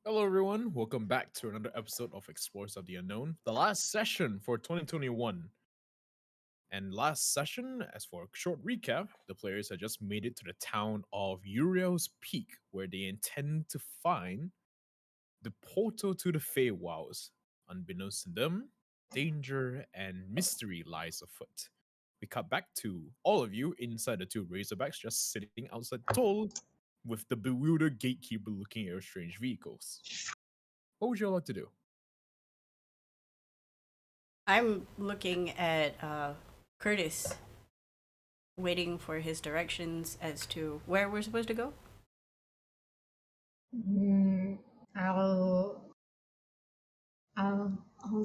Hello, everyone. Welcome back to another episode of Explorers of the Unknown, the last session for 2021. And last session, as for a short recap, the players had just made it to the town of Uriel's Peak, where they intend to find the portal to the Feywilds. Unbeknownst to them, danger and mystery lies afoot. We cut back to all of you inside the two Razorbacks just sitting outside the toll with the bewildered gatekeeper looking at your strange vehicles. What would you all like to do? I'm looking at Curtis, waiting for his directions as to where we're supposed to go. Mm, I'll I'll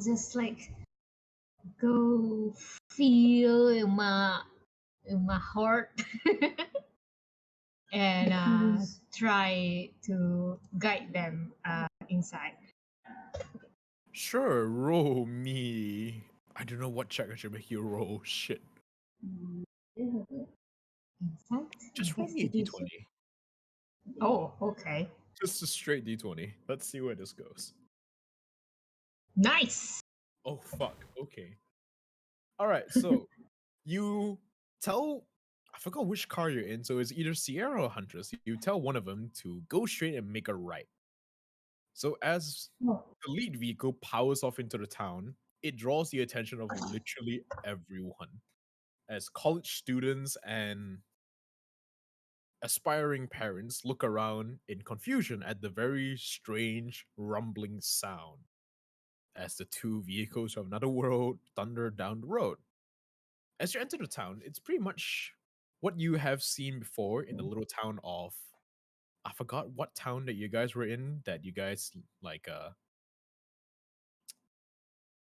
just like go feel in my heart and try to guide them inside. Sure, roll me. I don't know what check I should make you roll. Shit. Insight? Just roll me a Investigation? d20. Oh, okay. Just a straight d20. Let's see where this goes. Nice. Oh, fuck. Okay. Alright, so you tell. I forgot which car you're in, so it's either Sierra or Huntress. You tell one of them to go straight and make a right. So as Oh, the lead vehicle powers off into the town, it draws the attention of literally everyone. As college students and aspiring parents look around in confusion at the very strange rumbling sound as the two vehicles from another world thunder down the road. As you enter the town, it's pretty much what you have seen before in the little town of, I forgot what town that you guys were in, that you guys like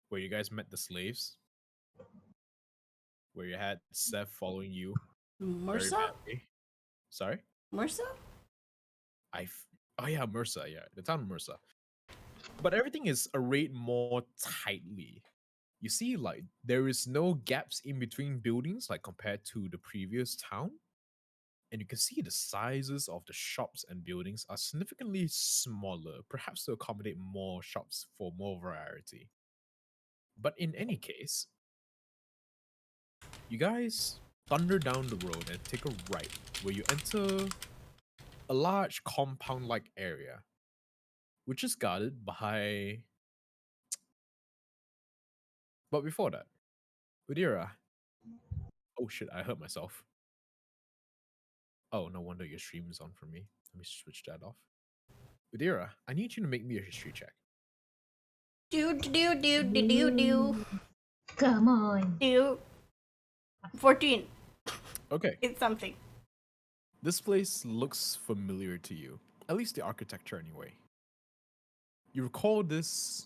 where you guys met the slaves, where you had Seth following you very Mursa? badly. Sorry? Mursa? Oh yeah, Mersa, yeah, the town of Mersa. But everything is arrayed more tightly. You see, like, there is no gaps in between buildings, like, compared to the previous town. And you can see the sizes of the shops and buildings are significantly smaller, perhaps to accommodate more shops for more variety. But in any case, you guys thunder down the road and take a right, where you enter a large compound like area, which is guarded by. But before that, Udira. Oh shit, I hurt myself. Oh, no wonder your stream is on for me. Let me switch that off. Udira, I need you to make me a history check. Do. come on. Do. 14. Okay, It's something. this place looks familiar to you, at least the architecture anyway. You recall this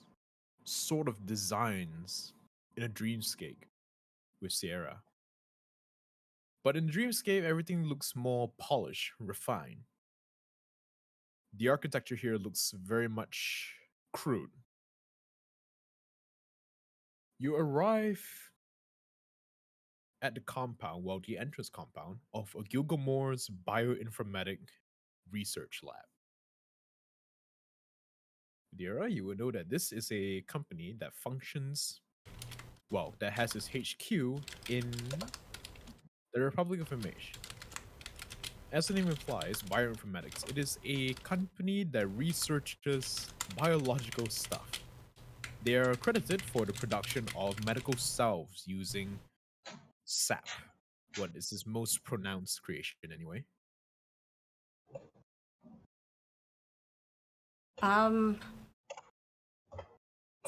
sort of designs in a dreamscape with Sierra. But in Dreamscape, everything looks more polished, refined. The architecture here looks very much crude. You arrive at the compound, well, the entrance compound of a Gilgamore's bioinformatic research lab. Dira, you will know that this is a company that functions, well, that has its HQ in the Republic of Image. As the name implies, bioinformatics, it is a company that researches biological stuff. They are credited for the production of medical salves using sap. What is his most pronounced creation, anyway? Um,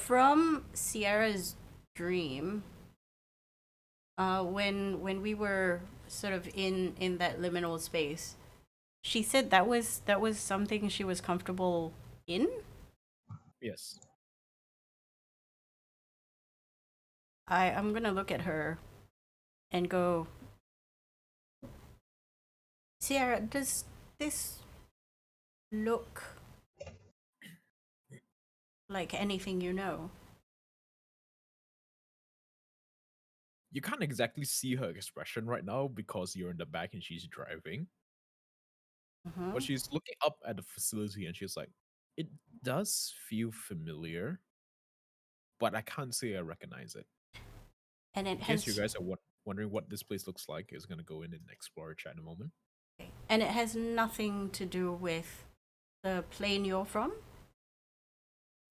from Sierra's dream, when we were sort of in that liminal space, she said that was something she was comfortable in. Yes. I'm gonna look at her and go, Sierra, does this look like anything you know? You can't exactly see her expression right now because you're in the back and she's driving. Uh-huh. But she's looking up at the facility and she's like, It does feel familiar, but I can't say I recognize it. And In it case you has guys are wondering what this place looks like, is gonna go in and explore chat in a moment. and it has nothing to do with the plane you're from.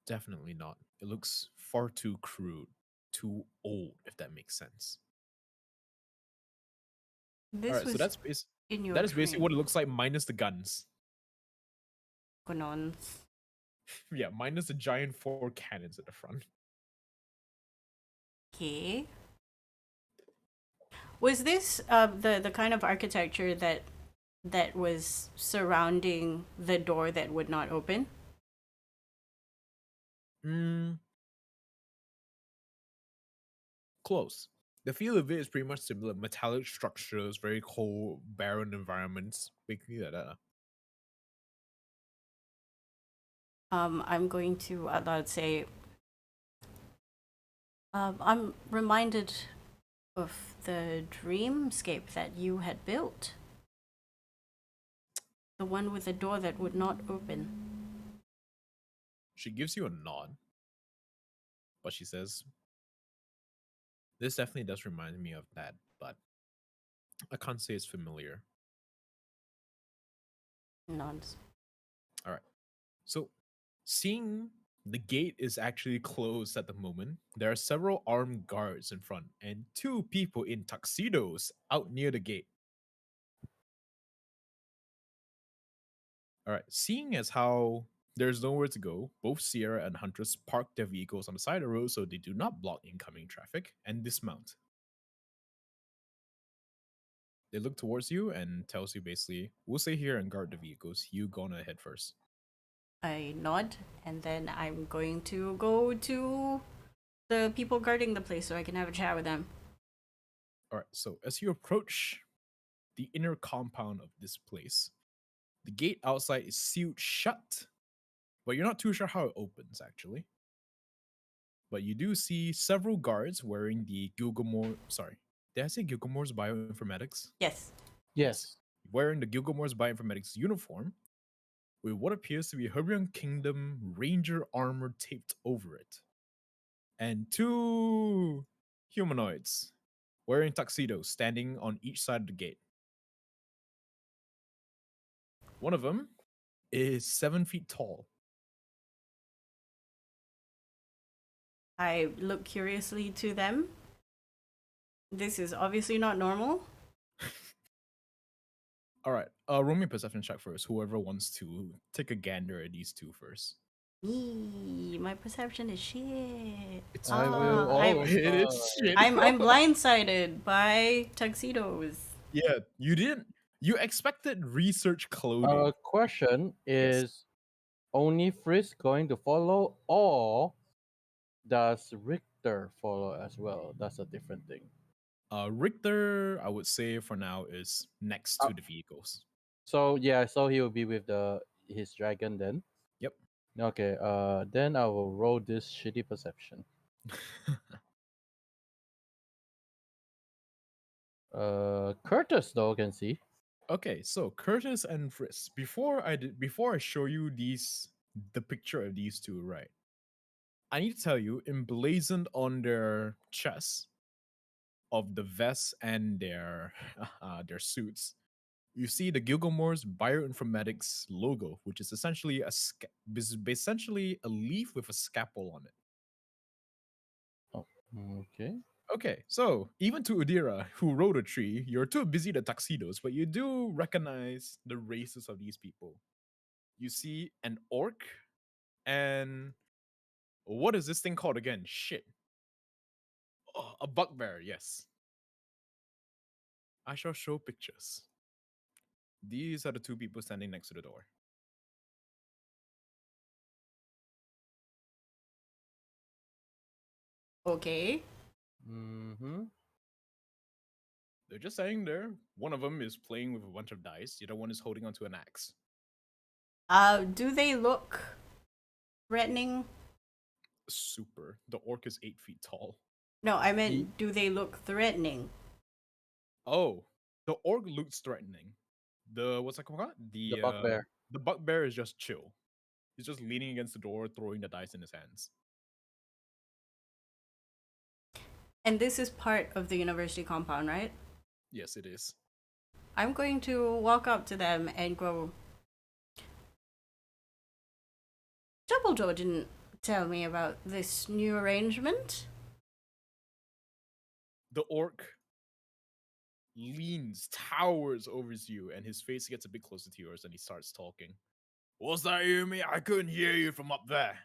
Definitely not. It looks far too crude, too old, if that makes sense. All This right, so was in your that is basically what it dream. looks like, minus the guns. Conons. Yeah, minus the giant 4 cannons at the front. Okay. Was this the kind of architecture that was surrounding the door that would not open? Mm, close. The feel of it is pretty much similar. Metallic structures, very cold, barren environments. Basically like that. I'm going to out loud say, I'm reminded of the dreamscape that you had built. The one with the door that would not open. She gives you a nod, but she says, "This definitely does remind me of that, but I can't say it's familiar." Nods. All right. So, seeing the gate is actually closed at the moment, there are several armed guards in front and 2 people in tuxedos out near the gate. All right. Seeing as how there's nowhere to go, both Sierra and Huntress park their vehicles on the side of the road so they do not block incoming traffic and dismount. They look towards you and tells you basically, "We'll stay here and guard the vehicles. You go on ahead first." I nod, and then I'm going to go to the people guarding the place so I can have a chat with them. All right. So as you approach the inner compound of this place, the gate outside is sealed shut, but you're not too sure how it opens actually. But you do see several guards wearing the Gilgamore. Sorry, did I say Gilgamore's bioinformatics? Yes. Yes. Wearing the Gilgamore's bioinformatics uniform with what appears to be Herbian Kingdom Ranger armor taped over it, and 2 humanoids wearing tuxedos standing on each side of the gate. One of them is 7 feet tall. I look curiously to them. This is obviously not normal. All right, roll me a perception check first. Whoever wants to take a gander at these 2 first. Eee, my perception is shit. It's I will I'm- always. it's shit. I'm blindsided by tuxedos. Yeah, you didn't. You expected research clothing. Question Yes. is only Frisk going to follow, or does Richter follow as well? That's a different thing. Richter, I would say for now is next to the vehicles. So yeah, so he will be with his dragon then. Yep. Okay. Then I will roll this shitty perception. Curtis though can see. Okay, so Curtis and Frisk. Before I show you the picture of these 2, right? I need to tell you, emblazoned on their chests of the vests and their their suits, you see the Gilgamore's bioinformatics logo, which is essentially essentially a leaf with a scalpel on it. Oh, okay. Okay, so even to Udira, who rode a tree, you're too busy the tuxedos, but you do recognize the races of these people. You see an orc and what is this thing called again? Shit. Oh, a bugbear, yes. I shall show pictures. These are the 2 people standing next to the door. Okay. Mm-hmm. They're just standing there. One of them is playing with a bunch of dice. The other one is holding onto an axe. Do they look threatening? Super. The orc is 8 feet tall. No, I meant, do they look threatening? Oh, the orc looks threatening. The what's that called? The bugbear. The bugbear is just chill. He's just leaning against the door, throwing the dice in his hands. And this is part of the university compound, right? Yes, it is. I'm going to walk up to them and go, Dumbledore didn't tell me about this new arrangement. The orc leans, towers over you, and his face gets a bit closer to yours, and he starts talking. What's that, Yumi? I couldn't hear you from up there.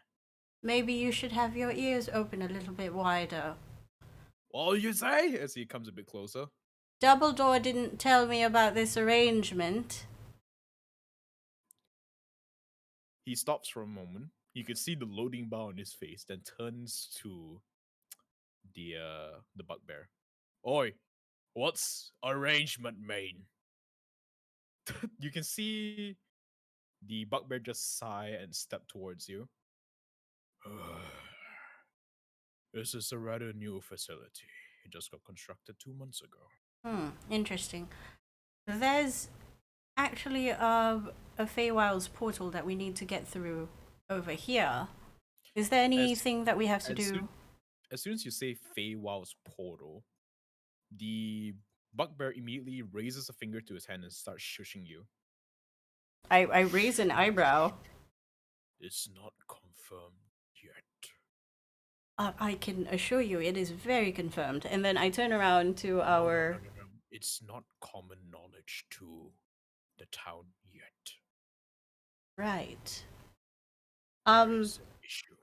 Maybe you should have your ears open a little bit wider. What you say? As he comes a bit closer. Dumbledore didn't tell me about this arrangement. He stops for a moment. You can see the loading bar on his face, then turns to the bugbear. Oi, what's arrangement mean? You can see the bugbear just sigh and step towards you. This is a rather new facility. It just got constructed 2 months ago. Interesting. There's actually a Feywild's portal that we need to get through over here. Is there anything that we have to do? As soon as you say Feywild's portal, the bugbear immediately raises a finger to his hand and starts shushing you. I raise an eyebrow. It's not confirmed yet. I can assure you it is very confirmed. And then I turn around to our... No. It's not common knowledge to the town yet. Right. There's an issue.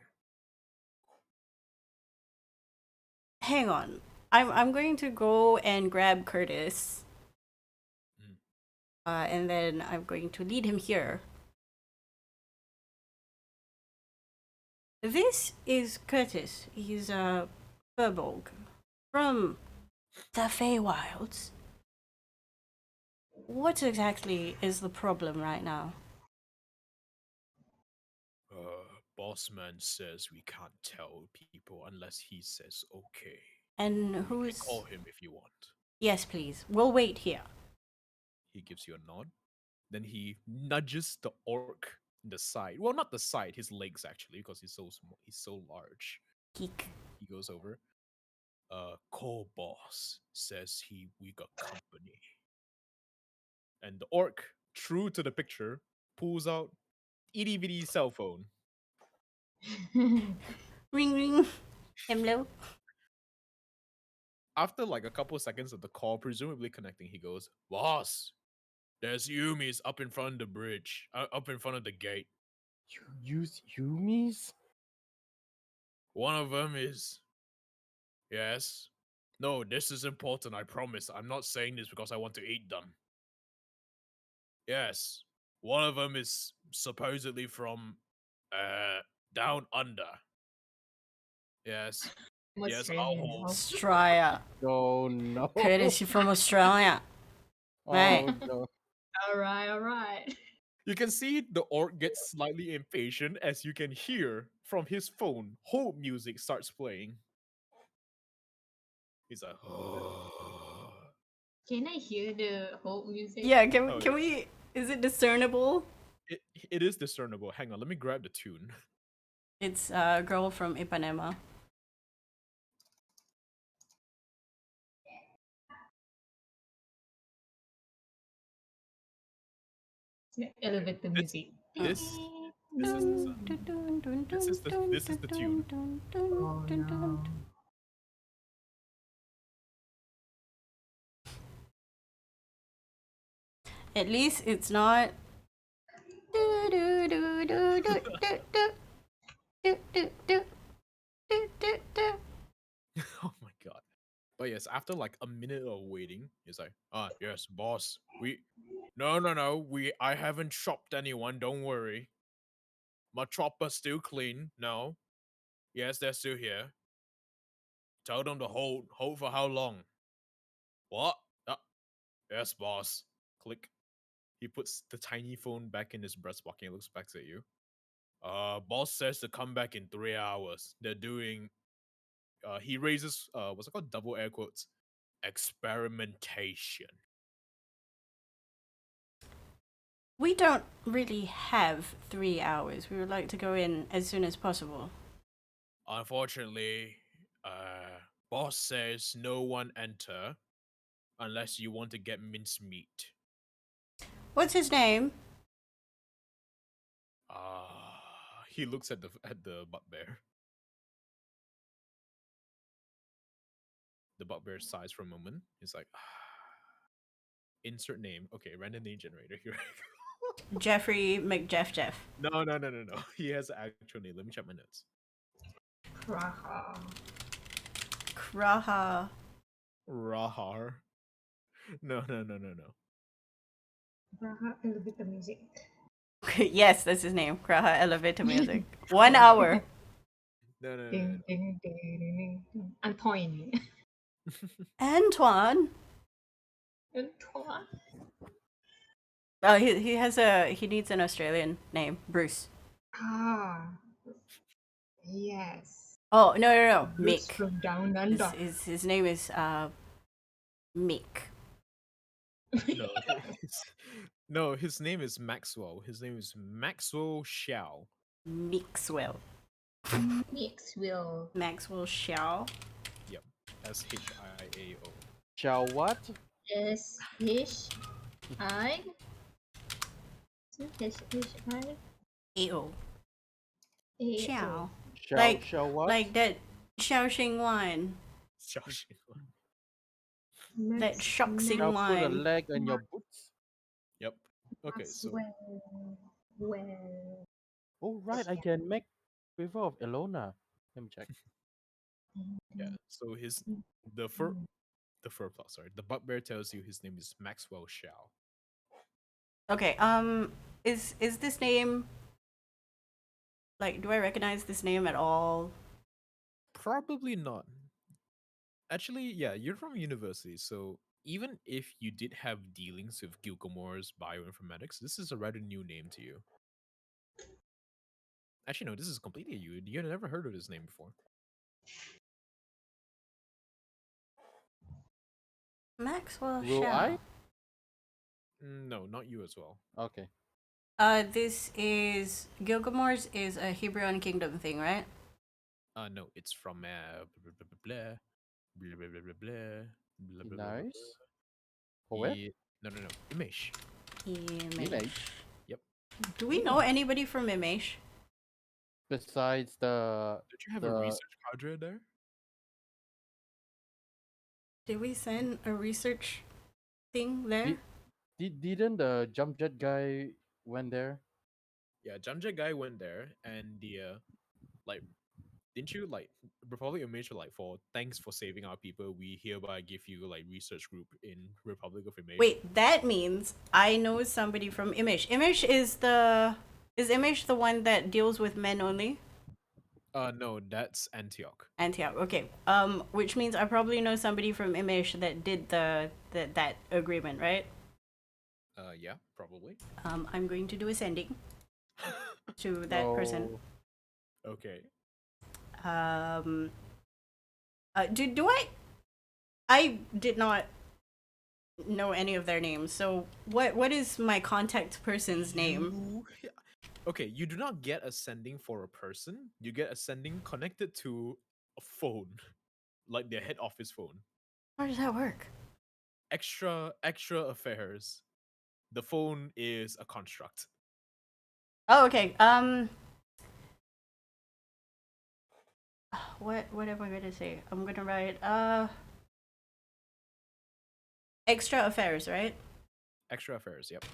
Hang on. I'm going to go and grab Curtis. And then I'm going to lead him here. This is Curtis. He's a Furbolg from the Feywilds. What exactly is the problem right now? Bossman says we can't tell people unless he says okay. And You who's... can call him if you want. Yes, please. We'll wait here. He gives you a nod. Then he nudges the orc in the side. Well, not the side, his legs actually, because he's so small. He's so large. Geek. He goes over. Call boss says we got company. And the orc, true to the picture, pulls out itty bitty cell phone. Ring ring. Hello. After like a couple of seconds of the call, presumably connecting, he goes, Boss, there's Yumi's up in front of the bridge, up in front of the gate. You use Yumi's? One of them is... Yes. No, this is important, I promise. I'm not saying this because I want to eat them. Yes. One of them is supposedly from down under. Yes. Yes, I'll Australian. hold. Australia. Oh no. Curtis, you're from Australia. Right. Oh no. All right. You can see the orc gets slightly impatient as you can hear from his phone, hold music starts playing. He's like, Can I hear the whole music? Yeah, Oh, can we... Is it discernible? it is discernible. Hang on, let me grab the tune. It's a girl from Ipanema. Elevate the music. This is the tune. Oh no. At least it's not... Oh my god. But yes, after like a minute of waiting, he's like, yes, boss. No. I haven't chopped anyone, don't worry. My chopper's still clean. No. Yes, they're still here. Tell them to hold. Hold for how long? What? Yes, boss. Click. He puts the tiny phone back in his breast pocket and looks back at you. Boss says to come back in 3 hours. They're doing... he raises, what's it called? Double air quotes. Experimentation. We don't really have 3 hours. We would like to go in as soon as possible. Unfortunately, boss says no one enter unless you want to get mincemeat. What's his name? He looks at the bugbear. The bugbear sighs for a moment. He's like, insert name. Okay, random name generator here. Jeffrey McJeff. No. He has an actual name. Let me check my notes. Kraha. Kraha. Rahar. No. Kraha, elevate the music. Yes, that's his name. Kraha Elevator Music. 1 hour. No. Ding, ding, ding, ding, ding. Antoine. Antoine. Antoine. Oh, he needs an Australian name. Bruce. Ah. Yes. Oh, no. Bruce Mick. from Down Under. His name is Mick. No. No, his name is Maxwell. His name is Maxwell Xiao. Mixwell. Mixwell. Maxwell Xiao. Yep. SHIAO. Shall what? S-H-I. S-H-I. AO. Xiao. Shall Like- shall what? Like that Xiaoxing wine. Xiao. That shocks Shall put a wine. leg on your boots. Yep. Okay, so Well. Oh right, I can make River of Elona. Let me check. yeah, so the fur plus, sorry. The bugbear tells you his name is Maxwell Xiao. Okay, is this name, like, do I recognize this name at all? Probably not. Actually, yeah, you're from university, so even if you did have dealings with Gilgamore's bioinformatics, this is a rather new name to you. Actually, no, this is completely you. You've never heard of this name before. Maxwell Will Xiao. I? No, not you as well. Okay. This is Gilgamore's is a Hebrew Kingdom thing, right? No, it's from blah blah blah blah blah blah blah blah blah blah blah. Nice. Poet? No, Imish. Image. Yep. Do we know anybody from Imish? Besides the Did you have a research cadre there? Did we send a research thing there? didn't the jump jet guy went there? Yeah, Jamja guy went there, and the like, didn't you like Republic of Image like for thanks for saving our people? We hereby give you like research group in Republic of Image. Wait, that means I know somebody from Imish. Imish is Imish the one that deals with men only? No, that's Antioch. Antioch. Okay. Which means I probably know somebody from Imish that did that agreement, right? Yeah, probably. I'm going to do a sending to that person. Oh, Okay. Do I did not know any of their names. So what is my contact person's name? Okay, you do not get a sending for a person. You get a sending connected to a phone, like their head office phone. How does that work? Extra affairs. The phone is a construct. Oh, okay. What am I gonna say? I'm gonna write extra affairs, right? Extra affairs. Yep.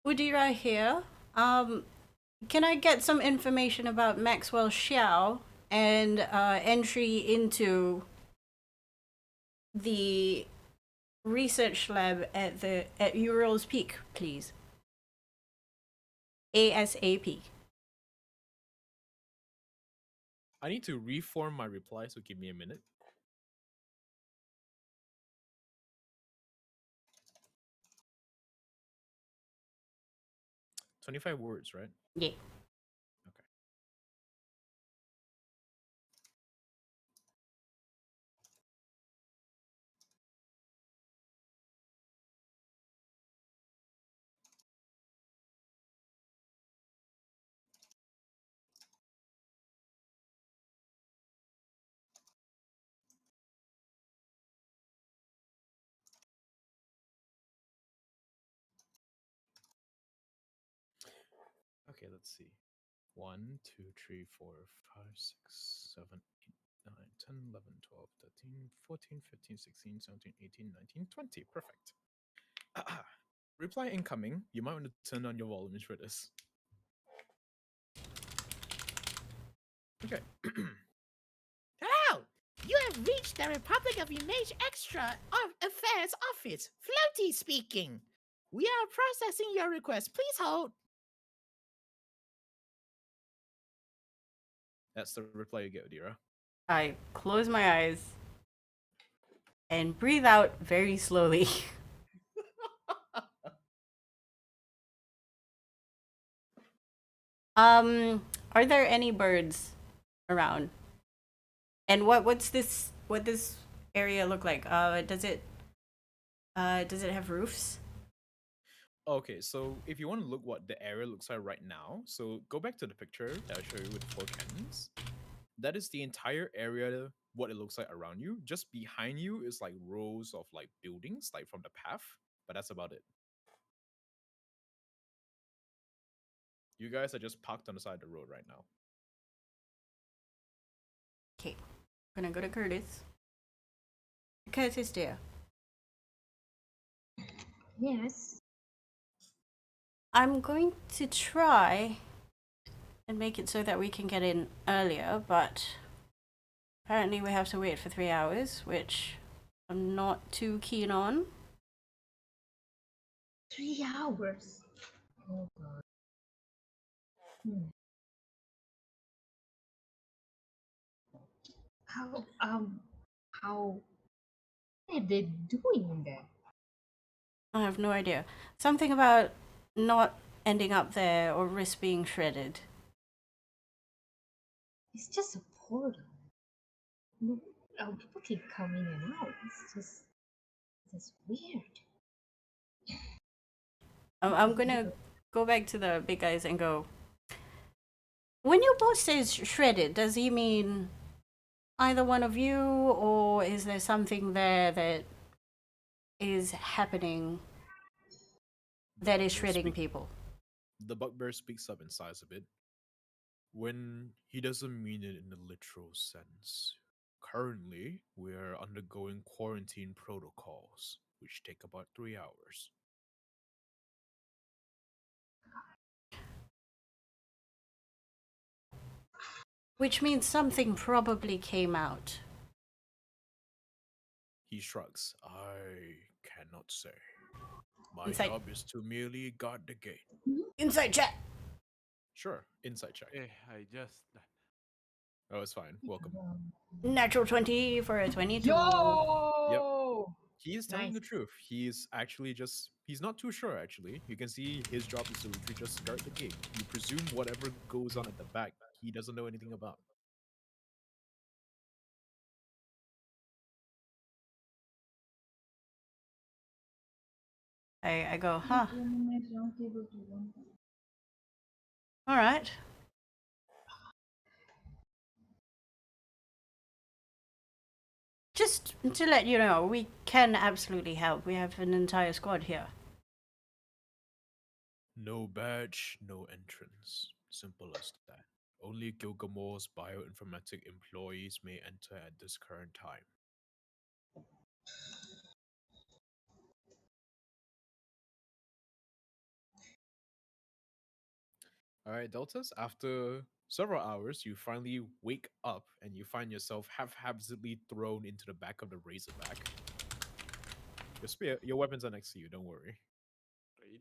Udira here. Can I get some information about Maxwell Xiao and entry into the research lab at Ural's Peak, please? ASAP. I need to reform my reply, so give me a minute. $25 words, right? Yeah. Okay. Okay, let's see. 1, 2, 3, 4, 5, 6, 7, 8, 9, 10, 11, 12, 13, 14, 15, 16, 17, 18, 19, 20. Perfect. Reply incoming. You might want to turn on your volumes for this. Okay. Hello! You have reached the Republic of Image Extra Affairs Office. Floaty speaking. We are processing your request. Please hold. That's the reply you get, Dira. I close my eyes and breathe out very slowly. Are there any birds around? And what's this? What this area look like? Does it have roofs? Okay, so if you want to look what the area looks like right now, so go back to the picture that I show you with the 4 cannons. That is the entire area, what it looks like around you. Just behind you is like rows of like buildings, like from the path, but that's about it. You guys are just parked on the side of the road right now. Okay, I'm gonna go to Curtis. Curtis, dear, Yes. I'm going to try and make it so that we can get in earlier, but apparently we have to wait for 3 hours, which I'm not too keen on. 3 hours. Oh god. How how are they doing that? I have no idea. Something about not ending up there or risk being shredded. It's just a portal. No, people keep coming and out. It's just weird. I'm gonna go back to the big guys and go. When your boss says shredded, does he mean either one of you, or is there something there that is happening that is shredding people? The bugbear speaks up in size a bit. When he doesn't mean it in the literal sense. Currently, we're undergoing quarantine protocols, which take about 3 hours. Which means something probably came out. He shrugs. I cannot say. My Inside. job is to merely guard the gate. Inside chat! Sure, insight check. I just. Oh, it's fine. Welcome. Natural 20 for a 22. Yo! He is telling Nice. the truth. He's actually just, he's not too sure actually. You can see his job is to literally just guard the gate. You presume whatever goes on at the back, he doesn't know anything about. I go, huh. Alright. Just to let you know, we can absolutely help. We have an entire squad here. No badge, no entrance. Simple as that. Only Gilgamore's bioinformatic employees may enter at this current time. Alright, Deltas, after several hours, you finally wake up and you find yourself haphazardly thrown into the back of the Razorback. Your spear, your weapons are next to you, don't worry. Right.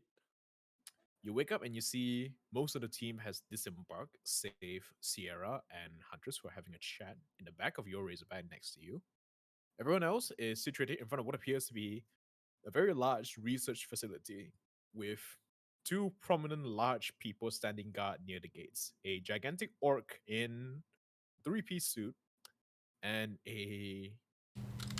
You wake up and you see most of the team has disembarked, save Sierra and Huntress, who are having a chat in the back of your Razorback next to you. Everyone else is situated in front of what appears to be a very large research facility with 2 prominent large people standing guard near the gates. A gigantic orc in 3-piece suit and I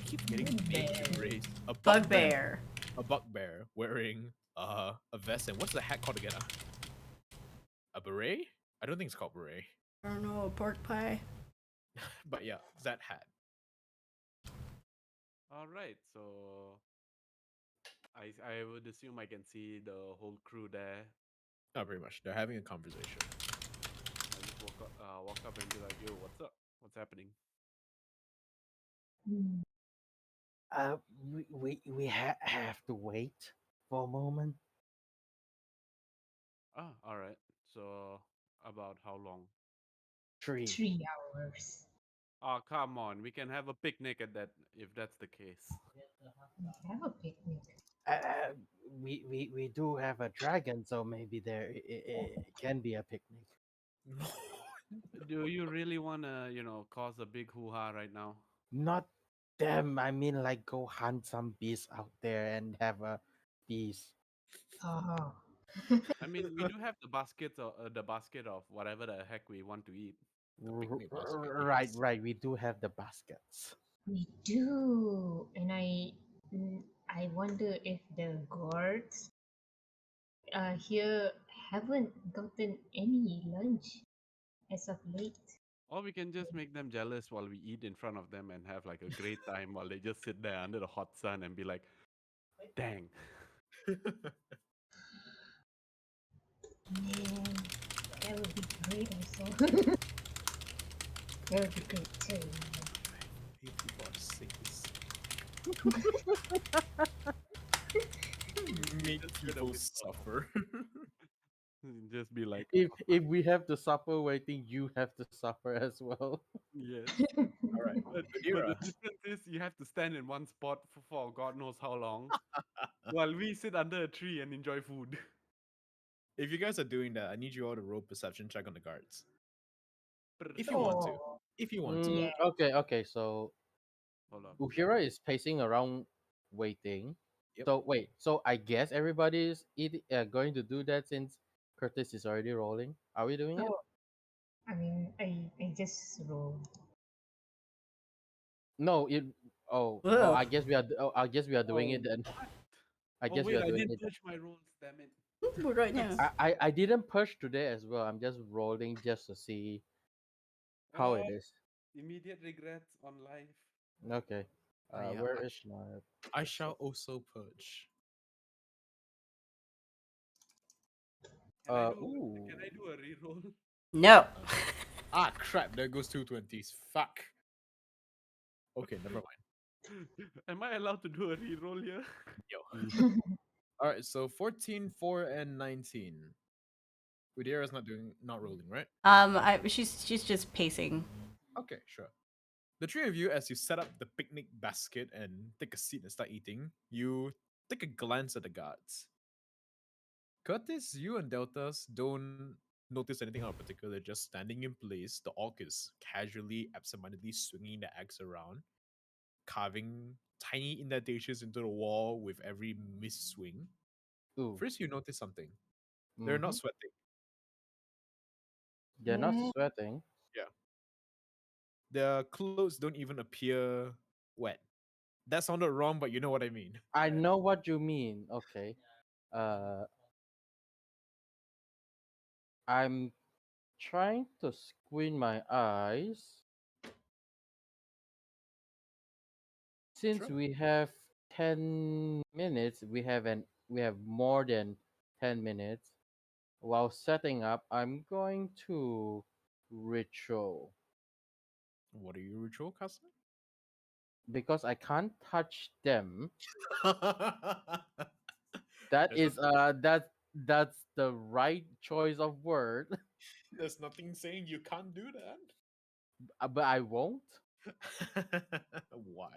keep forgetting the name you raised. A Bugbear. A bugbear wearing a vest and what's the hat called again? A beret? I don't think it's called beret. I don't know, a pork pie. But yeah, that hat. All right. So I would assume I can see the whole crew there. Oh, pretty much. They're having a conversation. I just walk up and be like, "Yo, what's up? What's happening?" Hmm. Have to wait for a moment. Ah, all right. So about how long? 3. 3 hours. Oh, come on. We can have a picnic at that if that's the case. We have a picnic. Uh, we do have a dragon, so maybe it can be a picnic. Do you really wanna, cause a big hoo-ha right now? Not them. I mean, like go hunt some beasts out there and have a feast. Oh. I mean, we do have the basket of whatever the heck we want to eat. The picnic basket, Right, yes. right. We do have the baskets. We do. And I wonder if the guards here haven't gotten any lunch as of late. Or we can just make them jealous while we eat in front of them and have like a great time while they just sit there under the hot sun and be like, "Dang." Man, that would be great also. That would be great too. Hey, people are saints. Make Just straight people away stop. suffer. Just be like, If we have to suffer waiting, you have to suffer as well. yes. All right, But the Adira. difference is you have to stand in one spot for God knows how long, while we sit under a tree and enjoy food. If you guys are doing that, I need you all to roll perception check on the guards. If you want to. Oh, If you want to. yeah. Okay. So Hold on. Uhira is pacing around waiting. Yep. So wait. So I guess everybody is going to do that since Curtis is already rolling. Are we doing it? Oh, I mean, I just rolled. No. It. Oh. Ugh. I guess we are. Oh, I guess we are doing it Oh, then. what? I Oh, guess we wait, are I doing didn't it then. push my rolls, damn it. Right now. I didn't push today as well. I'm just rolling just to see how Oh, it is. immediate regrets on life. Okay. Yeah, Where is my? I shall also purge. Ooh. Can I do a reroll? No. Crap, there goes 220s. Fuck. Okay, never mind. Am I allowed to do a reroll here? Yo. Mm. Alright, so 14, 4, and 19. Udira's not rolling, right? She's just pacing. Okay, sure. The three of you, as you set up the picnic basket and take a seat and start eating, you take a glance at the guards. Curtis, you and Deltas don't notice anything out of particular. Just standing in place, the orc is casually, absentmindedly swinging the axe around, carving tiny indentations into the wall with every miss swing. Ooh. First, you notice something. They're Mm-hmm. not sweating. They're not Yeah. sweating. Yeah. Their clothes don't even appear wet. That sounded wrong, but you know what I mean. I know what you mean. Okay. Uh, I'm trying to squint my eyes. Since Sure. we have 10 minutes, we have more than 10 minutes. While setting up, I'm going to ritual What are you ritual casting? because I can't touch them. there's not That's the right choice of word, there's nothing saying you can't do but I won't. that.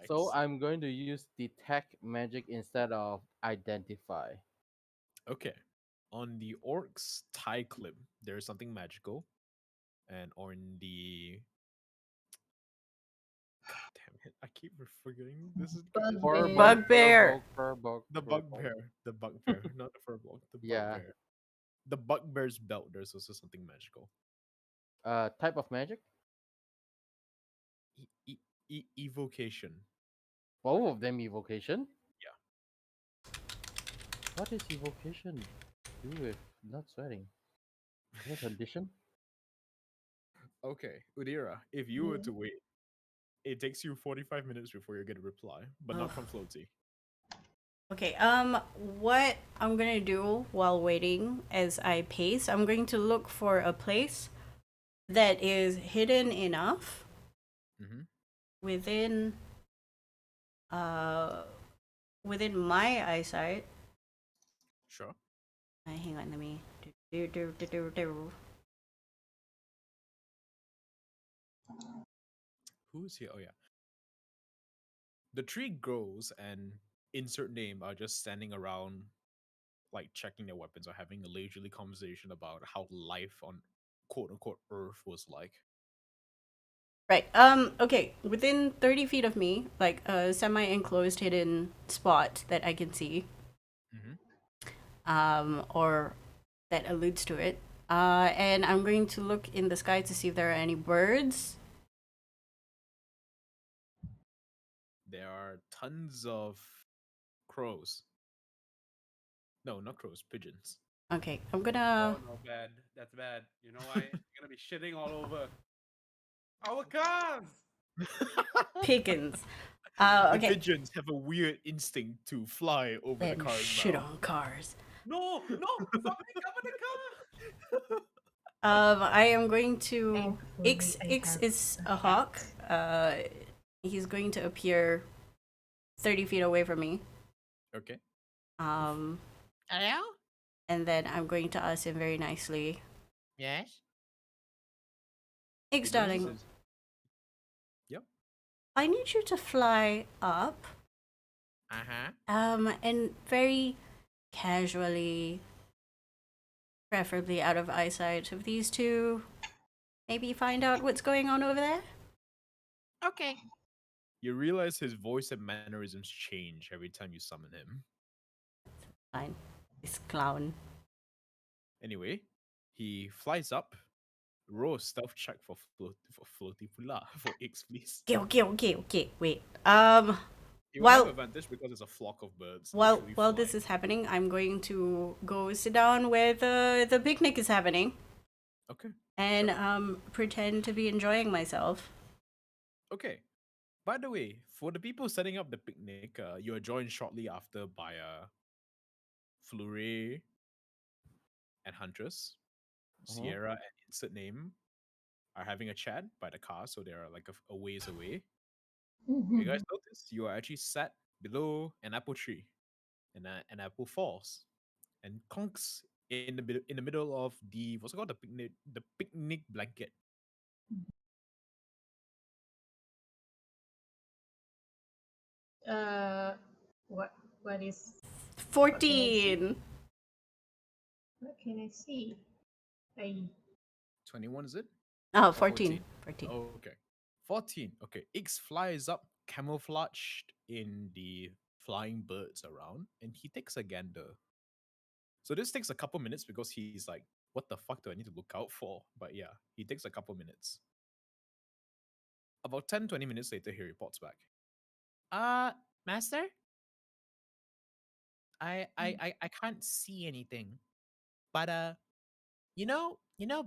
So Wise. I'm going to use detect magic instead of identify. Okay. On the orc's tie clip, there is something magical. And on the God damn it, I keep forgetting this is guy's name. Bugbear. Bugbear. The Furbog. bugbear. The bugbear, not the furball. The Yeah. bugbear. The bugbear's belt, there's also something magical. Type of magic. Evocation. Both of them evocation. Yeah. What does evocation do with not sweating? Is there a condition? Okay, Udira, if you were Yeah. to wait, it takes you 45 minutes before you get a reply, but not from Floaty. Okay, what I'm gonna do while waiting as I pace, I'm going to look for a place that is hidden enough Mm-hmm. within uh within my eyesight. Sure. Hang on, let me do. Who's here? Oh yeah. The tree grows and insert name are just standing around like checking their weapons or having a leisurely conversation about how life on quote unquote Earth was like. Right. Okay. Within 30 feet of me, like a semi-enclosed hidden spot that I can see, Mm-hmm. or that alludes to it. And I'm going to look in the sky to see if there are any birds. There are tons of crows. No, not crows, pigeons. Okay, I'm gonna Oh no, bad. That's bad. You know why? You're gonna be shitting all over our cars. pickens. The Okay. pigeons have a weird instinct to fly over the And cars shit now. on cars. No, no! Somebody cover the car. I am going to. Thankfully, I Ix have is a a hawk. hat. He's going to appear 30 feet away from me. Okay. Um, Hello? and then I'm going to ask him very nicely, Yes? Ix, He raises darling, his- Yep. I need you to fly up, Uh-huh. and very casually, preferably out of eyesight of these two, maybe find out what's going on over there. Okay. You realize his voice and mannerisms change every time you summon him. Fine. This clown. Anyway, he flies up. Roll a stealth check for floaty pula for X, please. Okay. Wait. You will have While advantage because it's a flock of birds while literally while this flying. is happening, I'm going to go sit down where the picnic is happening Okay. and Sure. pretend to be enjoying myself. Okay. By the way, for the people setting up the picnic, you are joined shortly after by Fleury and Huntress. Mhm. Sierra and insert name are having a chat by the car, so they are like a ways away. You guys Mhm. notice you are actually sat below an apple tree, and an apple falls and conks in the middle of the what's it called, the picnic blanket. Uh, what what is what can I see? 14. What can I see? I 21 is it Oh, or 14. 14? 14. Okay, 14. Okay, Ix flies up, camouflaged in the flying birds around, and he takes a gander. So this takes a couple minutes because he's like, what the fuck do I need to look out for? But yeah, he takes a couple minutes. About 10-20 minutes later, he reports back. Uh, Master? I can't see anything. But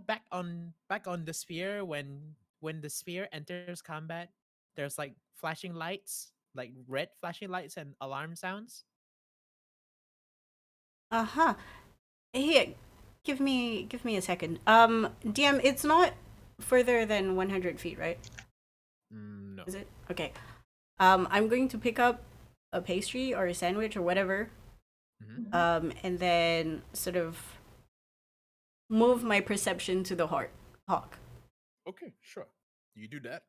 back on the sphere when the sphere enters combat, there's like flashing lights, like red flashing lights and alarm sounds. Uh-huh. Here, give me a second. DM, it's not further than 100 feet, right? No. Is it? Okay. I'm going to pick up a pastry or a sandwich or whatever, Hmm. and then sort of move my perception to the hawk. Okay, sure. You do that.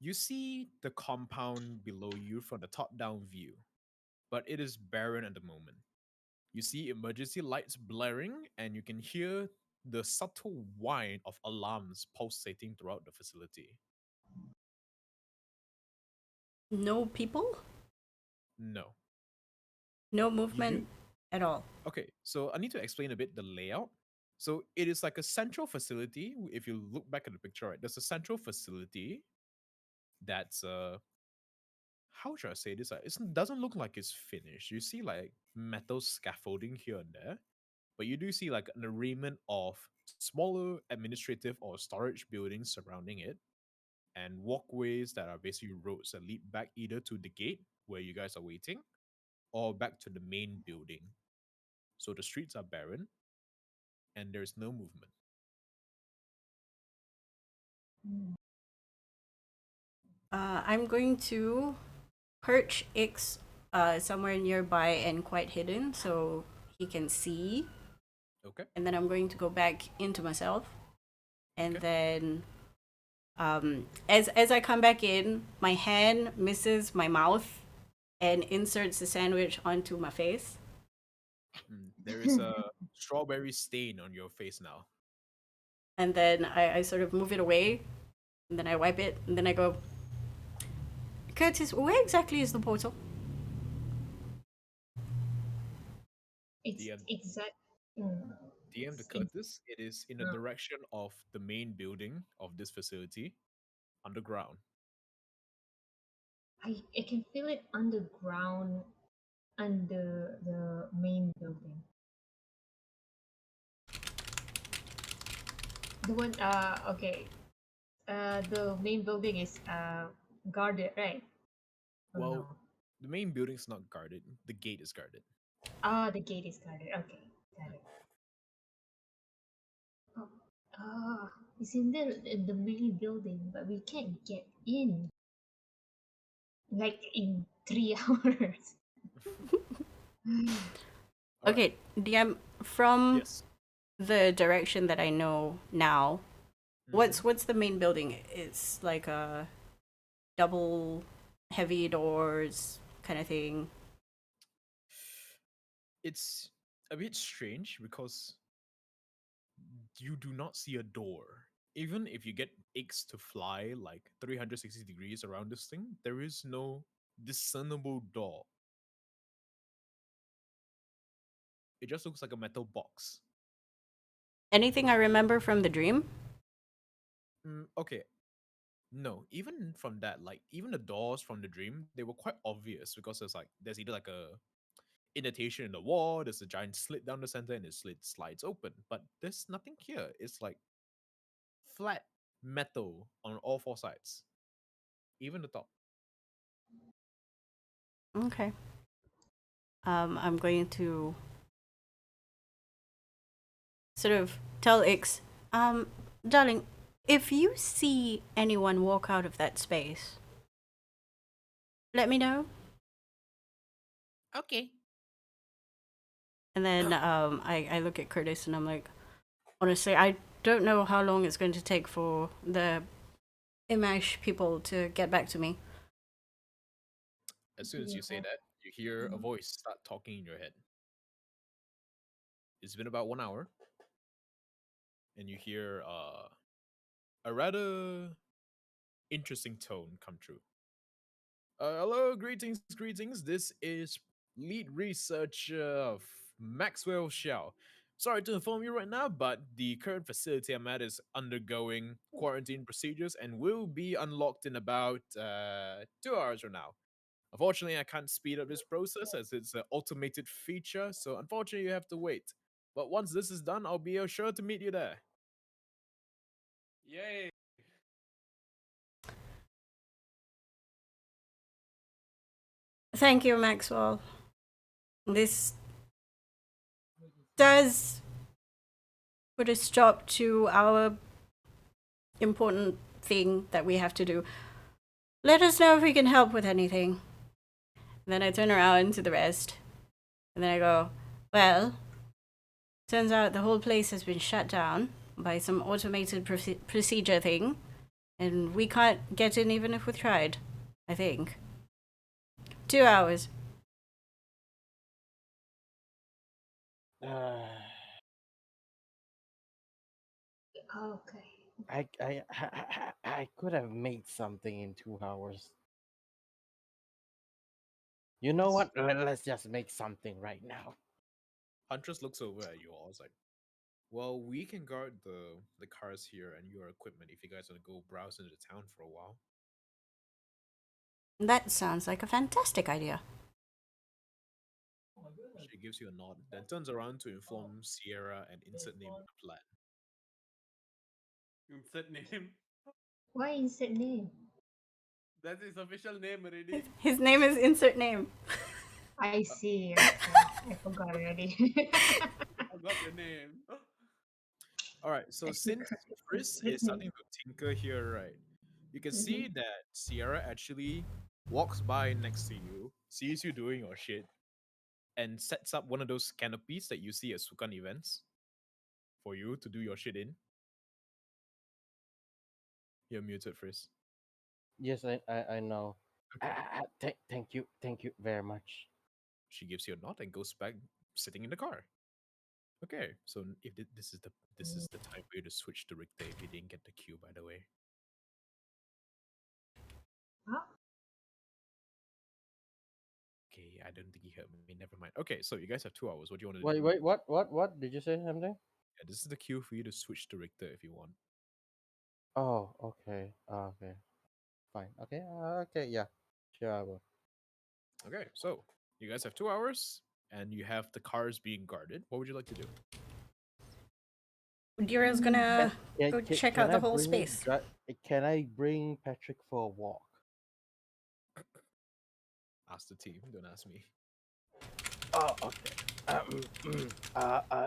You see the compound below you from the top down view, but it is barren at the moment. You see emergency lights blaring, and you can hear the subtle whine of alarms pulsating throughout the facility. No people? No. No You do. movement at all. Okay, so I need to explain a bit the layout. So it is like a central facility. If you look back at the picture, right, there's a central facility that's how should I say this? It doesn't look like it's finished. You see like metal scaffolding here and there, but you do see like an arrangement of smaller administrative or storage buildings surrounding it, and walkways that are basically roads that lead back either to the gate where you guys are waiting, or back to the main building. So the streets are barren and there's no movement. Mm. I'm going to perch X somewhere nearby and quite hidden so he can see. Okay. And then I'm going to go back into myself. And Okay. then as I come back in, my hand misses my mouth and inserts the sandwich onto my face. There is a strawberry stain on your face now. And then I sort of move it away. And then I wipe it. And then I go, Curtis, where exactly is the portal? It's DM, exact. Mm. DM to It's ex- Curtis, it is in the uh, direction of the main building of this facility, underground. I can feel it underground under the main building. The one okay. The main building is guarded, right? Oh Well, no. the main building's not guarded. The gate is guarded. Ah, the gate is guarded. Okay, got it. Oh, it's in the main building, but we can't get in. Like in 3 hours. All right. Okay, DM, from Yes. the direction that I know now, Mhm. what's the main building? It's like a double heavy doors kind of thing. It's a bit strange because you do not see a door. Even if you get X to fly like 360 degrees around this thing, there is no discernible door. It just looks like a metal box. Anything I remember from the dream? Okay, no, even from that, like even the doors from the dream, they were quite obvious because there's either like a indentation in the wall, there's a giant slit down the center, and the slit slides open. But there's nothing here. It's like flat metal on all four sides, even the top. Okay. I'm going to sort of tell Ix, darling, if you see anyone walk out of that space, let me know. Okay. And then I look at Curtis and I'm like, honestly, I don't know how long it's going to take for the Imash people to get back to me. As soon as you say that, you hear a voice start talking in your head. It's been about 1 hour, and you hear a rather interesting tone come true. Hello, greetings. This is lead researcher Maxwell Xiao. Sorry to inform you right now, but the current facility I'm at is undergoing quarantine procedures and will be unlocked in about 2 hours from now. Unfortunately, I can't speed up this process as it's an automated feature, so unfortunately, you have to wait. But once this is done, I'll be sure to meet you there. Yay! Thank you, Maxwell. This does put a stop to our important thing that we have to do. Let us know if we can help with anything. Then I turn around to the rest. And then I go, well, turns out the whole place has been shut down by some automated procedure thing. And we can't get in even if we tried, I think. 2 hours. Uh, Okay. I could have made something in 2 hours. You know what? Let's just make something right now. Huntress looks over at you all. It's like, well, we can guard the cars here and your equipment if you guys want to go browse into the town for a while. That sounds like a fantastic idea. She gives you a nod, then turns around to inform Sierra and insert name in the plan. Insert name. Why is that name? That's his official name already. His name is insert name. I see. Okay. I forgot already. I got your name. All right, so Let me since let, Chris let is me. starting to tinker here, right? You can see Mhm. that Sierra actually walks by next to you, sees you doing your shit, and sets up one of those canopies that you see at Sukan events for you to do your shit in. You're muted, Frizz. Yes, I know. Okay. Thank you very much. She gives you a nod and goes back sitting in the car. Okay, so if this is the time for you to switch to Richter if you didn't get the cue, by the way. Huh? Okay, I don't think he heard me. Never mind. Okay, so you guys have 2 hours. What do you want to do? Wait, what? Did you say something? Yeah, this is the cue for you to switch to Richter if you want. Oh, okay. Okay, fine. Okay, yeah. Sure, I will. Okay, so you guys have 2 hours, and you have the cars being guarded. What would you like to do? Dira's Mm, gonna go check Can out the I whole bring space. Can I bring Patrick for a walk? Ask the team. Don't ask me. Oh, okay.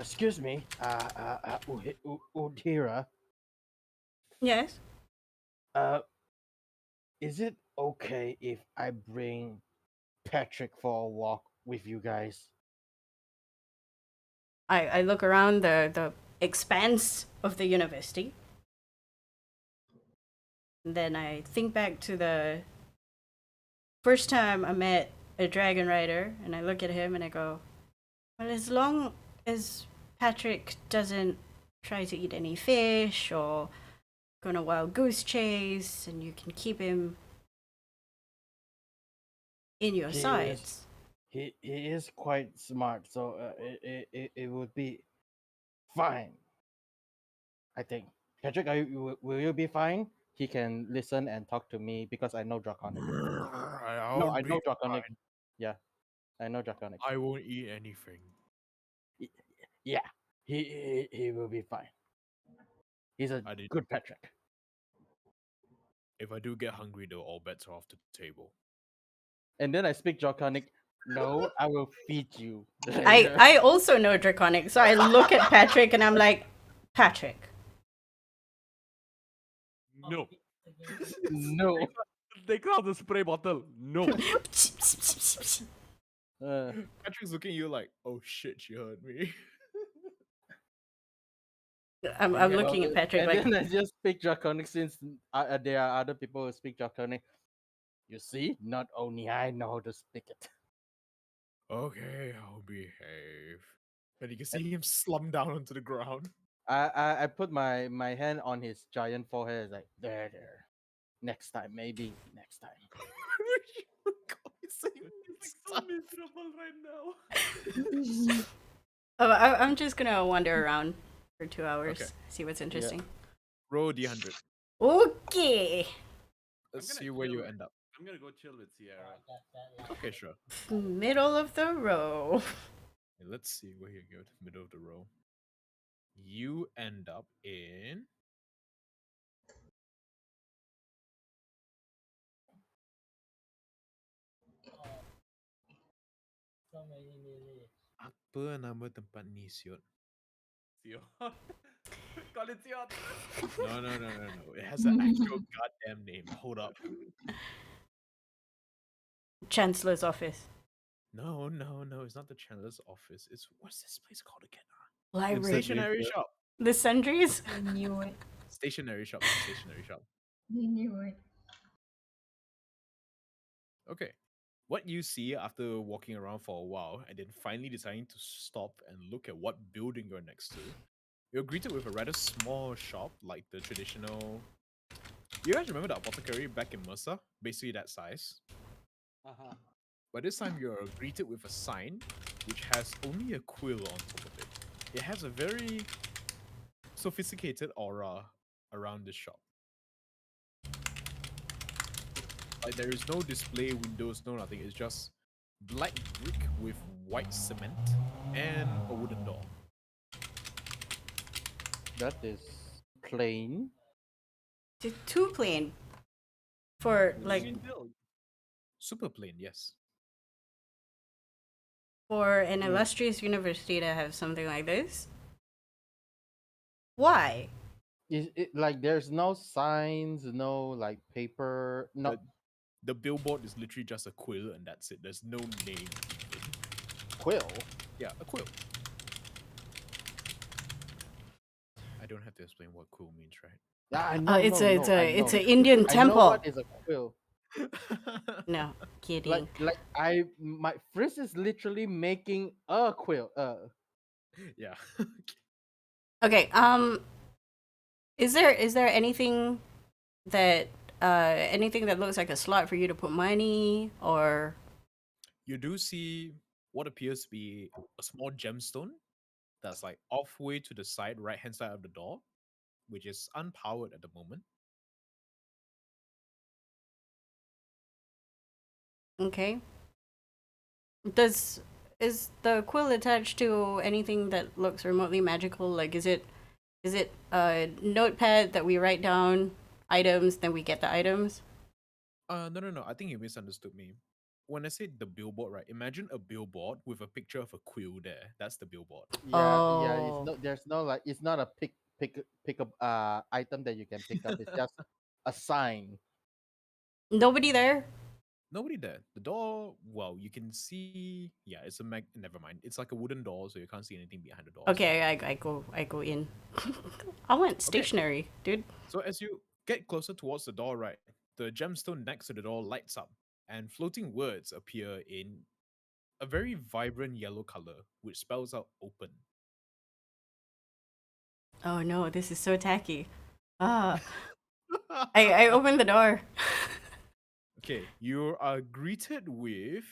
Excuse me. Udhira. Yes. Uh, is it okay if I bring Patrick for a walk with you guys? I look around the expanse of the university. And then I think back to the first time I met a dragon rider, and I look at him and I go, well, as long as Patrick doesn't try to eat any fish or go on a wild goose chase, and you can keep him in your He is sights. he is quite smart, so it would be fine. I think. Patrick, will you be fine? He can listen and talk to me because I know Draconic. No, I'll I be know Draconic. fine. Yeah, I know Draconic. I won't eat anything. Y- Yeah, he will be fine. He's a I did. good Patrick. If I do get hungry, though, all bets are off the table. And then I speak Draconic. No, I will feed you I, later. I also know Draconic, so I look at Patrick and I'm like, Patrick. No. No. Take out the spray bottle. No. Patrick's looking at you like, oh shit, she heard me. I'm looking at Patrick And like, then I just speak Draconic since there are other people who speak Draconic. You see, not only I know how to speak it. Okay, I'll behave. And you can see him slump down onto the ground. I put my hand on his giant forehead. It's like there. Next time, maybe next time. He's saying It's next so time. miserable right now. I'm just gonna wander around for 2 hours, Okay. see what's interesting. Roll D100. Okay. Let's gonna see where you chill. end up. I'm gonna go chill with Sierra. Okay, sure. Middle of the row. Let's see where you go. Middle of the row. You end up in. Apa nama tempat ni, Siot? Sion. Call it Sion. No. It has an actual goddamn name. Hold up. Chancellor's office. No. It's not the Chandler's office. It's what's this place called again? Library. Stationery shop. The sundries. I knew it. Stationery shop. Stationery shop. I knew it. Okay. What you see after walking around for a while and then finally deciding to stop and look at what building you're next to, you're greeted with a rather small shop like the traditional. You guys remember the apothecary back in Mercer? Basically that size. Uh-huh. But this time you're greeted with a sign which has only a quill on top of it. It has a very sophisticated aura around this shop. Like there is no display windows, no nothing. It's just black brick with white cement and a wooden door. That is plain. Too plain for like. Green build. Super plain, yes. for an Mm. illustrious university to have something like this? Why? Is it like there's no signs, no like paper, no The billboard is literally just a quill and that's it. There's no name. quill? Yeah, a quill. I don't have to explain what quill means, right? Yeah, I know, It's no, a no, I it's know. an Indian I know temple. what is a quill. No, kidding. Like my Frizz is literally making a quill. Yeah. Okay. Is there that anything that looks like a slot for you to put money or? You do see what appears to be a small gemstone that's like halfway to the side, right hand side of the door, which is unpowered at the moment. Okay. Does is the quill attached to anything that looks remotely magical? Like, is it a notepad that we write down items, then we get the items? No, no, no. I think you misunderstood me. When I said the billboard, right? Imagine a billboard with a picture of a quill there. That's the billboard. Yeah, yeah. It's Oh, no. There's no like. It's not a pick up item that you can pick up. It's just a sign. nobody there. Nobody there. The door, well, you can see. Yeah, it's a mag. Never mind. It's like a wooden door, so you can't see anything behind the door. Okay, I go in. I want Okay. stationary, dude. So as you get closer towards the door, right, the gemstone next to the door lights up, and floating words appear in a very vibrant yellow color, which spells out "open." Oh no, this is so tacky. Ah, I opened the door. Okay, you are greeted with.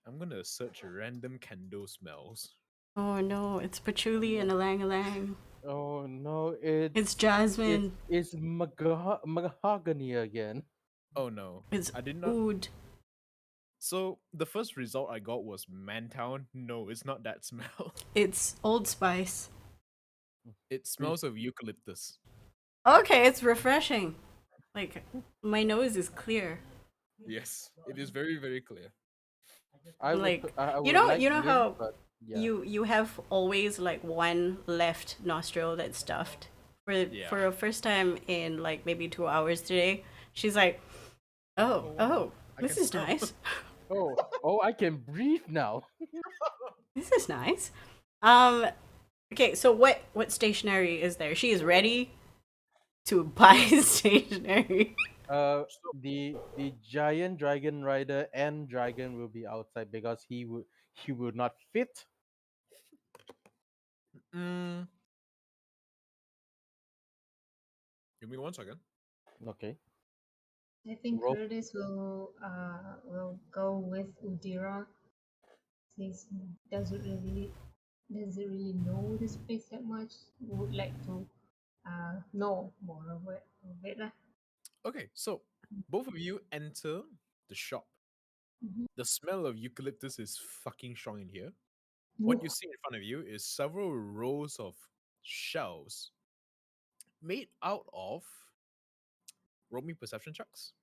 I'm gonna search random candle smells. Oh no, it's patchouli and ylang ylang. Oh no! It's jasmine. It's mahogany again. Oh no, It's I did not. oud. So the first result I got was Mantown. No, it's not that smell. It's Old Spice. It smells of eucalyptus. Okay, it's refreshing. Like my nose is clear. Yes, it is very, very clear. I would. Like I you would know like you know mint, how but yeah. you have always like one left nostril that's stuffed. Yeah. For a first time in like maybe 2 hours today, she's like, oh, I this can is smell. nice. Oh, I can breathe now. This is nice. Okay, so what stationery is there? She is ready to buy stationery. The giant dragon rider and dragon will be outside because he will not fit. Mm, give me 1 second. Okay. I think Roll. Curtis will go with Udira. Since he doesn't really know this place that much. Would like to know more of it lah. Okay, so both of you enter the shop. Mhm. The smell of eucalyptus is fucking strong in here. Ooh. What you see in front of you is several rows of shelves made out of. Roll me perception checks.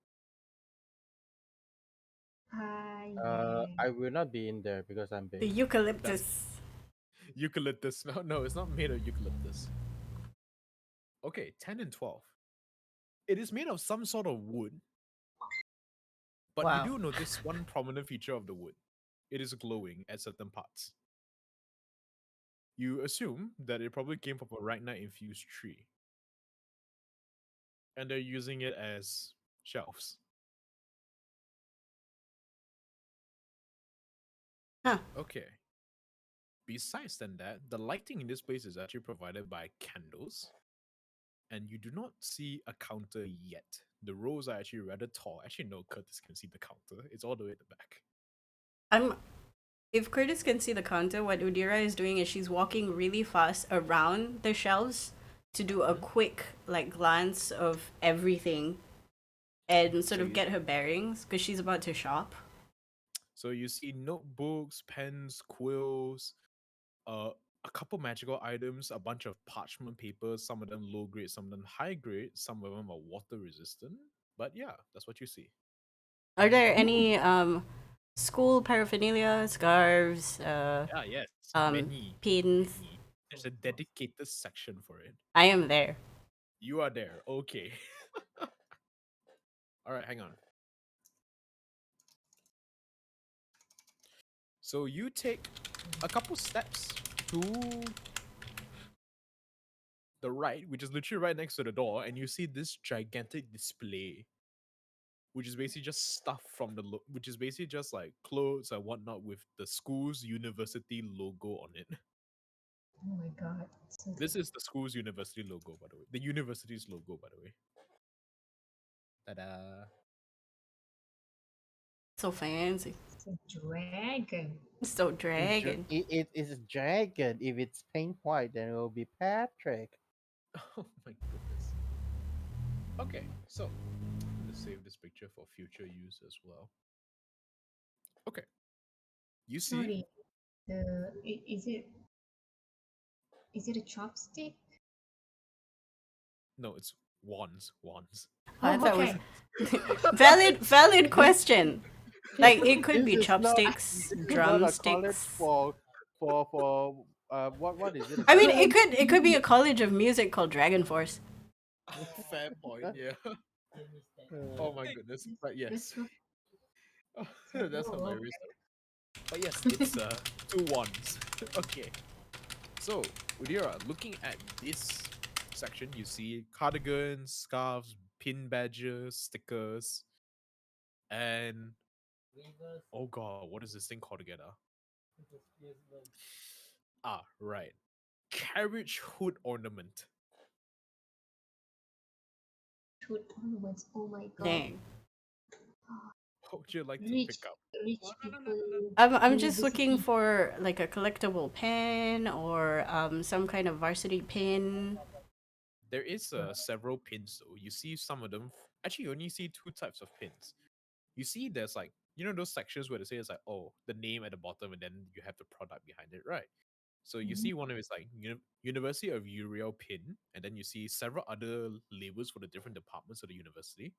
Yeah. I will not be in there because I'm The big. eucalyptus. Eucalyptus smell. No, it's not made of eucalyptus. Okay, 10 and 12. It is made of some sort of wood, but you Wow. do notice one prominent feature of the wood. It is glowing at certain parts. You assume that it probably came from a Ragnar infused tree. And they're using it as shelves. Huh. Okay. Besides than that, the lighting in this place is actually provided by candles. And you do not see a counter yet. The rows are actually rather tall. Actually, no, Curtis can see the counter. It's all the way at the back. I'm if Curtis can see the counter, what Udira is doing is she's walking really fast around the shelves to do a quick like glance of everything and sort So of you- get her bearings because she's about to shop. So you see notebooks, pens, quills, a couple magical items, a bunch of parchment papers, some of them low grade, some of them high grade, some of them are water resistant. But yeah, that's what you see. Are there any school paraphernalia, scarves, yes, um, many, pins. many. There's a dedicated section for it. I am there. You are there. Okay. All right, hang on. So you take a couple steps to the right, which is literally right next to the door, and you see this gigantic display, which is basically just stuff from which is basically just like clothes and whatnot with the school's university logo on it. Oh my god. So, This is the school's university logo, by the way. The university's logo, by the way. Ta-da! So fancy. it's a dragon. So It's dragon. it is dragon. If it's paint white, then it will be Patrick. Oh my goodness. Okay, so I'm gonna save this picture for future use as well. Okay, you see? Sorry. Is it a chopstick? No, it's wands. Wands. I Oh, thought okay. valid question. Like it could be This is not- chopsticks, This is not a college drumsticks. for what is it? I mean, it could be a college of music called Dragon Force. Fair point. Yeah. Oh my goodness. But yes, that's Oh, hilarious. But yes, it's two wands. Okay. So, Udira, looking at this section, you see cardigans, scarves, pin badges, stickers, and oh god, what is this thing called again? Ah, right. Carriage hood ornament. shoot onwards. Oh my god. Dang. What would you like to Rich, pick up? rich people. I'm just looking university. for like a collectible pen or some kind of varsity pin. There is several pins though. You see some of them. Actually, you only see two types of pins. You see, there's like those sections where they say it's like the name at the bottom and then you have the product behind it, right? So you Mhm. see one of it's like University of Uriel pin, and then you see several other labels for the different departments of the university.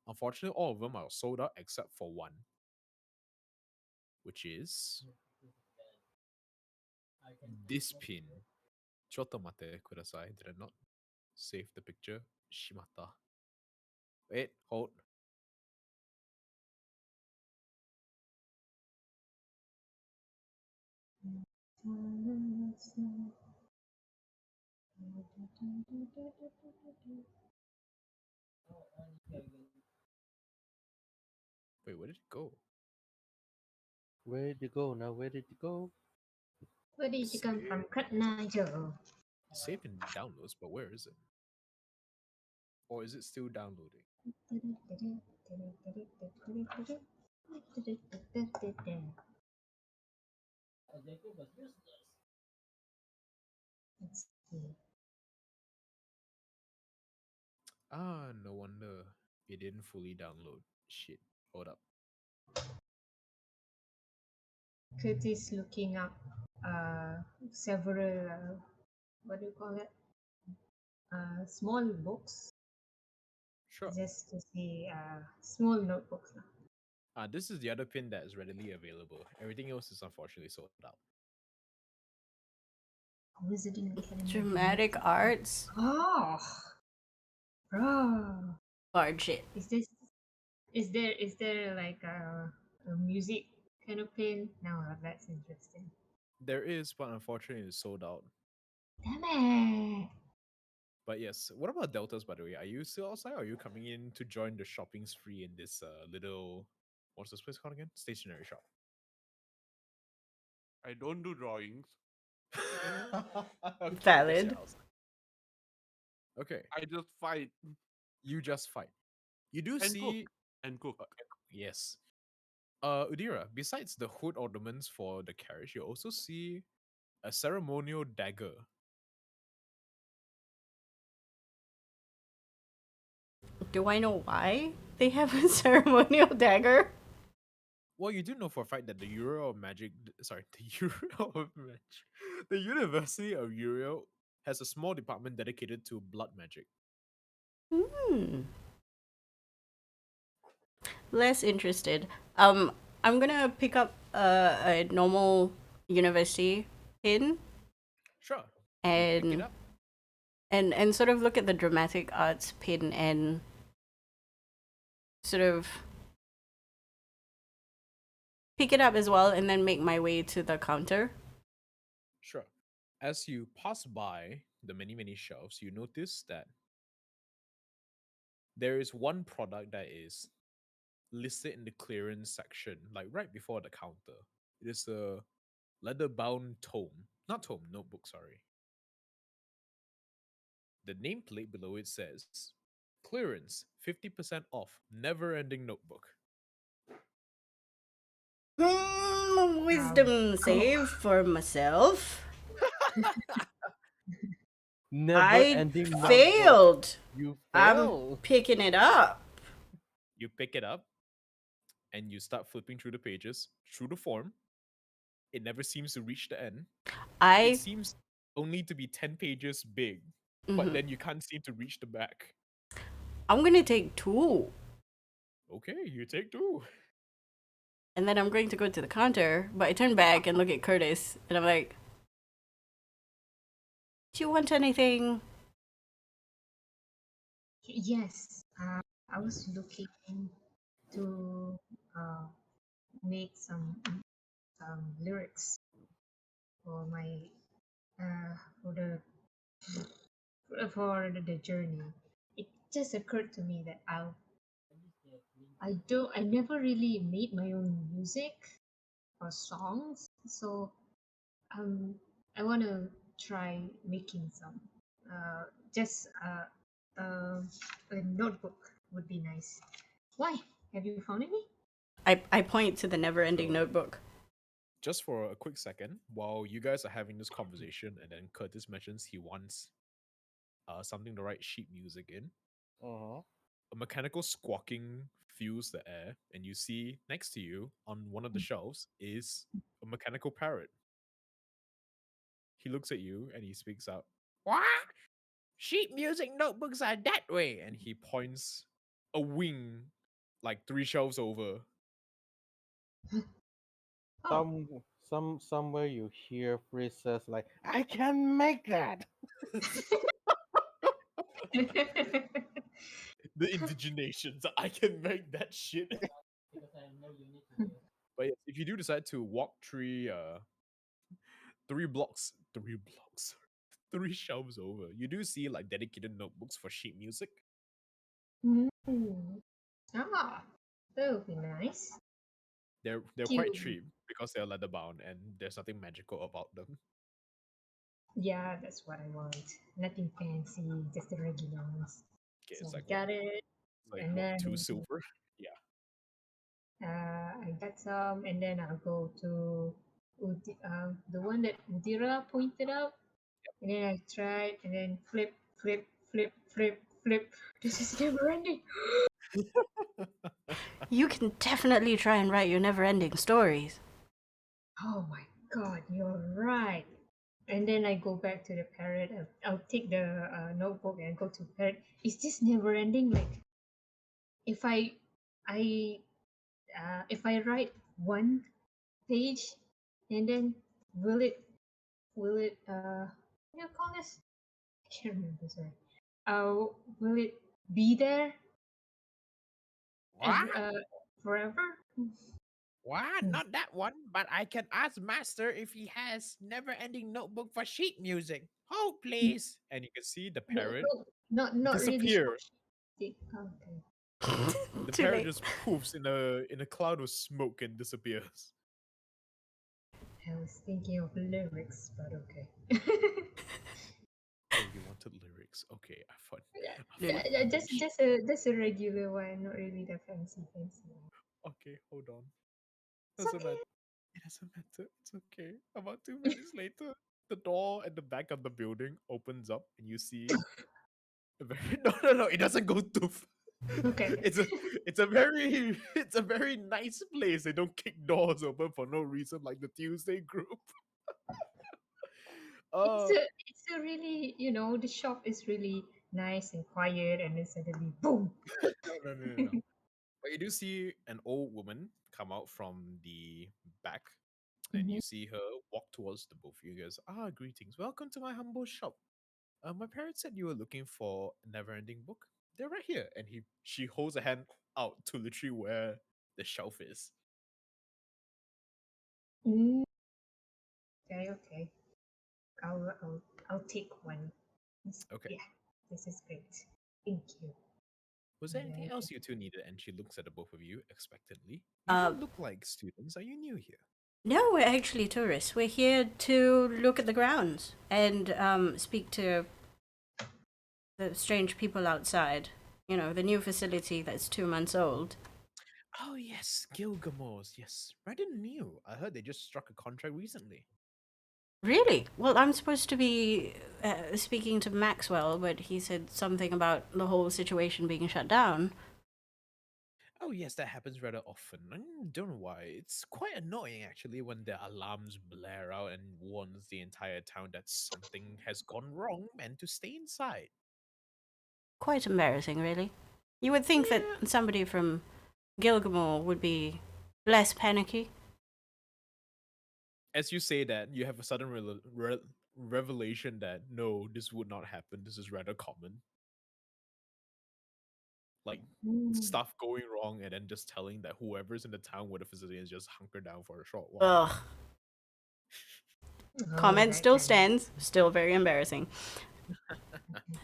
Unfortunately, all of them are sold out except for one, which is this pin. Chotto mate kudasai. Did I not save the picture? Shimata. Wait, hold. Wait, where did it go? Where did you go now? Where did you go? Where did you come from? Cut Nigel. Saved in downloads, but where is it? Or is it still downloading? Let's see. Ah, no wonder it didn't fully download. Shit. Hold up. Curtis looking up several what do you call it? Small books, Sure. just to see small notebooks. This is the other pin that is readily available. Everything else is unfortunately sold out. Wizarding Academy. Dramatic arts. Oh, bro. Hard shit. Is there like a music kind of pin? No, that's interesting. There is, but unfortunately it's sold out. Damn it. But yes, what about Deltas, by the way? Are you still outside or are you coming in to join the shopping spree in this little, what's this place called again? Stationery shop. I don't do drawings. Okay, Valid. guess you're outside. Okay, I just fight you just fight. You do and see, cook and cook. yes. Udira, besides the hood ornaments for the carriage, you also see a ceremonial dagger. Do I know why they have a ceremonial dagger? Well, you do know for a fact that the Euro of Magic, sorry, the Euro of Magic, the University of Euro has a small department dedicated to blood magic. Hmm. Less interested. I'm gonna pick up a normal university pin Sure. You pick it and up. and sort of look at the dramatic arts pin and sort of pick it up as well, and then make my way to the counter. Sure. As you pass by the many shelves, you notice that there is one product that is listed in the clearance section, like right before the counter. It is a leather bound tome. Not tome, notebook, sorry. The nameplate below it says clearance 50% off, never ending notebook. Wisdom Go. save for myself. Never I ending notebook. failed. You I'm fail. picking it up. You pick it up and you start flipping through the pages, through the form. It never seems to reach the end. It I seems only to be 10 pages big, but mhm. then you can't seem to reach the back. I'm gonna take two, Okay, you take two. and then I'm going to go to the counter. But I turn back and look at Curtis, and I'm like, "Do you want anything?" Yes, I was looking to make some lyrics for my uh, for the for the journey. It just occurred to me that I never really made my own music or songs, so um I want to try making some. Uh, just a notebook would be nice. Why? Have you found any? I point to the never-ending So, notebook. just for a quick second, while you guys are having this conversation, and then Curtis mentions he wants something to write sheet music in, Uh-huh. a mechanical squawking fills the air, and you see next to you on one of the shelves is a mechanical parrot. He looks at you and he speaks out, What? Sheet music notebooks are that way. and he points a wing like three shelves over. Oh. Somewhere you hear phrases like "I can make that." The indignations, I can make that shit. But yes, if you do decide to walk three blocks, three shelves over, you do see like dedicated notebooks for sheet music. Mm. Ah, that would be nice. They're quite Cute. cheap because they're leather bound and there's nothing magical about them. Yeah, that's what I want. Nothing fancy, just the regular ones. Okay, So it's I like what? got it, It's like and what? then 2 silver? Yeah. I got some, and then I'll go to the one that Udira pointed out, and then I tried, and then flip, flip, flip, flip, flip. This is never ending. You can definitely try and write your never-ending stories. Oh my god, you're right. And then I go back to the parrot. I'll take the notebook and go to parrot. Is this never ending? Like if I if I write one page, and then will it what do you call this? I can't remember. Sorry. Will it be there What? forever? What? Not that one, but I can ask Master if he has never ending notebook for sheet music. Oh, please. And you can see the No, parrot no, not really disappear. short. Okay. The Too parrot late. just poofs in a cloud of smoke and disappears. I was thinking of lyrics, but okay. Oh, you wanted lyrics? Okay, I thought. I Lyric. thought Yeah, you meant just a regular one, not really the fancy one. Okay, hold on. It's Doesn't matter. okay. It doesn't matter. It's okay. About 2 minutes later, the door at the back of the building opens up, and you see a very no. It doesn't go toof. Okay. It's a it's a very it's a very nice place. They don't kick doors open for no reason like the Tuesday group. It's Uh a really, the shop is really nice and quiet, and then suddenly boom. no. But you do see an old woman come out from the back, and you see her walk towards the both of you guys. Greetings. Welcome to my humble shop. My parents said you were looking for a never-ending book. They're right here. And she holds a hand out to literally where the shelf is. Mm, okay. I'll take one. Okay. Yeah, this is great. Thank you. Was there anything Then- else you two needed? And she looks at the both of you expectantly. You Uh, don't look like students. Are you new here? No, we're actually tourists. We're here to look at the grounds and speak to the strange people outside. You know, the new facility that's 2 months old. Oh yes, Gilgamesh. Yes, rather new. I heard they just struck a contract recently. Really? Well, I'm supposed to be speaking to Maxwell, but he said something about the whole situation being shut down. Oh yes, that happens rather often. I don't know why. It's quite annoying actually when the alarms blare out and warns the entire town that something has gone wrong and to stay inside. Quite embarrassing, really. You would think that Yeah. somebody from Gilgamore would be less panicky. As you say that, you have a sudden revelation that no, this would not happen. This is rather common. Like Mm. stuff going wrong and then just telling that whoever's in the town with the facility is just hunker down for a short while. Ugh. Comment that still kind of- stands. Still very embarrassing.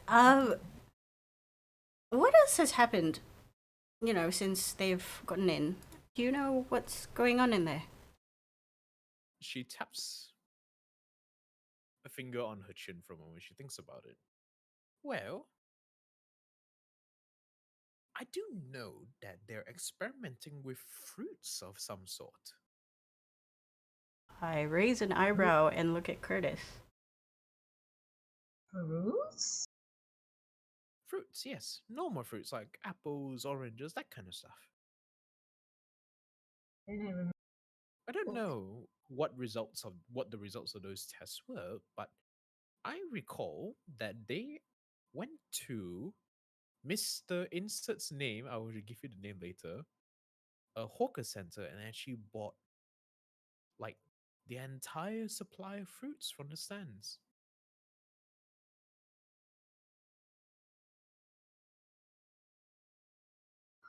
Um, what else has happened? You know, since they've gotten in. Do you know what's going on in there? She taps a finger on her chin for a moment. She thinks about it. Well, I do know that they're experimenting with fruits of some sort. I raise an eyebrow and look at Curtis. Fruits? Fruits, yes. Normal fruits like apples, oranges, that kind of stuff. Then I remember. I don't Okay. know what the results of those tests were, but I recall that they went to Mr. Insert's name. I will give you the name later. A hawker center and actually bought like the entire supply of fruits from the stands.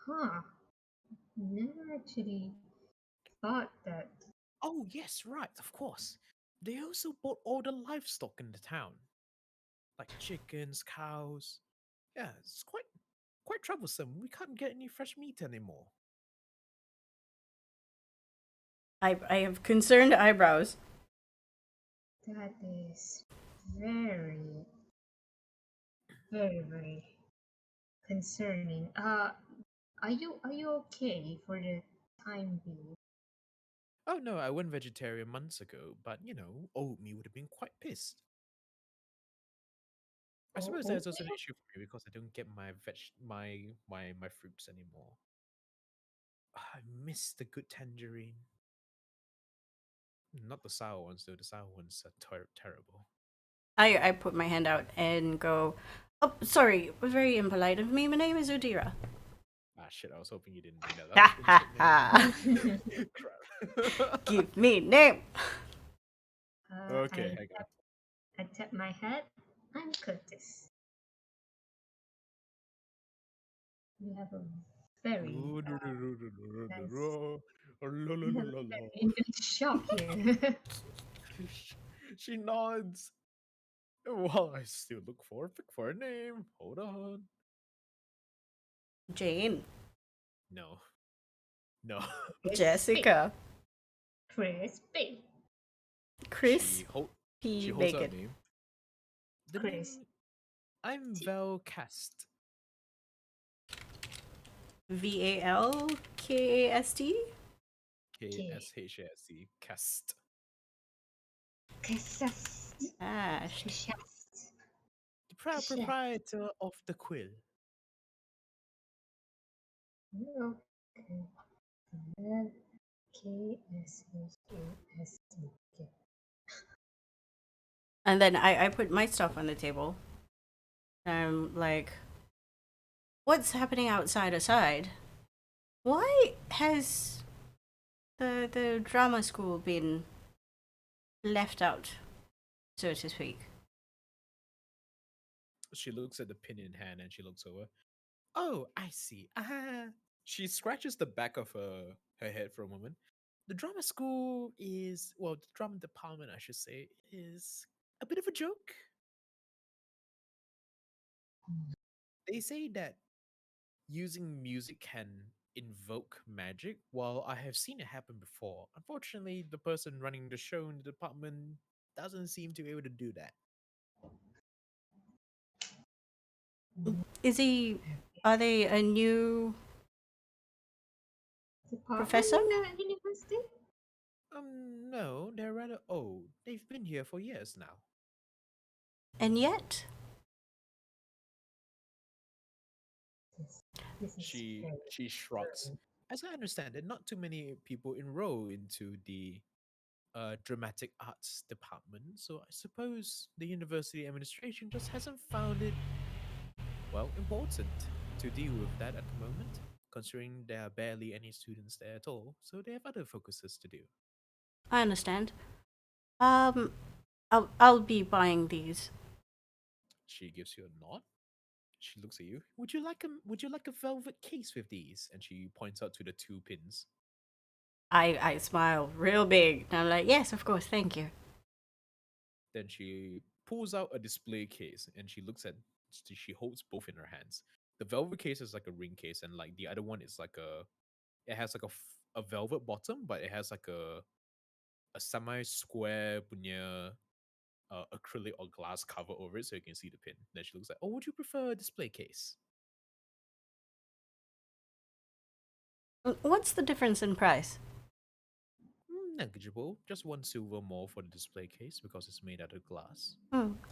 Huh. Never actually thought that. Oh yes, right, of course. They also bought all the livestock in the town, like chickens, cows. Yeah, it's quite troublesome. We can't get any fresh meat anymore. I have concerned eyebrows. That is very, very concerning. Are you okay for the time being? Oh no, I went vegetarian months ago, but Oatmeal would have been quite pissed. I Oh, suppose that's also an okay. issue for me because I don't get my fruits anymore. I miss the good tangerine. Not the sour ones though. The sour ones are terrible. I put my hand out and go, oh, sorry, it was very impolite of me. My name is Udira. Ah shit! I was hoping you didn't bring that Ha up. ha ha. Crap. Give me name. Okay, I got. I tap my head. I'm Curtis. You have a very English shop here. She nods. While I still look for a name. Hold on. Jane. No. No. Jessica. Crispy. Chris She, hold, P. she holds out a Bacon. name. The Chris. name. I'm Velcast. Valkast? Kshst. Cast. Kissast. Ash. Kissast. The proud Shit. proprietor of the quill. Okay. Kshast. Okay. And then I put my stuff on the table. I'm like, what's happening outside? Why has the drama school been left out, so to speak? She looks at the pin in hand and she looks over. Oh, I see. She scratches the back of her head for a moment. The drama school is, well, the drama department, I should say, is a bit of a joke. They say that using music can invoke magic. Well, I have seen it happen before. Unfortunately, the person running the show in the department doesn't seem to be able to do that. Is he? Are they a new Department professor? in the university? No, they're rather old. They've been here for years now. And yet, This is very She shrugs. disturbing. As I understand it, not too many people enroll into the dramatic arts department, so I suppose the university administration just hasn't found it, well, important to deal with that at the moment, considering there are barely any students there at all, so they have other focuses to do. I understand. Um, I'll be buying these. She gives you a nod. She looks at you. Would you like a velvet case with these? And she points out to the two pins. I smile real big. And I'm like, yes, of course, thank you. Then she pulls out a display case and she looks at. She holds both in her hands. The velvet case is like a ring case, and like the other one is like a. It has like a velvet bottom, but it has like a semi square punya acrylic or glass cover over it, so you can see the pin. Then she looks like, oh, would you prefer a display case? What's the difference in price? Negligible. Just one silver more for the display case because it's made out of glass.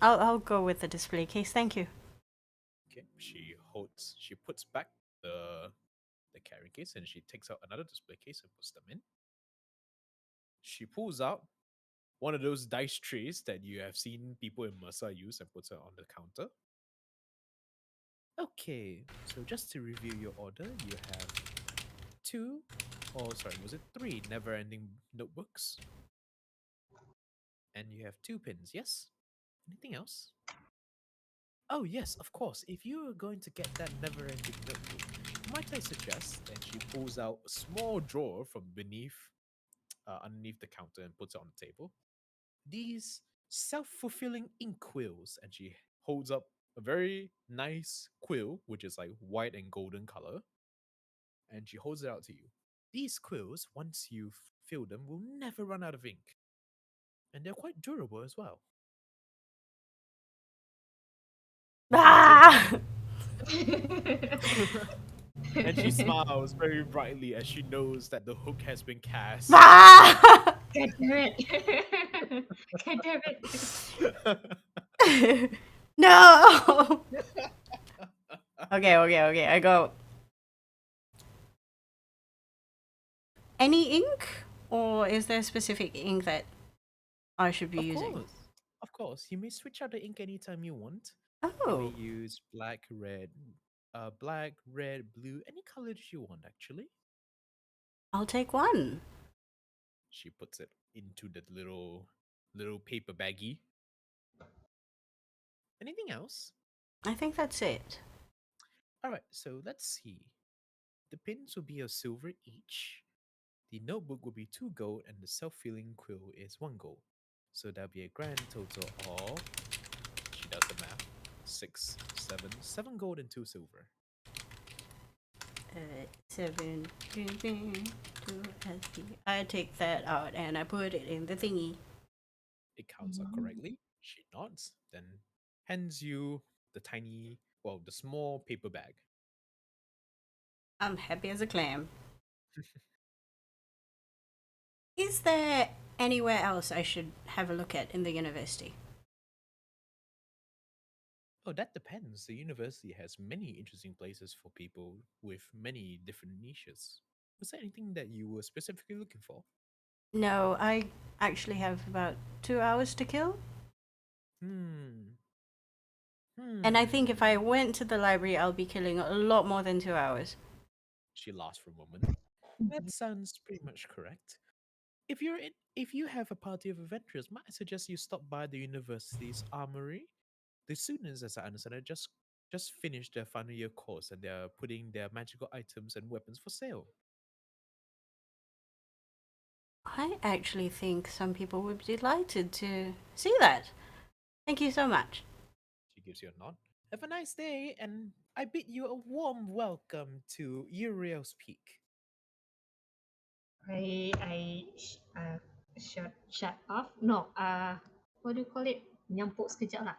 I'll go with the display case, thank you. Okay. She puts back the carrying case and she takes out another display case and puts them in. She pulls out one of those dice trays that you have seen people in Mercer use and puts it on the counter. Okay, so just to review your order, you have three never ending notebooks. And you have 2 pins, yes? Anything else? Oh, yes, of course. If you are going to get that never ending notebook, might I suggest? And she pulls out a small drawer from underneath the counter and puts it on the table. These self-fulfilling ink quills, and she holds up a very nice quill, which is like white and golden color, and she holds it out to you. These quills, once you've filled them, will never run out of ink, and they're quite durable as well. Ah! And she smiles very brightly as she knows that the hook has been cast. Ah! God damn it. God damn it. No! Okay, I go. Any ink? Or is there a specific ink that I should be using? Of course. You may switch out the ink anytime you want. Oh, You may use black, red, blue, any color that you want, actually. I'll take one. She puts it into the little paper baggie. Anything else? I think that's it. All right, so let's see. The pins will be a silver each. The notebook will be 2 gold, and the self-filling quill is 1 gold. So that'll be a grand total of. She does the math. 7 gold and 2 silver. 7. I take that out and I put it in the thingy. It counts out correctly. She nods, then hands you the small paper bag. I'm happy as a clam. Is there anywhere else I should have a look at in the university? Oh, that depends. The university has many interesting places for people with many different niches. Was there anything that you were specifically looking for? No, I actually have about 2 hours to kill. And I think if I went to the library, I'll be killing a lot more than 2 hours. She laughs for a moment. That sounds pretty much correct. If you have a party of adventurers, might I suggest you stop by the university's armory? The students, as I understand it, just finished their final year course and they're putting their magical items and weapons for sale. I actually think some people would be delighted to see that. Thank you so much. She gives you a nod. Have a nice day, and I bid you a warm welcome to Uriel's Peak. Shut off. No, what do you call it? Nyampuk sekejap lah.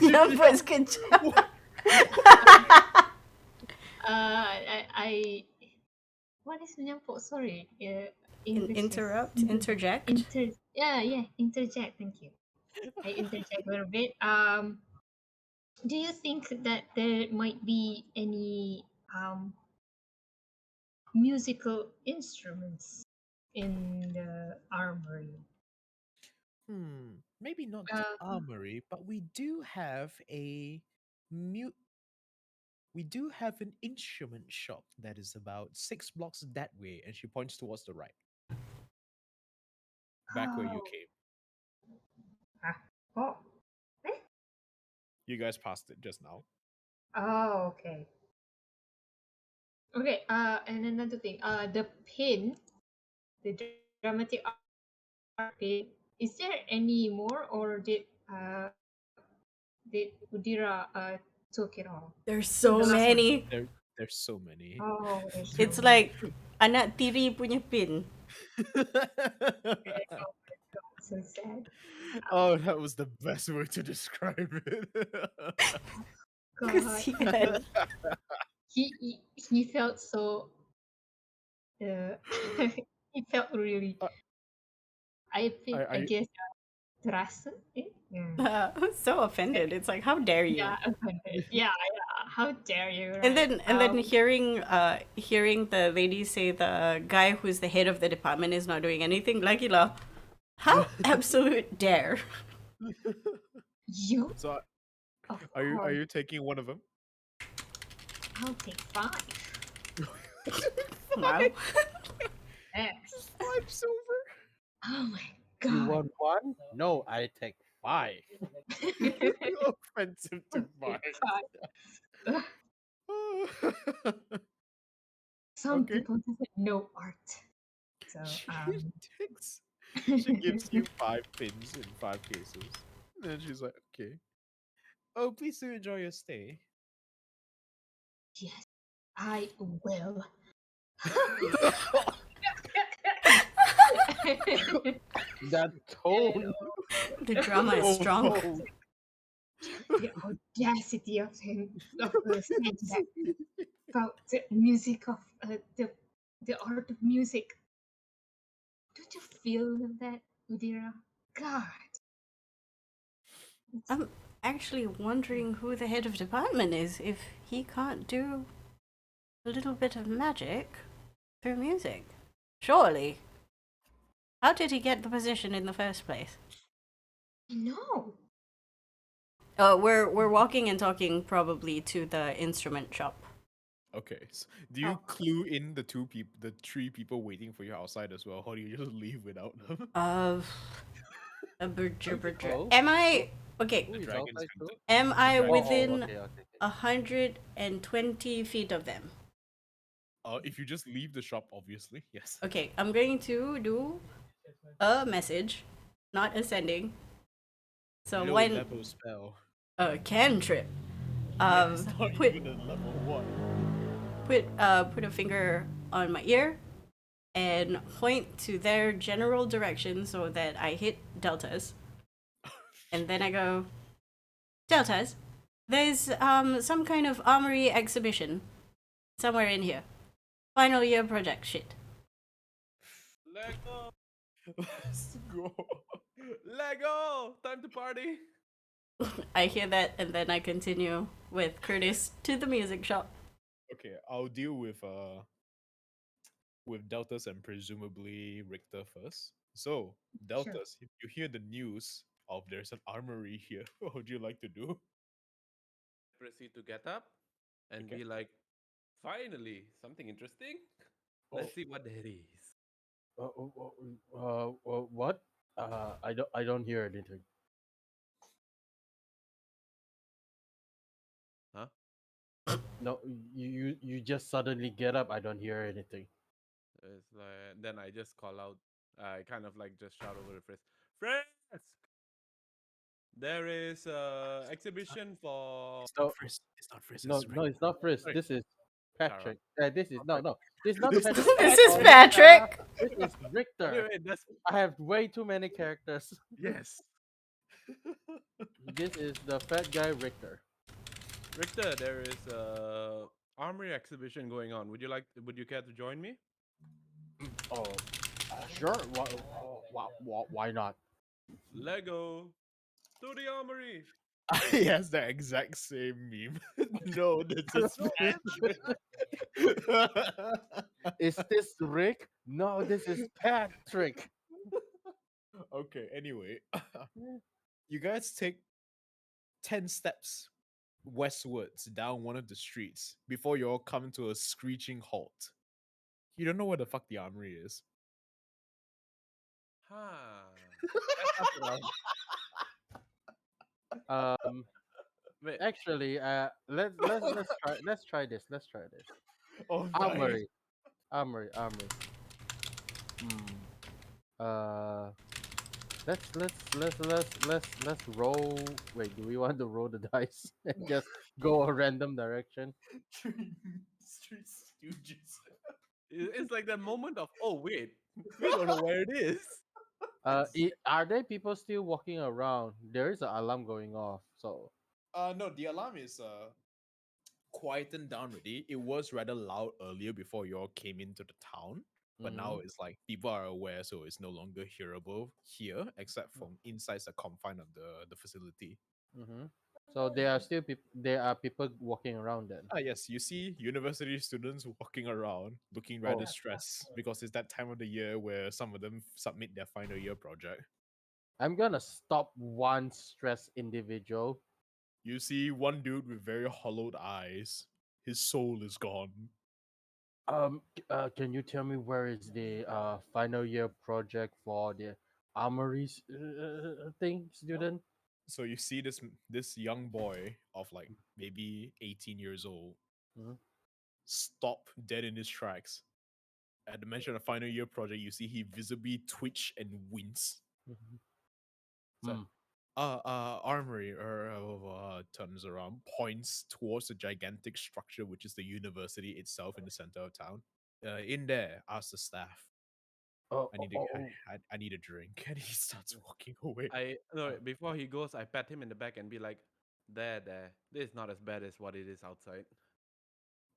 Nyampe sekejap. I what is menyampuk? Sorry. Interrupt, interject. Interject. Thank you. I interject a little bit. Do you think that there might be any musical instruments in the armory? Maybe not the armory, but mu- we do have an instrument shop that is about 6 blocks that way, and she points towards the right, back where you Oh. came. Oh. You guys passed it just now. Oh, okay. Okay, and another thing, the pin, the dramatic art pin, is there any more, or did Udira took it all? There's so The last one. many. There's so many. Oh, there's so It's many. like anak tiri punya pin. So sad. Oh, that was the best way to describe it. Because God, he had he felt so. He felt really. I think I I guess terasa. Yeah. so offended. It's like, how dare you? Yeah, offended. Yeah. How dare you? And right? then hearing the lady say the guy who's the head of the department is not doing anything, lagi lah. How absolute dare. You? so Of are course. you taking one of them? I'll take 5. Wow. Yes. 5 silver. Oh my You god. want one? No, I take 5. Offensive to buy. Some Okay. people doesn't know art. So She gives you 5 pins in 5 cases. And then she's like, okay. Oh, please do enjoy your stay. yes, I will. That tone. The drama is strong. Oh, The audacity of him of saying that about the music of the art of music. Don't you feel that, Udira? God. I'm actually wondering who the head of department is if he can't do a little bit of magic through music. Surely. How did he get the position in the first place? No. We're walking and talking probably to the instrument shop. Okay. So do you clue in the 3 people waiting for you outside as well? Or do you just leave without them? close. Am I okay? Ooh, The it's dragon's outside too? hunted. Am I Oh, within okay. 120 feet of them? If you just leave the shop, obviously, yes. Okay, I'm going to do a message, not ascending. So Low when level spell. a cantrip, It's not put even a level 1. put a finger on my ear and point to their general direction so that I hit deltas. And then I go, deltas, there's some kind of armory exhibition somewhere in here. Final year project shit. Lego. Let's go. Lego. Time to party. I hear that and then I continue with Curtis to the music shop. Okay, I'll deal with Deltas and presumably Richter first. So, Deltas, if you hear the news of there's an armory here, what would you like to do? Proceed to get up and Okay. be like, finally, something interesting. Let's see what that is. What? I don't hear anything. Huh? No, you just suddenly get up. I don't hear anything. It's like then I just call out. I kind of like just shout over the phrase. Friends, there is a exhibition for It's not No, Frizz. It's not Frizz. no, It's no, it's not Frizz. Sorry. This is Tara. Patrick. This is Okay. no. This is not This Patrick. is This is Oh, Patrick. This is Wait, Richter. wait, that's I have way too many characters. yes. This is the fat guy Richter. Richter, there is a armory exhibition going on. Would you care to join me? Oh, sure. Why not? Lego to the armory. he has the exact same meme. No, this is No, Patrick. Is this Rick? No, this is Patrick. Okay, anyway. You guys take 10 steps westwards down one of the streets before you all come to a screeching halt. You don't know where the fuck the armory is. Huh. That's what Um, wait. actually, let's try this. Let's try this. Oh, nice. Armory. Hmm. Uh, let's roll. Wait, do we want to roll the dice and just go a random direction? Street Stooges. It's like that moment of, oh wait, we don't know where it is. Are there people still walking around? There is an alarm going off. So, No, the alarm is quietened down already. It was rather loud earlier before you all came into the town, but now mhm. it's like people are aware, so it's no longer hearable here, except from inside the confine of the facility. Mm-hmm. So there are people walking around then. Ah, yes, you see university students walking around looking rather Oh, stressed because it's that time of the year where some of them submit their final year project. I'm gonna stop one stressed individual. You see one dude with very hollowed eyes. His soul is gone. Can you tell me where is the final year project for the armories thing, student? So you see this young boy of like maybe 18 years old Mhm. stop dead in his tracks. At the mention of final year project, you see he visibly twitch and wince. Mhm. So, Mm. armory turns around, points towards the gigantic structure, which is the university itself in the center of town. In there, ask the staff. Oh, I oh, need oh, a, oh. I need a drink, and he starts walking away. I no before he goes, I pat him in the back and be like, there. This is not as bad as what it is outside.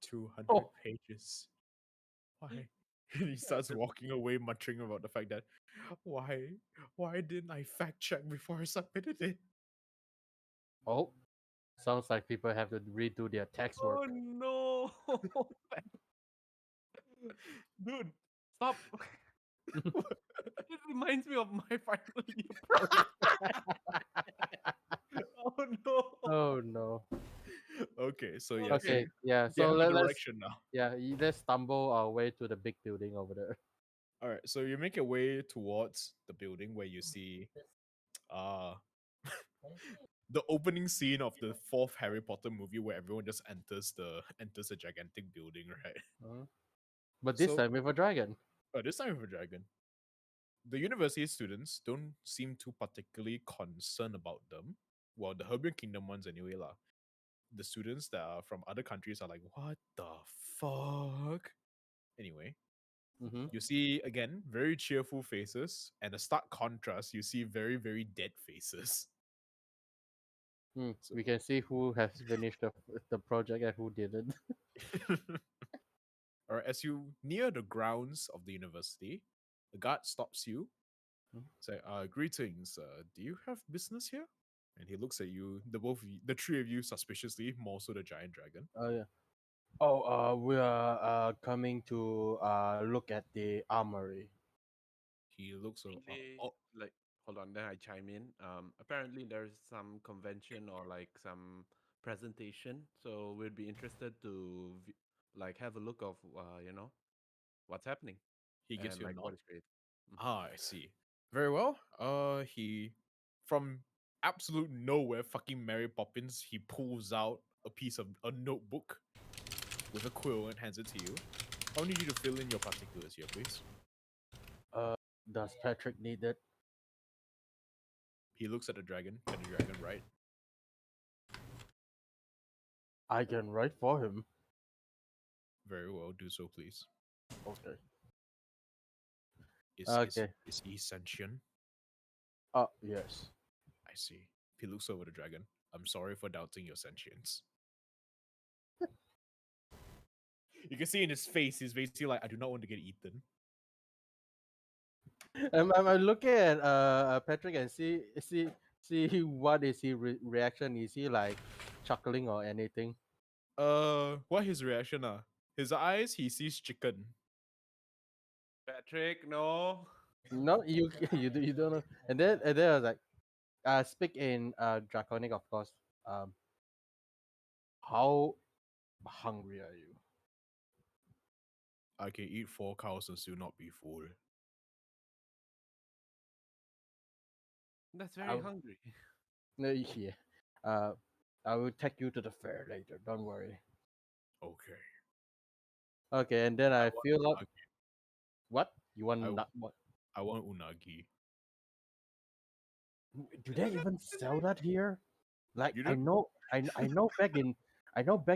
200 Oh. pages. Why? And he starts walking away, muttering about the fact that why, why didn't I fact check before I submitted it? Oh, sounds like people have to redo their text Oh work. no, dude, stop! It reminds me of my final year project. Oh no. Oh no. Okay, so yes, Okay. Okay, yeah. you So have a let's direction now. let's stumble our way to the big building over there. All right, so you make your way towards the building where you see uh the opening scene of the fourth Harry Potter movie where everyone just enters a gigantic building, right? Mhm. But this So time with a dragon. this time with a dragon. The university students don't seem too particularly concerned about them. Well, the Herbian Kingdom ones anyway lah. The students that are from other countries are like, what the fuck? Anyway, Mm-hmm. you see again very cheerful faces, and a stark contrast, you see very, very dead faces. So We can see who has finished the project and who didn't. all right, as you near the grounds of the university, the guard stops you. Mhm. Say, greetings. Do you have business here? And he looks at you, the three of you suspiciously, more so the giant dragon. Oh yeah. Oh, we are coming to look at the armory. He looks over. Apparently, Oh, like, hold on, then I chime in. Apparently there's some convention or like some presentation, so we'd be interested to like have a look of, what's happening He gives and you a like what nod. is created. Ah, I see. Very well. He from absolute nowhere, fucking Mary Poppins, he pulls out a piece of a notebook with a quill and hands it to you. I need you to fill in your particulars here, please. Does Patrick need it? He looks at the dragon. Can the dragon write? I can write for him. Very well. Do so, please. Okay. Is Okay. he sentient? Yes. I see. He looks over the dragon. I'm sorry for doubting your sentience. You can see in his face, he's basically like, I do not want to get eaten. I'm looking at Patrick and see what is his reaction. Is he like chuckling or anything? What his reaction are? His eyes, he sees chicken. Patrick, no. No, you don't know. And then I was like, speak in Draconic, of course. How hungry are you? I can eat 4 cows and still not be full. That's very I'll- hungry. No, yeah. I will take you to the fair later. Don't worry. Okay. Okay, and then I want feel up. unagi. What you want? I Not what? I want unagi. Do they even sell that here? Like You I don't know, I know back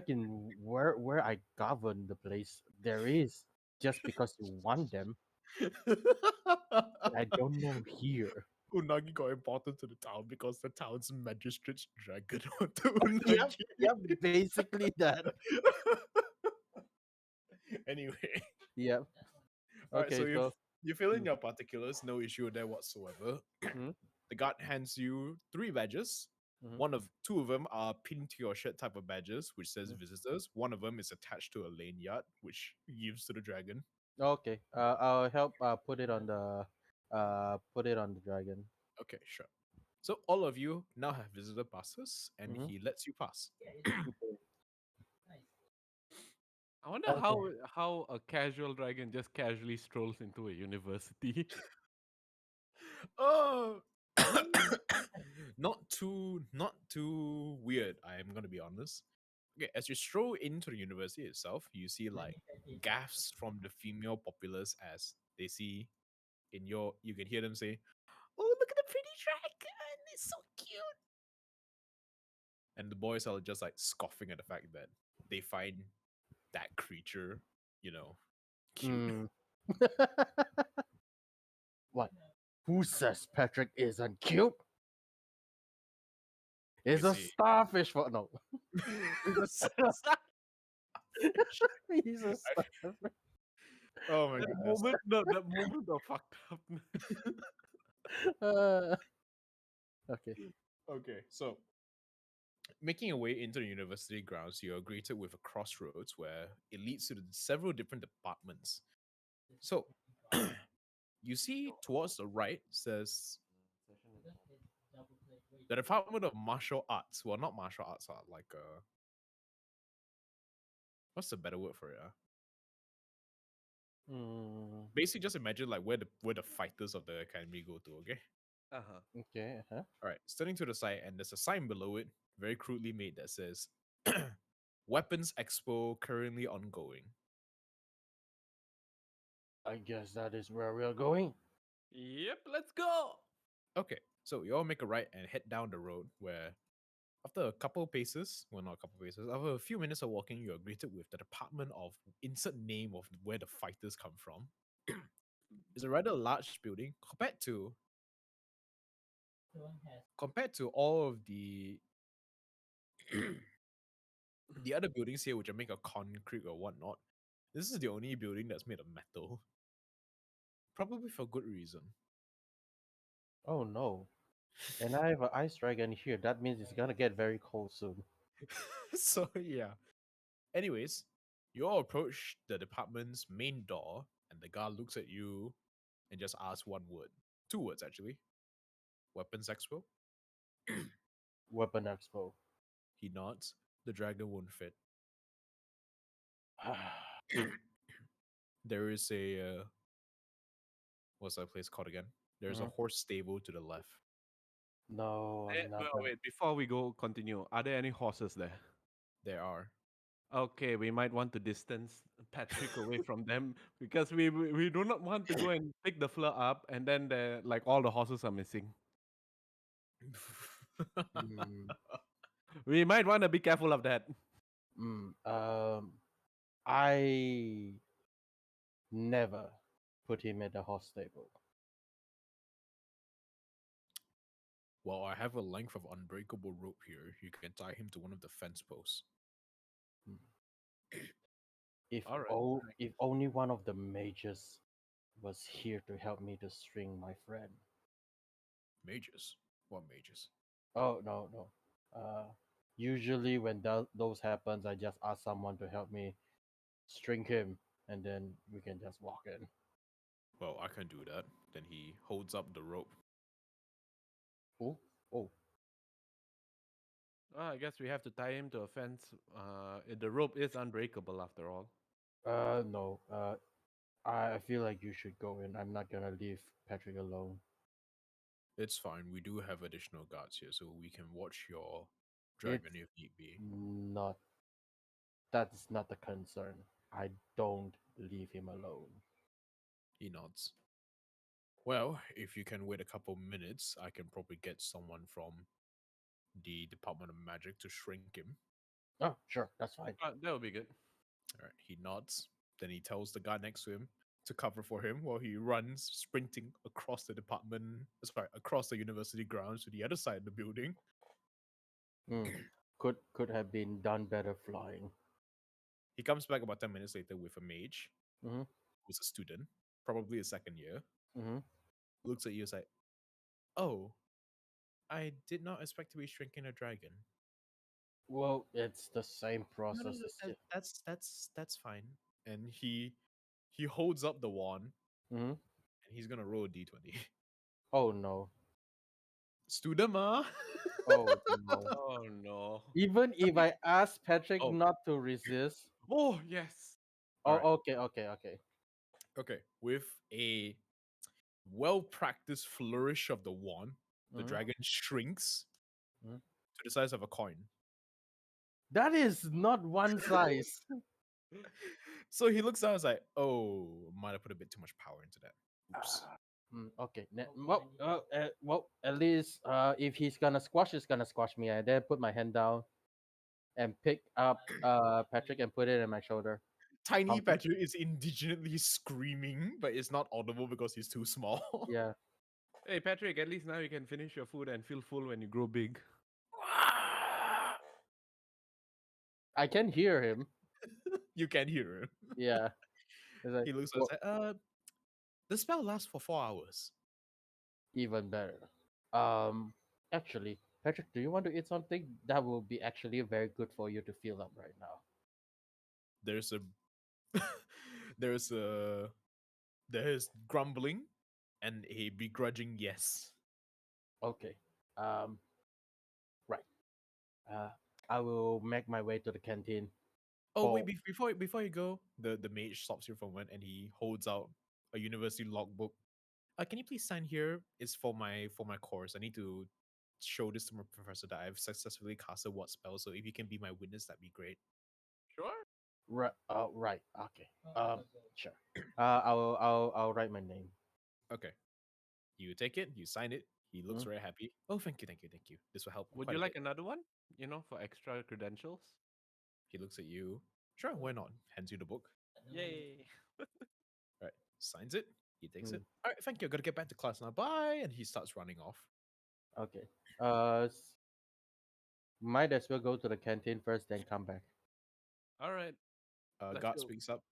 in where I govern the place, there is just because you want them. But I don't know here. Unagi got imported to the town because the town's magistrate's dragon wanted Yep, unagi. yep, basically that. Anyway, Yep. all right. So Okay, so you fill in Mm. your particulars, no issue there whatsoever. Mhm. The guard hands you 3 badges. Mhm. Two of them are pinned to your shirt type of badges, which says Mhm. visitors. One of them is attached to a lanyard, which gives to the dragon. Okay, I'll help put it on the dragon. Okay, sure. So all of you now have visitor passes, and Mhm. he lets you pass. I wonder Okay. how a casual dragon just casually strolls into a university. Oh, not too weird. I am gonna be honest. Okay, as you stroll into the university itself, you see like gaffs from the female populace as they see in your. You can hear them say, "Oh, look at the pretty dragon! It's so cute." And the boys are just like scoffing at the fact that they find that creature, cute. Mm. What? Who says Patrick isn't cute? It's You a see, starfish for no. He's a I- starfish. oh my That goodness. moment, no, that moment of fucked up. Uh, okay. Okay, so making your way into the university grounds, you are greeted with a crossroads where it leads to several different departments. So you see towards the right says the Department of Martial Arts. Well, not martial arts, like what's the better word for it? Mm, Basically, just imagine like where the fighters of the academy go to. Okay, Uh-huh. okay. Uh-huh. all right. Standing to the side, and there's a sign below it, very crudely made, that says "Weapons Expo currently ongoing." I guess that is where we are going. Yep, let's go. Okay, so you all make a right and head down the road where, after a couple paces, well, not a couple paces, after a few minutes of walking, you are greeted with the Department of insert name of where the fighters come from. It's a rather large building compared to all of the the other buildings here, which are made of concrete or whatnot. This is the only building that's made of metal, probably for good reason. Oh no. And I have an ice dragon here. That means it's gonna get very cold soon. So yeah. Anyways, you all approach the department's main door, and the guard looks at you and just asks one word, 2 words actually. Weapons Expo. Weapon Expo. He nods. The dragon won't fit. there is a what's that place called again? There's a Mhm. horse stable to the left. No, I'm not Well, gonna. wait, before we go continue, are there any horses there? There are. Okay, we might want to distance Patrick away from them because we do not want to go and pick the fleur up and then like all the horses are missing. Mm, We might want to be careful of that. I never put him at the horse stable. Well, I have a length of unbreakable rope here. You can tie him to one of the fence posts. Mm. If All right. if only one of the mages was here to help me to string my friend. Mages? What mages? Oh no no. Usually when those happens, I just ask someone to help me string him, and then we can just walk in. Well, I can do that. Then he holds up the rope. Oh oh. I guess we have to tie him to a fence. The rope is unbreakable after all. No. I feel like you should go in. I'm not gonna leave Patrick alone. It's fine. We do have additional guards here, so we can watch your It's dragon if need be. not. That's not the concern. I don't leave him alone. He nods. Well, if you can wait a couple minutes, I can probably get someone from the Department of Magic to shrink him. Oh, sure, that's fine. That would be good. All right, he nods. Then he tells the guy next to him to cover for him while he runs, sprinting across the across the university grounds to the other side of the building. Hmm. Could have been done better flying. He comes back about 10 minutes later with a mage Mm-hmm. who's a student, probably a second year. Mm-hmm. Looks at you, is like, oh, I did not expect to be shrinking a dragon. Well, it's the same No, no, process no, as it. that's fine. And he holds up the wand Mm-hmm. and he's gonna roll a d20. Oh no. Student ma. Oh no. Oh no. Even if I ask Patrick Oh, not to resist. Oh yes. all right. Oh, okay. Okay. With a well practiced flourish of the wand, the Mm-hmm. dragon shrinks Mhm. to the size of a coin. That is not one size. So he looks down and is like, oh, might have put a bit too much power into that. Oops. Okay. Well, at least if he's gonna squash, he's gonna squash me. I then put my hand down and pick up Patrick and put it in my shoulder. Tiny Comfort. Patrick is indigently screaming, but it's not audible because he's too small. Yeah. Hey Patrick, at least now you can finish your food and feel full when you grow big. I can hear him. You can hear him. Yeah. It's like, He looks at well, us like, the spell lasts for 4 hours. even better. Actually, Patrick, do you want to eat something? That will be actually very good for you to fill up right now. There's a there's a there's grumbling and a begrudging yes. Okay. Um, right. Uh, I will make my way to the canteen. Oh wait, For before you go, the mage stops you for a moment and he holds out a university logbook. Can you please sign here? It's for my course. I need to show this to my professor that I've successfully casted what spell. So if you can be my witness, that'd be great. Sure. right. Right. Okay. Sure. I'll write my name. Okay. You take it, you sign it. He looks Mhm. very happy. Oh, thank you. This will help Would quite you a like bit. another one? You know, for extra credentials? He looks at you. Sure, why not? Hands you the book. Yay. Right. Signs it. He takes it. Mm. All right, thank you. I gotta get back to class now. Bye. And he starts running off. Okay. Might as well go to the canteen first, then come back. All right. Let's Guard go. speaks up.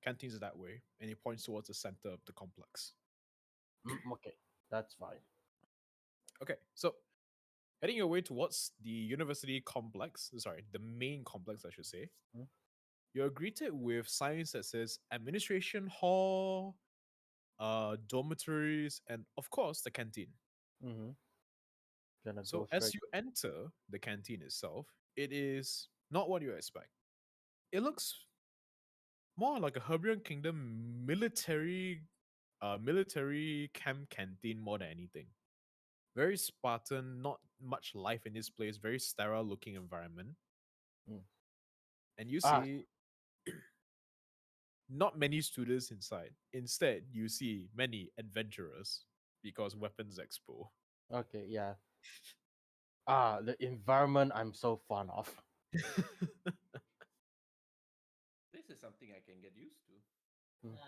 Canteen's that way, and he points towards the center of the complex. Okay, that's fine. Okay, so heading your way towards the university complex, sorry, the main complex, I should say, Hmm? you're greeted with signs that says administration hall, dormitories, and of course the canteen. Mm-hmm. Gonna go So as straight. you enter the canteen itself, it is not what you expect. It looks more like a Herbian Kingdom military camp canteen more than anything. Very Spartan, not much life in this place, very sterile looking environment. Mm. And you Ah, see not many students inside. Instead, you see many adventurers because Weapons Expo. okay, yeah. Ah, the environment I'm so fond of. This is something I can get used to. Mm.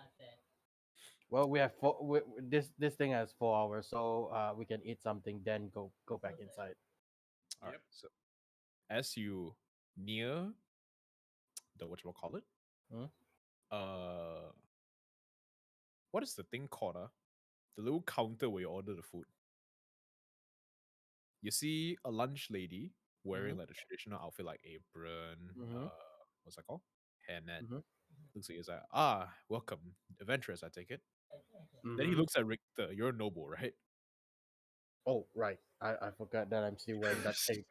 Well, we have this thing has 4 hours, so we can eat something, then go back inside. All right. Yep. So as you near the what you call it, Hmm? uh, what is the thing called? The little counter where you order the food. You see a lunch lady wearing Mm-hmm. like the traditional outfit, like apron. Mm-hmm. What's that called? Hairnet. Mm-hmm. Looks like he's like, welcome, adventurers. I take it. Then he Mm-hmm. looks at Richter. You're a noble, right? Oh, right. I forgot that I'm still wearing that cape.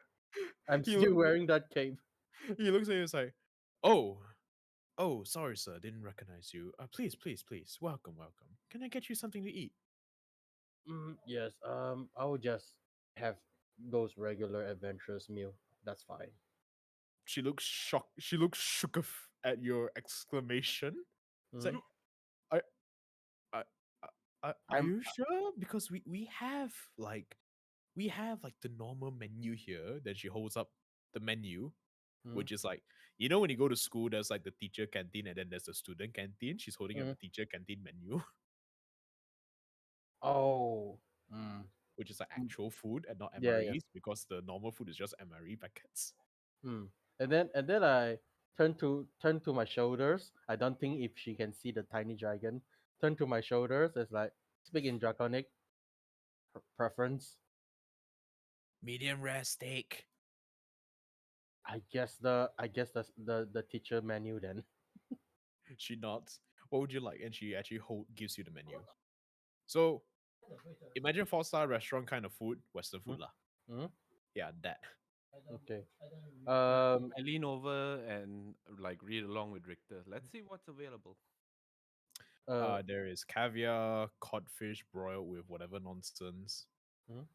I'm he, still wearing that cape. he looks at you. He's like, oh, oh, sorry, sir, didn't recognize you. Please, please, please, welcome, welcome. Can I get you something to eat? Yes. I will just have those regular adventurous meal. That's fine. She looks shocked. She looks shook at your exclamation. It's Mm-hmm. like, are, are, are I'm. you sure? Because we have like the normal menu here. Then she holds up the menu, Mm-hmm. which is like, you know, when you go to school, there's like the teacher canteen and then there's the student canteen. She's holding up Mm-hmm. the teacher canteen menu, Oh. Mm. which is like Mm. actual food and not Yeah. Yeah. MREs because the normal food is just MRE packets. Mm. And then I turn to my shoulders. I don't think if she can see the tiny dragon. Turn to my shoulders. It's like speak in draconic preference. Medium rare steak. I guess the teacher menu then. She nods. What would you like? And she actually gives you the menu. So imagine 4-star restaurant kind of food, Western food Mm. lah. Mm. Yeah, that. Okay. I, Um. I lean over and like read along with Richter. Let's see what's available. There is caviar, codfish broiled with whatever nonsense. Mm.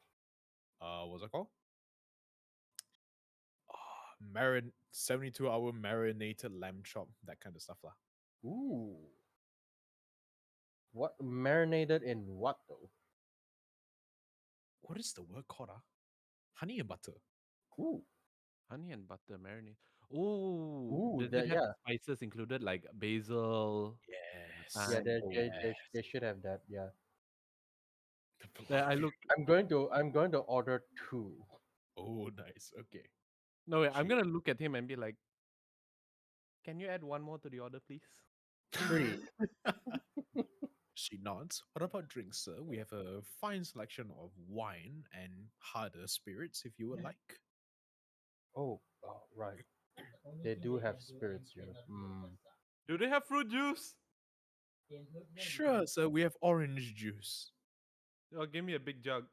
What's it called? 72-hour marinated lamb chop, that kind of stuff lah. Ooh. What marinated in what though? What is the word called? Honey and butter. Ooh. Honey and butter marinade. Oh, Ooh. does it That have yeah. spices included like basil? Yes. Yeah. And They oh, they, they, Yes. they should have that. Yeah. The then I blood. look. I'm going to order 2. Oh, nice. Okay. No, wait, I'm She gonna look at him and be like, "Can you add one more to the order, please?" 3. she nods. What about drinks, sir? We have a fine selection of wine and harder spirits if you would like. Oh, right. They do have spirits here. Mm. Do they have fruit juice? Sure, sir. We have orange juice. Oh, give me a big jug.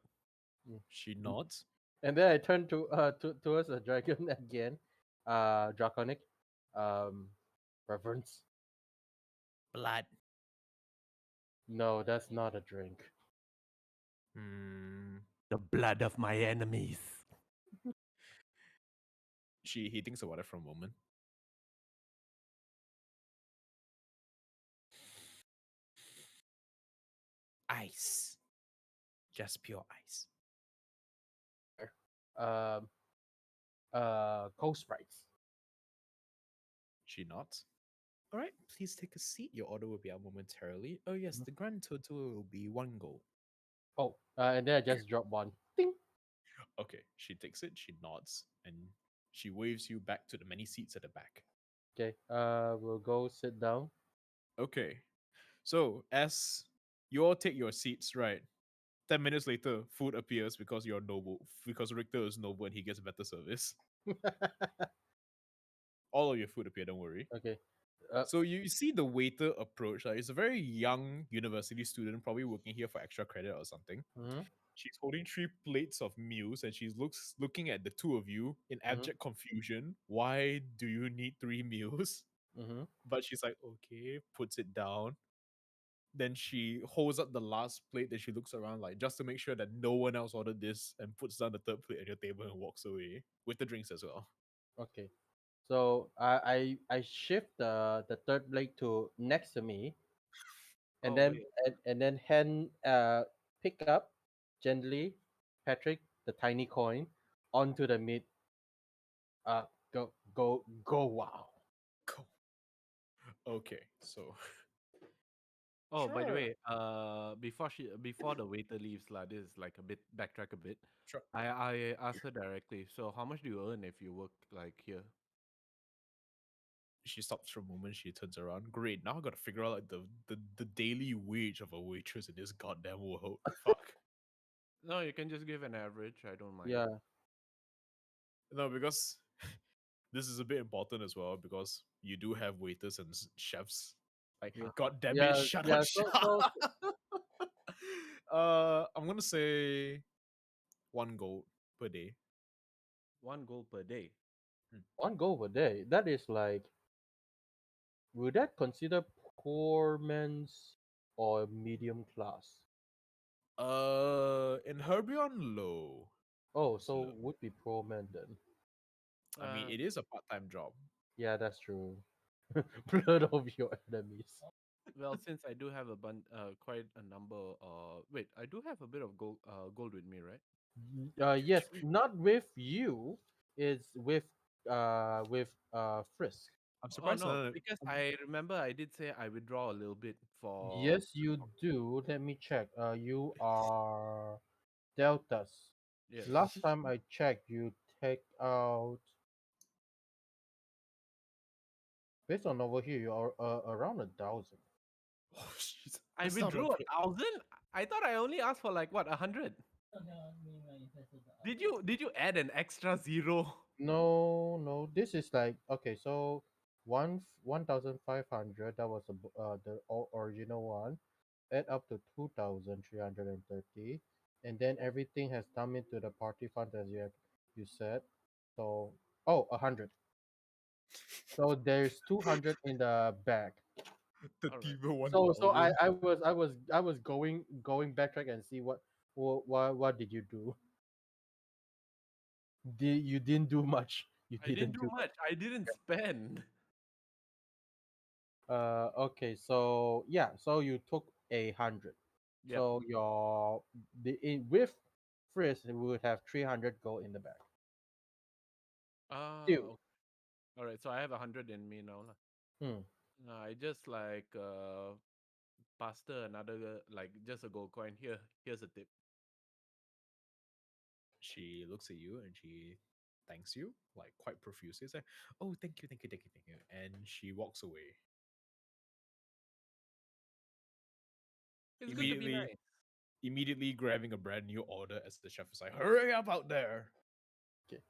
Mm. She nods. And then I turn towards the dragon again. Draconic. Um, reverence. Blood. No, that's not a drink. Hmm. The blood of my enemies. He thinks about it for a moment. Ice. Just pure ice. Um, cold sprites. She nods. All right, please take a seat. Your order will be out momentarily. Oh yes, Mhm. the grand total will be 1 gold. Oh, and then I just drop one. Ding. Okay, she takes it. She nods and she waves you back to the many seats at the back. Okay. We'll go sit down. Okay, so as you all take your seats, right? 10 minutes later, food appears because you're noble. Because Richter is noble and he gets better service. All of your food appear. Don't worry. Okay. So you see the waiter approach. Like, it's a very young university student, probably working here for extra credit or something. Mhm, She's holding 3 plates of meals and she's looking at the two of you in mhm, abject confusion. Why do you need 3 meals? Mm-hmm. But she's like, okay, puts it down. Then she holds up the last plate. Then she looks around, like, just to make sure that no one else ordered this, and puts down the third plate at your table and walks away with the drinks as well. Okay. So I shift the third blade to next to me, and Oh then wait. and then hand pick up gently, Patrick, the tiny coin onto the meat. Go! Wow! Cool. Okay, so Oh, by the sure, way, before the waiter leaves, lah, this is like a bit backtrack a bit. sure. I asked her directly. So how much do you earn if you work like here? She stops for a moment. She turns around. Great. Now I gotta figure out like the daily wage of a waitress in this goddamn world. Fuck. No, you can just give an average. I don't mind. Yeah, No, because this is a bit important as well because you do have waiters and chefs. Like, yeah, god damn it, yeah, shut up, yeah. shut So up. I'm gonna say 1 gold per day. 1 gold per day. Hmm. one goal per day. That is like, would that consider poor man's or medium class? In Herbion, low. Oh, It's so low. would be poor man then. I mean, Uh, it is a part-time job. Yeah, that's true. Blood of your enemies. well, since I do have quite a number. Wait, I do have a bit of gold with me, right? Yes, not with you. It's with Frisk. I'm Oh surprised. no, because I remember I did say I withdraw a little bit for. Yes, you do. Let me check. You are deltas. Yes. Last time I checked, you take out, based on over here, you are around 1,000. Oh, shit. I That's not withdrew a a bit. 1,000. I thought I only asked for like what 100. Did you add an extra zero? No, no. This is like, okay. So 1,500. That was the original one. Add up to 2,330, and then everything has come into the party fund as you said. So, oh, 100. So there's 200 in the bag. The All right. Diva So I 1000. I was I was I was going backtrack and see what did you do? You didn't do much. You I didn't didn't do do much. much. I didn't spend. Okay, so yeah, so you took 100. Yep. So with Frizz, we would have 300 gold in the bag. Still, Okay. All right. So I have 100 in me now, lah. hmm. I just like passed her another like just a gold coin. Here's a tip. She looks at you and she thanks you, like quite profusely. It's like, oh, thank you, thank you, thank you, thank you. And she walks away. It's good to be Immediately, nice. immediately grabbing a brand new order as the chef is like, hurry up out there. Okay.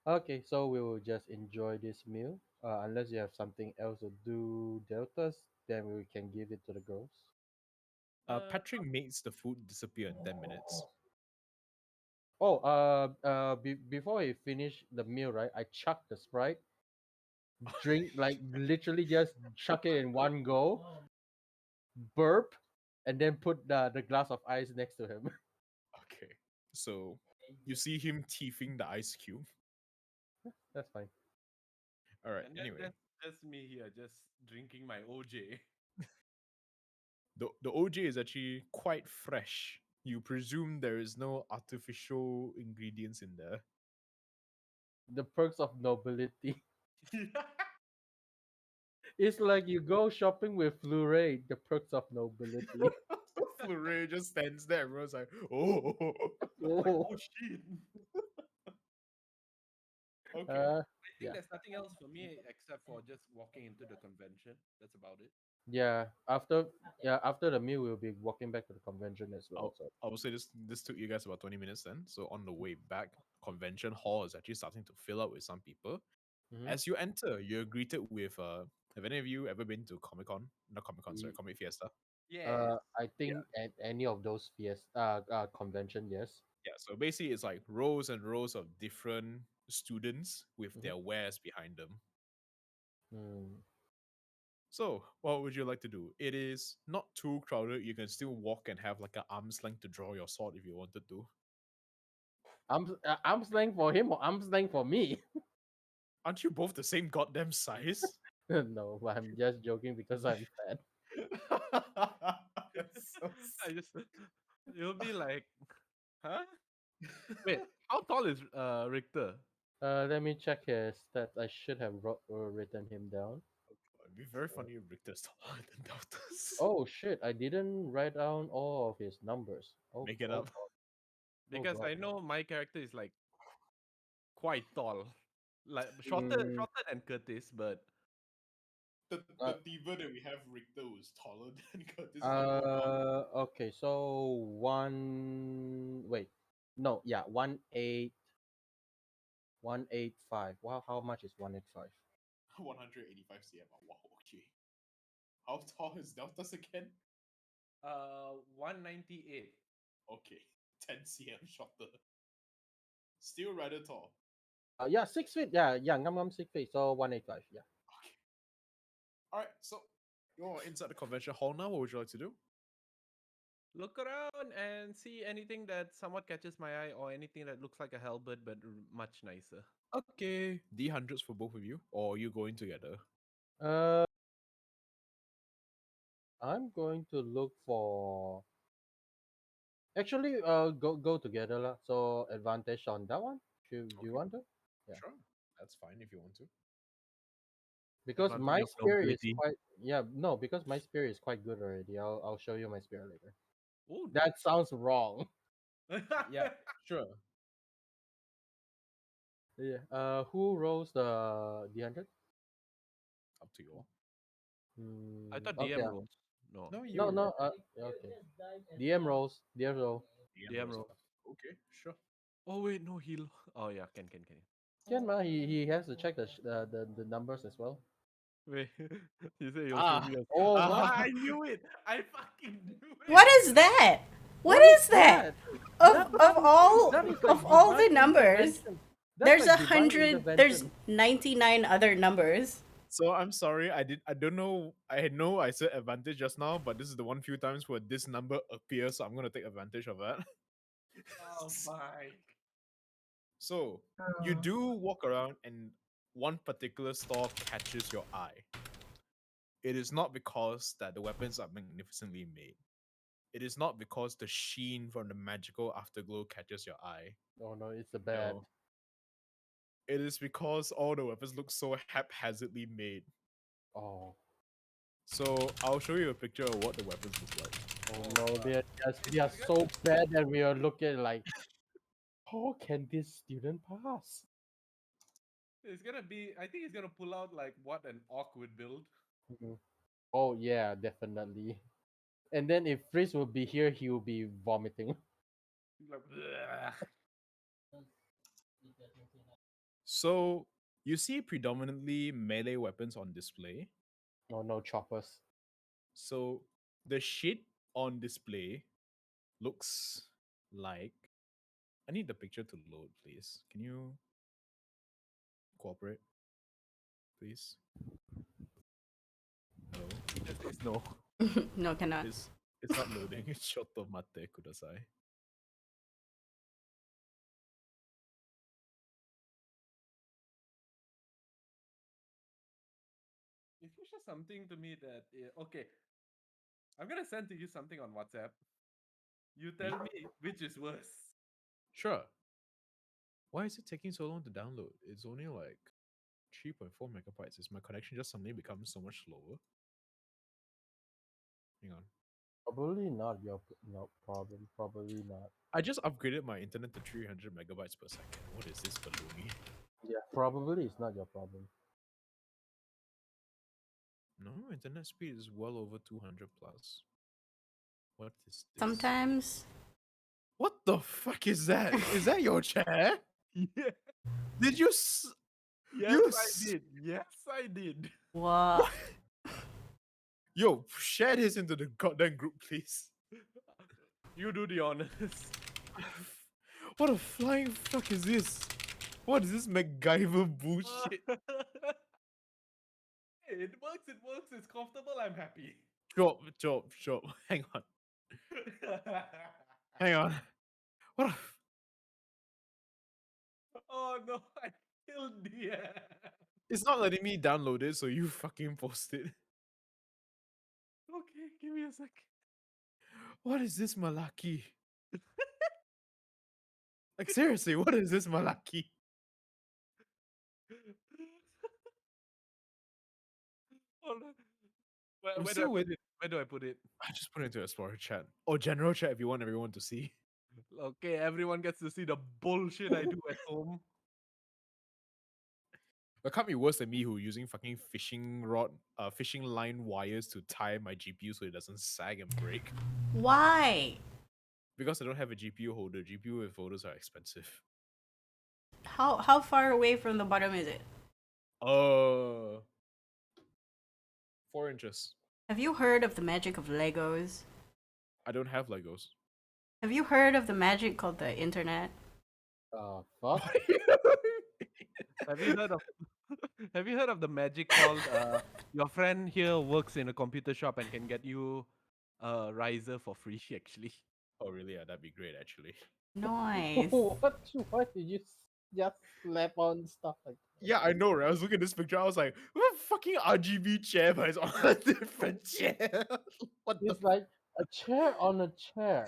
Okay, so we will just enjoy this meal. Unless you have something else to do, Deltas, then we can give it to the girls. Uh, Patrick makes the food disappear in 10 minutes. Oh, before we finish the meal, right? I chuck the Sprite, drink, like literally just chuck it in one go, burp, and then put the glass of ice next to him. Okay. So you see him teething the ice cube. That's fine. All right. and Anyway, that's just me here, just drinking my OJ. the OJ is actually quite fresh. You presume there is no artificial ingredients in there. The perks of nobility. It's like you go shopping with Flurry, the perks of nobility. Flurry just stands there. Everyone's like, oh. Like, Oh, oh shit. Okay. uh, I think yeah, there's nothing else for me except for just walking into the convention. That's about it. yeah. After the meal, we'll be walking back to the convention as well. So, I would say this took you guys about 20 minutes then. So on the way back, convention hall is actually starting to fill up with some people. mhm. As you enter, you're greeted with have any of you ever been to Comic Con? Not Comic Con, sorry, Ye- Comic Fiesta. Yes. I Yeah. think at any of those convention, yes. Yeah. So basically it's like rows and rows of different students with Mhm. their wares behind them. Hmm. So, what would you like to do? It is not too crowded. You can still walk and have like an arm's length to draw your sword if you wanted to. I'm slang for him or I'm slang for me. Aren't you both the same goddamn size? No, but I'm just joking because I'm fat. That's so I just it'll be like, huh? Wait, how tall is Richter? Let me check his stats. I should have written him down. It'd be very funny if Richter's taller than Deltas. Oh shit! I didn't write down all of his numbers. Oh, Make it oh up. god. Oh Because god. I know my character is like quite tall, like Mm, shorter than Curtis, but The uh, diva that we have, Richter, was taller than Curtis. Is that more common? okay. So one. Wait. No. Yeah. 185. Wow. How much is 185? 185 cm. Wow, okay. How tall is Deltas again? 198. Okay, 10 cm shorter. Still rather tall. Yeah. 6 feet. Yeah. Yeah. Ngam 6 feet. So 185. Yeah. Okay. Alright, so you're inside the convention hall now. What would you like to do? Look around and see anything that somewhat catches my eye, or anything that looks like a halberd but much nicer. Okay. D100s for both of you, or are you going together? Uh, I'm going to look for. Actually, go together lah. So advantage on that one. Do you Okay, want to? Yeah. sure. That's fine if you want to. Because Advantage my of spear is nobility. quite. Yeah. No, because my spear is quite good already. I'll show you my spear later. Oh, That sounds wrong. Yeah, sure. Yeah. Who rolls the D100? Up to you all. I thought Okay. DM rolls. No, No, you No, roll. no. Okay. DM rolls. DM roll. DM DM rolls. rolls. Okay, sure. Oh wait, no heal. Oh yeah, can. Can ma? He has to check the numbers as well. Wait, you say you'll show Ah, me a. Oh Ah, my! I knew it. I fucking knew it. What is that? What is that? Of That is like of all the divine numbers, intervention. That's there's like divine 100. There's intervention. 99 other numbers. so I'm sorry. I don't know. I know I said advantage just now, but this is the one few times where this number appears. So I'm gonna take advantage of that. Oh my. So you Oh. do walk around, and one particular store catches your eye. It is not because that the weapons are magnificently made. It is not because the sheen from the magical afterglow catches your eye. Oh no, it's a bad. No. It is because all the weapons look so haphazardly made. Oh, So I'll show you a picture of what the weapons look like. oh no, they are so bad that we are looking like, how can this student pass? It's gonna be. I think he's gonna pull out like what an orc would build. Mhm. Oh yeah, definitely. And then if Frizz would be here, he will be vomiting. He's like, "Bleh." So you see predominantly melee weapons on display. Oh no, choppers. So the shit on display looks like. I need the picture to load, please. Can you cooperate, please? Hello. He just says no. No, cannot. It's not loading. It's shoto mate kudasai. If you show something to me that okay, I'm gonna send to you something on WhatsApp. You tell me which is worse. Sure. Why is it taking so long to download? It's only like 3.4 megabytes. Is my connection just suddenly become so much slower? Hang on. Probably not your no problem. Probably not. I just upgraded my internet to 300 megabytes per second. What is this baloney? Yeah, probably it's not your problem. No, internet speed is well over 200 plus. What is this? Sometimes. What the fuck is that? Is that your chair? Yeah. Did you? Yes, You I did. Yes, I did. What? Yo, share this into the goddamn group, please. You do the honors. What a flying fuck is this? What is this MacGyver bullshit? It works. It works. It's comfortable. I'm happy. Job. Hang on. Hang on. What? Oh no! I killed the app. It's not letting me download it, so you fucking post it. Okay, give me a sec. What is this malaki? Like seriously, what is this malaki? Hold on. Where, I'm where do I still put with. it? Where do I put it? I just put it into Explorer chat or general chat if you want everyone to see. Okay, everyone gets to see the bullshit I do at home. It can't be worse than me who using fucking fishing line wires to tie my GPU so it doesn't sag and break. Why? Because I don't have a GPU holder. GPU with holders are expensive. How far away from the bottom is it? 4 inches. Have you heard of the magic of Legos? I don't have Legos. Have you heard of the magic called the internet? Fuck. Have you heard of? Have you heard of the magic called? Your friend here works in a computer shop and can get you a riser for free. Actually, Oh really? Yeah, that'd be great actually. Nice. What? Why did you just slap on stuff like that? Yeah, I know, right? I was looking at this picture, I was like, what a fucking RGB chair, but it's on a different chair. What the It's like a chair on a chair.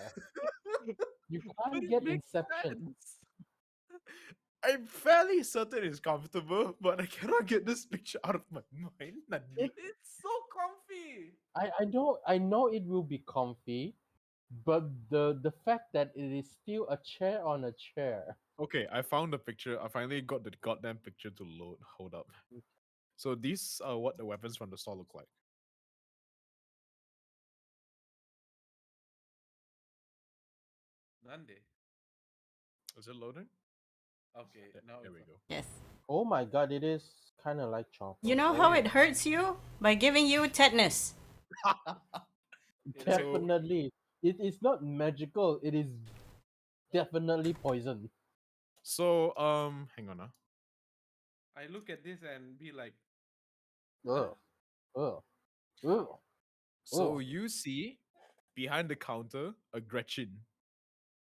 You but can't it get makes Inception. sense. I'm fairly certain it's comfortable, but I cannot get this picture out of my mind. Nani. It's so comfy. I know it will be comfy, but the fact that it is still a chair on a chair. Okay, I found the picture. I finally got the goddamn picture to load. Hold up. So these are what the weapons from the store look like. Nande. Is it loading? Okay, There, now there we it's go. Yes. Oh my god, it is kind of like chopper. You know how it hurts you? By giving you tetanus. Definitely. It is not magical. It is definitely poison. So hang on. I look at this and be like, Ugh. Ugh. Ugh. So Oh. you see behind the counter a Gretchen.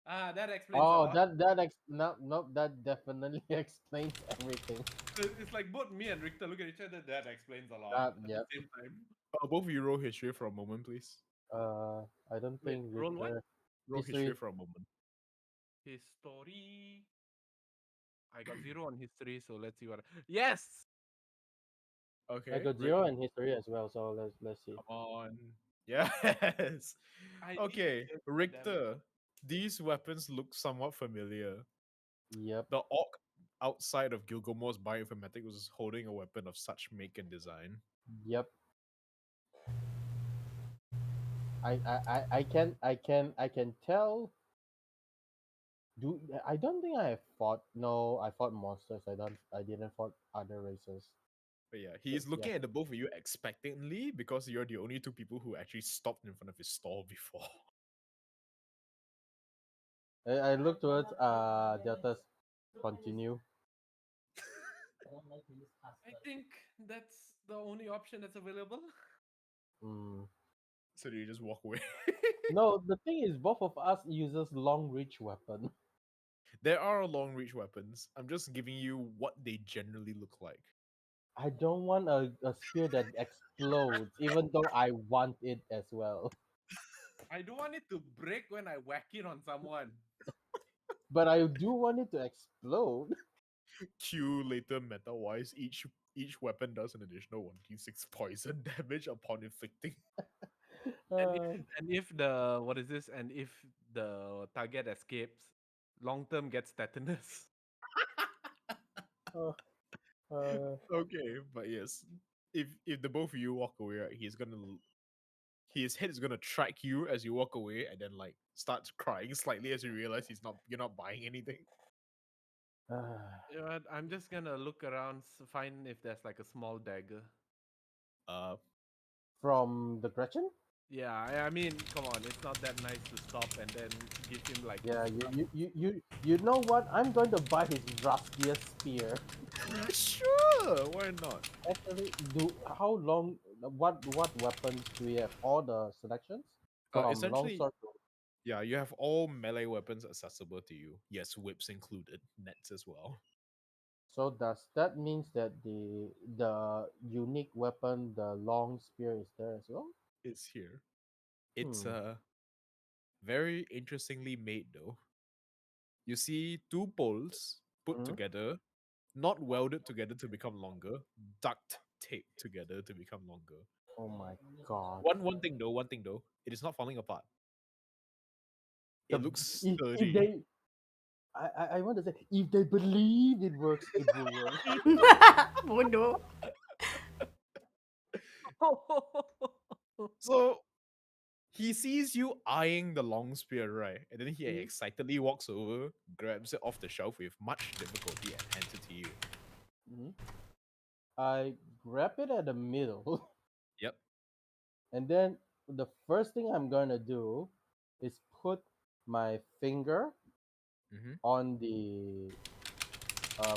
that explains a Oh, lot. that definitely explains everything. It's like both me and Richter look at each other. That explains a lot at Yep. the same time. Both of you roll history for a moment, please. I don't Wait, think roll what? Richter. Roll history History. for a moment. History. I got 0 on history, so let's see what. Yes. Okay. I got Rick, 0 in history as well, so let's see. come on. Yes. I need Okay, to get that Richter. These weapons look somewhat familiar. Yep. The orc outside of Gilgamesh bioinformatics was holding a weapon of such make and design. Yep. I can tell. I don't think I have fought. No, I fought monsters. I didn't fought other races. But yeah, he's looking at the both of you expectantly because you're the only two people who actually stopped in front of his stall before. I look towards Delta's continue. I think that's the only option that's available. Mm. So do you just walk away? No, the thing is, both of us uses long reach weapon. There are long reach weapons. I'm just giving you what they generally look like. I don't want a spear that explodes, even though I want it as well. I don't want it to break when I whack it on someone. But I do want it to explode. Q later meta wise, each weapon does an additional 1d6 poison damage upon inflicting. And if the what is this? And if the target escapes, long term gets tetanus. Uh, uh, Okay, but yes, if the both of you walk away, right, his head is gonna track you as you walk away, and then like starts crying slightly as you realize you're not buying anything. You know what, I'm just gonna look around, find if there's like a small dagger. from the Gretchen? Yeah, I mean, come on, it's not that nice to stop and then give him like. Yeah, you know what? I'm going to buy his rustiest spear. Sure, why not? Actually, do how long? What weapons do we have? All the selections from Essentially, longsword to. yeah, you have all melee weapons accessible to you. Yes, whips included, nets as well. So does that means that the unique weapon, the long spear, is there as well? It's here. It's Hmm. very interestingly made though. You see two poles put Mhm. together, not welded together to become longer, duct taped together to become longer. Oh my god. One thing though, it is not falling apart. The It looks if sturdy. they I want to say if they believe it works, it will work. Oh no. So he sees you eyeing the long spear, right? And then he Mhm. excitedly walks over, grabs it off the shelf with much difficulty, and hands it to you. Mhm. I grab it at the middle, Yep. and then the first thing I'm gonna do is put my finger Hmm. on the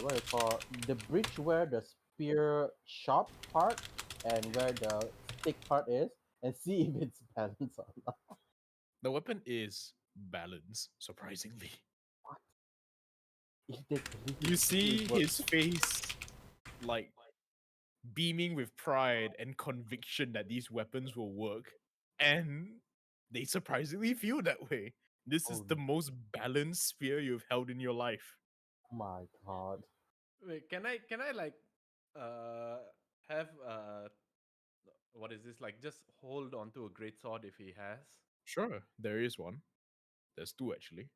what you call the bridge where the spear sharp part and where the stick part is, and see if it's balanced or not. The weapon is balanced, surprisingly. If they believe You see it works. his face like beaming with pride and conviction that these weapons will work. And they surprisingly feel that way. This is Oh the most balanced spear you've held in your life. my god. Wait, can I like uh have what is this, like, just hold on to a great sword if he has? Sure, there is one. There's two actually.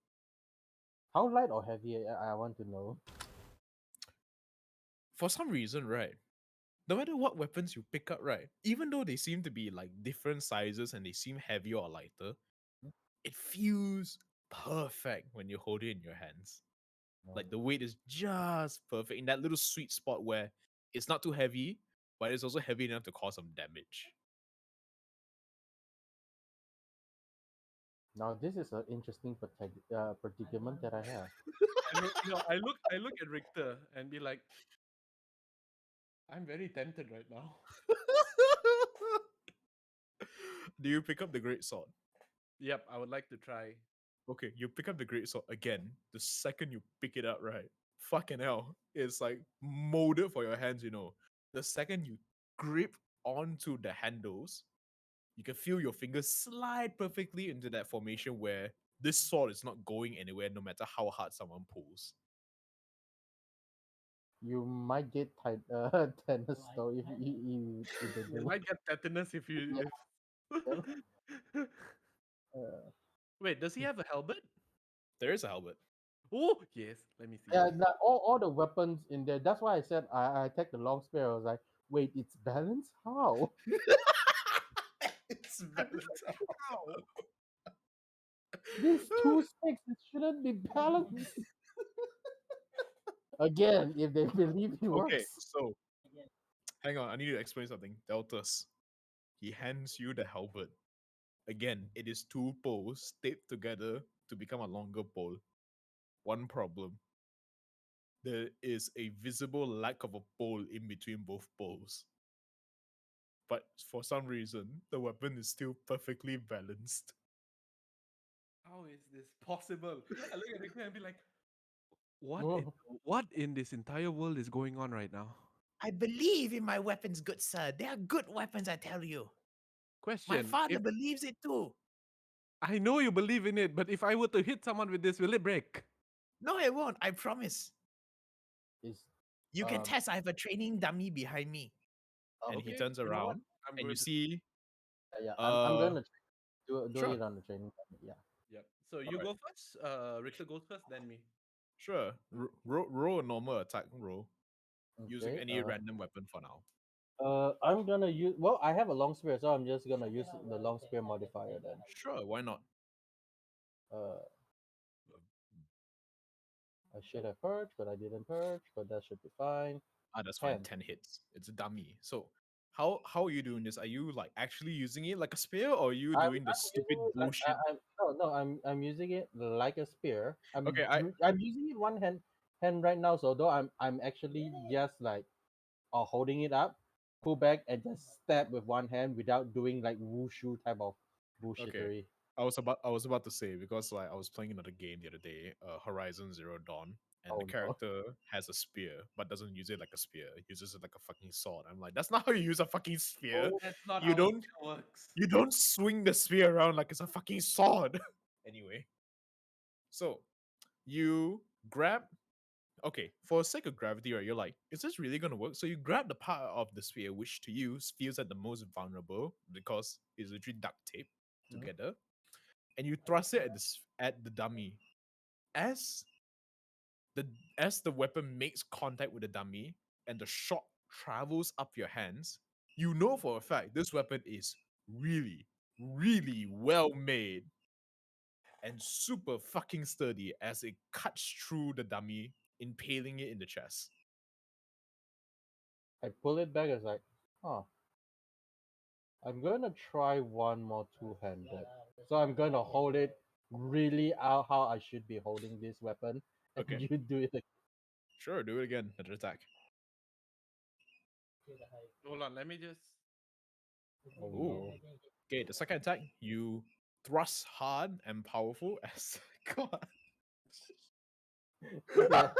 How light or heavy? I want to know. For some reason, right? No matter what weapons you pick up, right? Even though they seem to be like different sizes and they seem heavier or lighter, it feels perfect when you hold it in your hands. No. Like the weight is just perfect in that little sweet spot where it's not too heavy, but it's also heavy enough to cause some damage. Now this is an interesting predicament that I have. I look at Richter and be like, I'm very tempted right now. Do you pick up the great sword? Yep, I would like to try. Okay, you pick up the great sword again. The second you pick it up, right? Fucking hell. It's like molded for your hands, you know. The second you grip onto the handles, you can feel your fingers slide perfectly into that formation where this sword is not going anywhere no matter how hard someone pulls. You might get tennis though if they You do. might get tetanus if Yeah, you them. if Uh, Wait, does he have a helmet? There is a helmet. Oh yes, let me see. yeah, like all the weapons in there. That's why I said I take the long spear. I was like, wait, it's balanced? How? It's balanced. Ow. These two sticks, it shouldn't be balanced. Again, if they believe it Okay, works. so hang on, I need to explain something. Deltas. He hands you the halberd. Again, it is two poles taped together to become a longer pole. One problem. There is a visible lack of a pole in between both poles. But for some reason, the weapon is still perfectly balanced. How is this possible? I look at Richter and be like, Oh, what in this entire world is going on right now? I believe in my weapons, good sir. They are good weapons, I tell you. My Question: father if believes it too. I know you believe in it, but if I were to hit someone with this, will it break? No, it won't. I promise. is You can um test. I have a training dummy behind me. And he Okay, turns you know what? around I'm and you going to. see, yeah. I'm uh, gonna do sure, it on the training. Yeah. Yep. So all you right, go first. Richter goes first, then me. sure. Roll a normal attack roll using Okay. any random weapon for now. I'm gonna use. Well, I have a long spear, so I'm just gonna use the long spear modifier then. Sure, why not? Uh, I should have purged, but I didn't purge. But that should be fine. Ah, that's fine. 10. 10 hits. It's a dummy. So, how are you doing this? Are you like actually using it like a spear, or are you doing the I'm using stupid it like bullshit? I'm no no I'm using it like a spear. Okay, I'm using it one hand. hand right now, so though I'm actually just like holding it up, pull back and just stab with one hand without doing like wushu type of Okay. bullshittery. I was about to say, because like I was playing another game the other day, Horizon Zero Dawn, and the Oh no. character has a spear but doesn't use it like a spear. He uses it like a fucking sword. I'm like, that's not how you use a fucking spear. Oh, that's not You how it don't works. you don't swing the spear around like it's a fucking sword. Anyway, so you grab. Okay, for sake of gravity, right? You're like, is this really gonna work? So you grab the part of the spear which to you feels at the most vulnerable because it's literally duct tape Mhm. together, and you thrust it at the dummy. As the weapon makes contact with the dummy and the shot travels up your hands, you know for a fact this weapon is really, really well made and super fucking sturdy as it cuts through the dummy, impaling it in the chest. I pull it back. It's like, huh. I'm gonna try one more two-handed. So I'm gonna hold it really out how I should be holding this weapon, and Okay, you do it. sure, do it again. Another attack. Hold on, let me just. Oh Ooh. no. Okay, the second attack, you thrust hard and powerful as God. Yeah,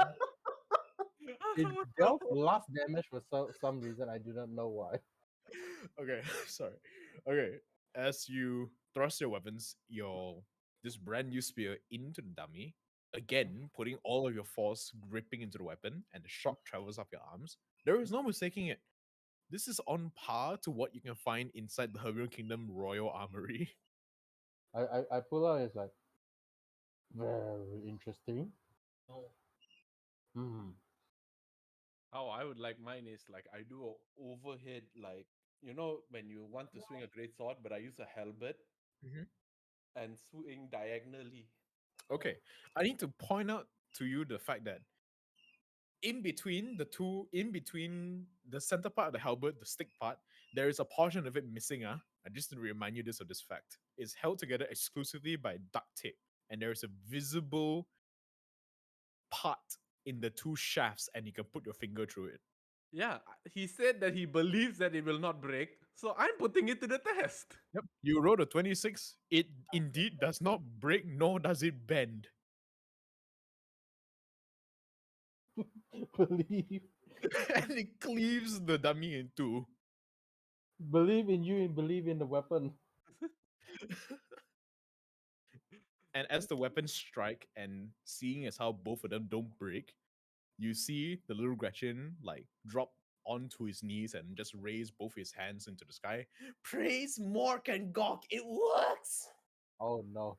it dealt last damage for some reason I do not know why. Okay, sorry. Okay, as you thrust your weapons, your this brand new spear into the dummy, again putting all of your force gripping into the weapon, and the shot travels up your arms. There is no mistaking it. This is on par to what you can find inside the Herbian Kingdom Royal Armory. I pull out. It's like very interesting. Hmm. How I would like mine is like I do a overhead, like when you want to swing a great sword, but I use a halberd Mhm. and swing diagonally. Okay, I need to point out to you the fact that in between the center part of the halberd, the stick part, there is a portion of it missing. I just need to remind you this of this fact. It's held together exclusively by duct tape, and there is a visible part in the two shafts, and you can put your finger through it. Yeah, he said that he believes that it will not break, so I'm putting it to the test. Yep. You rolled a 26. It indeed does not break, nor does it bend. Believe, And it cleaves the dummy in two. believe in you and believe in the weapon. And as the weapons strike, and seeing as how both of them don't break, you see the little Gretchen like drop onto his knees and just raise both his hands into the sky. Praise Mork and Gawk, it works! Oh no.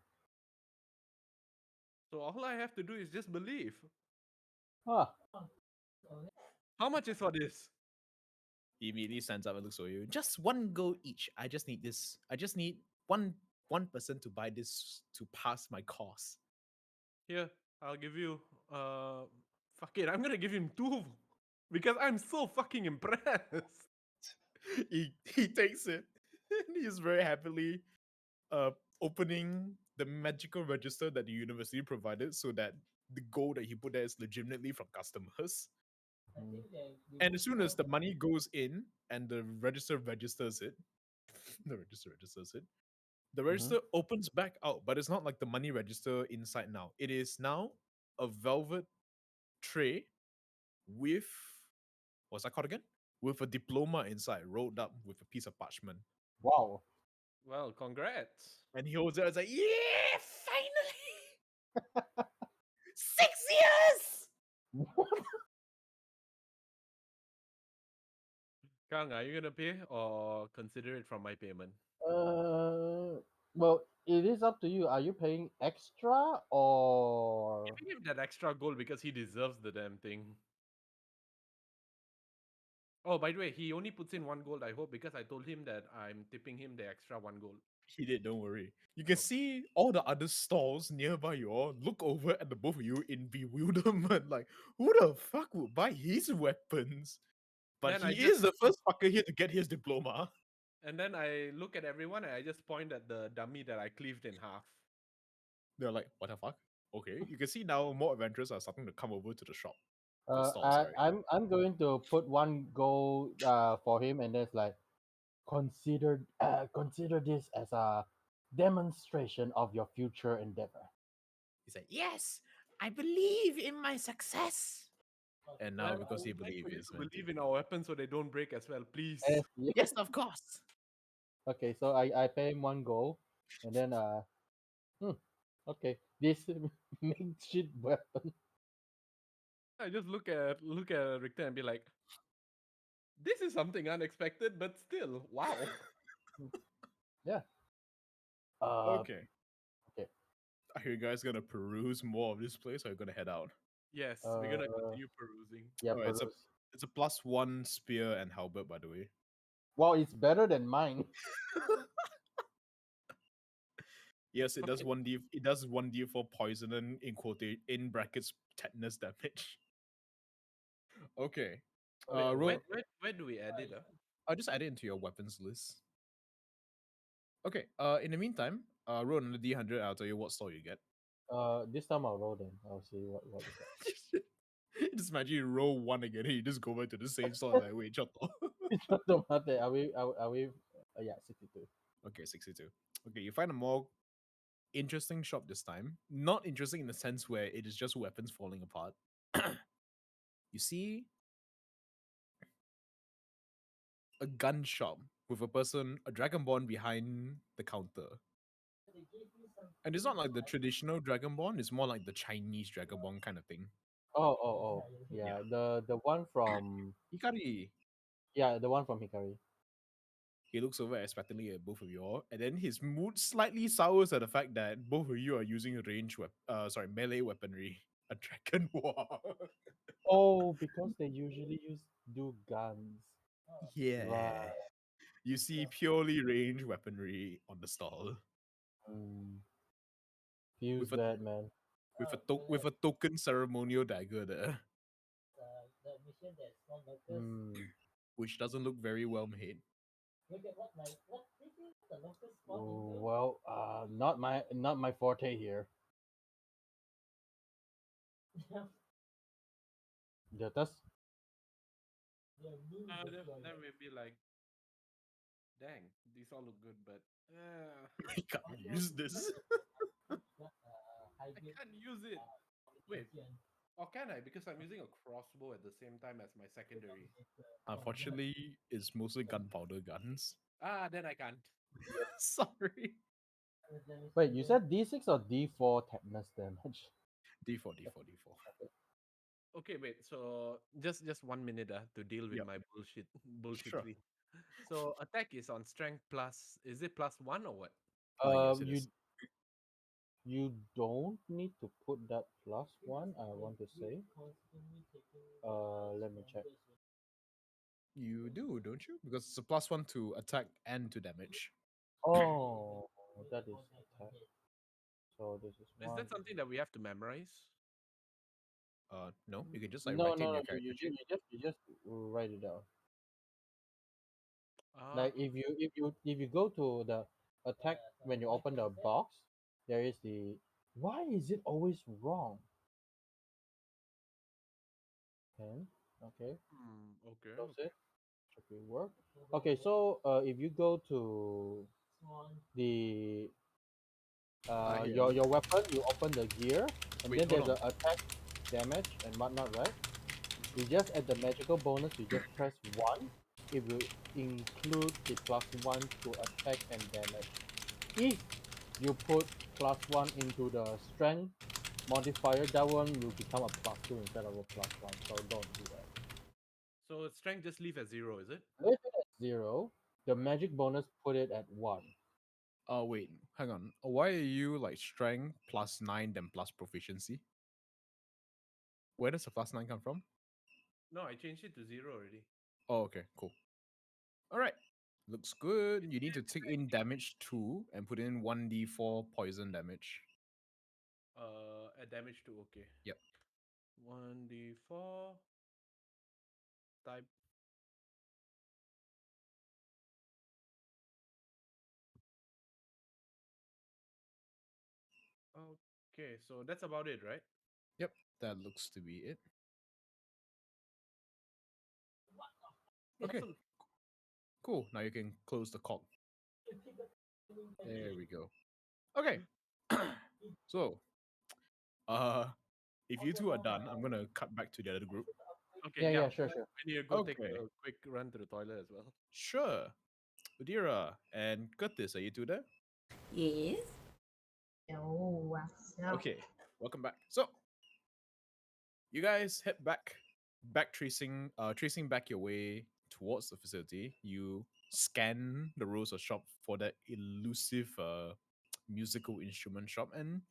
So all I have to do is just believe. Huh. How much is for this? He immediately stands up and looks at you. Just one gold each. I just need this. I just need one person to buy this to pass my course. Here, I'll give you. Fuck it, I'm gonna give him two because I'm so fucking impressed. He takes it and he's very happily uh opening the magical register that the university provided so that the gold that he put there is legitimately from customers. Mm. And as soon as the money goes in and the register registers it, the register registers it, the Mhm. register opens back out, but it's not like the money register inside now. It is now a velvet tray with what's that called again? With a diploma inside, rolled up with a piece of parchment. Wow. Well, congrats. And he holds it. It's like, yeah, finally, 6 years. Kang, are you gonna pay or consider it from my payment? Well, it is up to you. Are you paying extra or? Giving him that extra gold because he deserves the damn thing. Oh, by the way, he only puts in one gold, I hope, because I told him that I'm tipping him the extra one gold. He did, don't worry. You can Okay. see all the other stalls nearby you all look over at the both of you in bewilderment. Like, who the fuck would buy his weapons? But Then I he just is the first fucker here to get his diploma. and then I look at everyone and I just point at the dummy that I cleaved in half. They're like, what the fuck? Okay, you can see now more adventurers are starting to come over to the shop. To the stall, sorry. I'm going to put one goal for him, and there's like consider this as a demonstration of your future endeavor. He said, Yes, I believe in my success. and Well, now I because he would like believes for you it's to meant to. believe in our weapons so they don't break as well, please. And yeah. Yes, of course. Okay, so I pay him one goal, and then hmm, okay, this makeshift weapon. I just look at Richter and be like, this is something unexpected, but still, wow. Yeah. Uh, Okay. okay. Are you guys gonna peruse more of this place or are you gonna head out? Yes, we're gonna Uh, continue perusing. yeah, Oh, peruse. it's a +1 spear and halberd, by the way. Wow, it's better than mine. Yes, it does Okay. 1d it does 1d4 poison and in brackets tetanus damage. Okay. Wait, Roll where do we add it? I'll just add it into your weapons list. Okay, in the meantime, roll another D100, I'll tell you what store you get. This time I'll roll then. I'll see what we get. Just imagine you roll one again and you just go back to the same store and like, wait, shut up. Don't matter. Are we? Yeah, 62. Okay, 62. Okay, you find a more interesting shop this time. Not interesting in the sense where it is just weapons falling apart. You see a gun shop with a dragonborn behind the counter. And it's not like the traditional dragonborn, it's more like the Chinese dragonborn kind of thing. Oh. Yeah, the one from Hikari. the one from Hikari. He looks over expectantly at both of you all, and then his mood slightly sours at the fact that both of you are using melee weaponry. A dragon war. Oh, because they usually do guns. Yeah. Right. You see purely range weaponry on the stall. Mm, feels With a bad, man. with a token ceremonial dagger there, Mm. which doesn't look very well made. Oh, well, not my forte here. Jotas? Then we'd be like, dang, these all look good, but I can't use this. I can't use it. Wait, or can I? Because I'm using a crossbow at the same time as my secondary. Unfortunately, it's mostly gunpowder guns. Then I can't. Sorry. Wait, you said D6 or D4 tetanus damage? D4, D4, D4. Okay, wait. So just 1 minute to deal with Yep. my Sure. bullshittery. So attack is on strength plus. Is it +1 or what? Yes, it You is. you don't need to put that +1. I want to say. Let me check. You do, don't you? Because it's a +1 to attack and to damage. Oh, that is attack. So this is Is one. that something that we have to memorize? No, you can just like No, write it no, in no. your character sheet. You just write it down. Ah, Like if you go to the attack when you open the box, there is the why is it always wrong? Pen. Okay, okay. close it. Should be work. Okay, so if you go to the Here. your weapon, you open the gear, and Wait, then hold there's on. a attack, damage, and whatnot, right? You just add the magical bonus. You just press 1. It will include the +1 to attack and damage. If you put +1 into the strength modifier, that one will become a +2 instead of a +1. So don't do that. So strength just leave at 0, is it? Leave it at 0. The magic bonus put it at 1. Wait, hang on. Why are you like strength +9 then plus proficiency? Where does the +9 come from? No, I changed it to 0 already. Oh, okay, cool. All right, looks good. You need to take in damage 2 and put in 1d4 poison damage. At damage 2, okay. Yep. 1d4 type. Okay, so that's about it, right? Yep, that looks to be it. Okay, Awesome. cool. Now you can close the call. There we go. Okay. So, uh, if you two are done, I'm gonna cut back to the other group. Okay, Yeah, yeah. yeah, sure, sure. I need to go take Okay, a quick run to the toilet as well. sure. Udira and Curtis, are you two there? Yes. Oh, what's up? Okay, welcome back. So, you guys head back tracing back your way towards the facility. You scan the rows of shop for that elusive musical instrument shop, and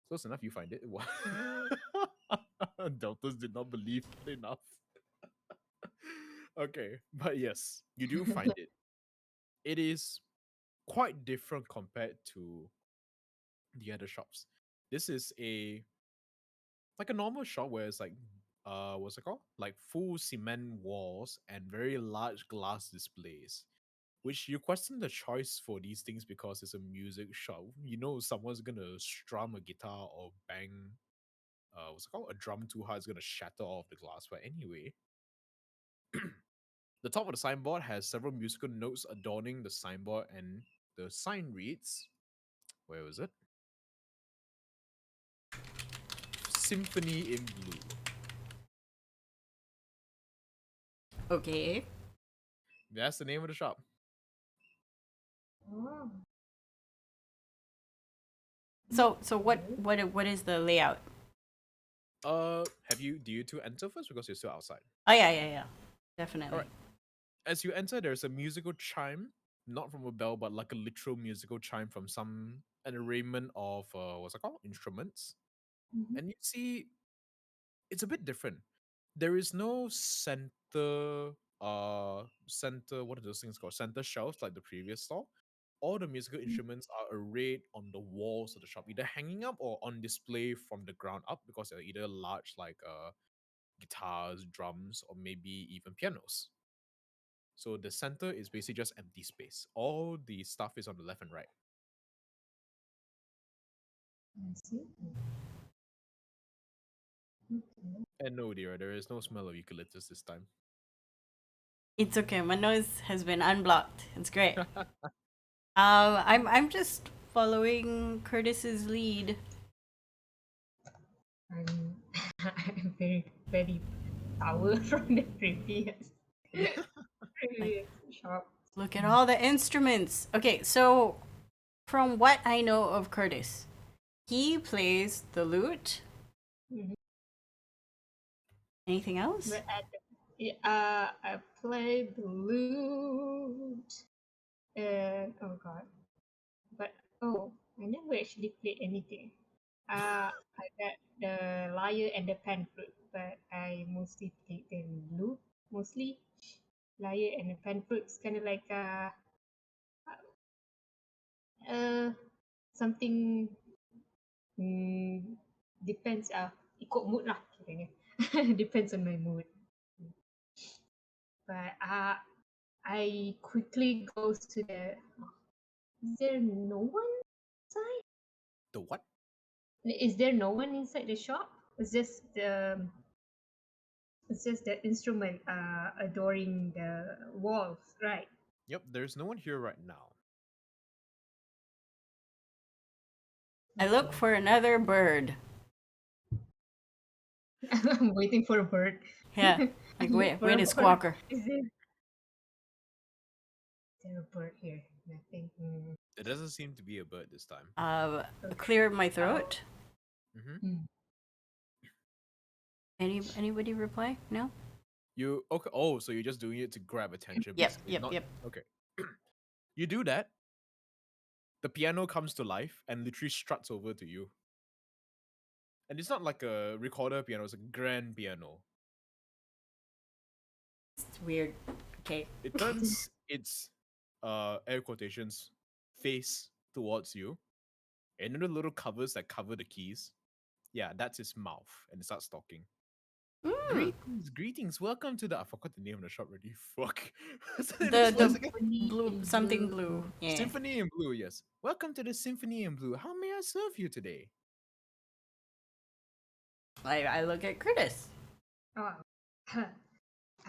close enough, you find it. Deltas did not believe it enough. Okay, but yes, you do find it. It is quite different compared to the other shops. This is a normal shop where it's like what's it called? Like full cement walls and very large glass displays. Which you question the choice for these things because it's a music shop. You know someone's gonna strum a guitar or bang what's it called? A drum too hard is gonna shatter off the glass. But anyway, the top of the signboard has several musical notes adorning the signboard, and the sign reads, where was it? Symphony in Blue. Okay. That's the name of the shop. Oh. So what is the layout? Do you two enter first because you're still outside? Oh yeah. Definitely. Alright. As you enter, there's a musical chime, not from a bell, but like a literal musical chime from an arrangement of what's it called? Instruments. Mhm. And you see it's a bit different. There is no center, what are those things called? Center shelves like the previous store. All the musical instruments are arrayed on the walls of the shop, either hanging up or on display from the ground up, because they're either large like guitars, drums, or maybe even pianos. So the center is basically just empty space. All the stuff is on the left and right. I see. Okay. And no, dear, there is no smell of eucalyptus this time. It's okay. My nose has been unblocked. It's great. I'm just following Curtis's lead. I'm I'm very sour from the previous shop. Look at all the instruments. Okay, so from what I know of Curtis, he plays the lute. Mhm. Anything else? But I play the lute and oh god, but I never actually played anything. I got the lyre and the pan flute, but I mostly played the lute. Mostly lyre and the pan flute. It's kind of like uh something depends ikut mood lah kiranya. Depends on my mood. But I quickly goes to the. Is there no one inside? The what? Is there no one inside the shop? It's just the. It's just the instrument adoring the walls, right? Yep, there's no one here right now. I look for another bird. I'm waiting for a bird. Yeah, I like look wait, for wait a a bird. squawker. Is there a bird here? Nothing. There doesn't seem to be a bird this time. Clear my throat. Mm-hmm. Anybody reply? No. You okay? Oh, so you're just doing it to grab attention? Yep, basically, yep, not- yep. Okay. You do that. The piano comes to life and literally struts over to you. And it's not like a recorder piano; it's a grand piano. It's weird. Okay. It turns its air quotations face towards you, and you know the little covers that cover the keys. Yeah, that's its mouth, and it starts talking. Greetings, greetings. Welcome to the. I forgot the name of the shop already. Fuck. What's the name of this place again? Blue something blue. Yeah. Symphony in Blue. Yes. Welcome to the Symphony in Blue. How may I serve you today? I look at Curtis. Oh,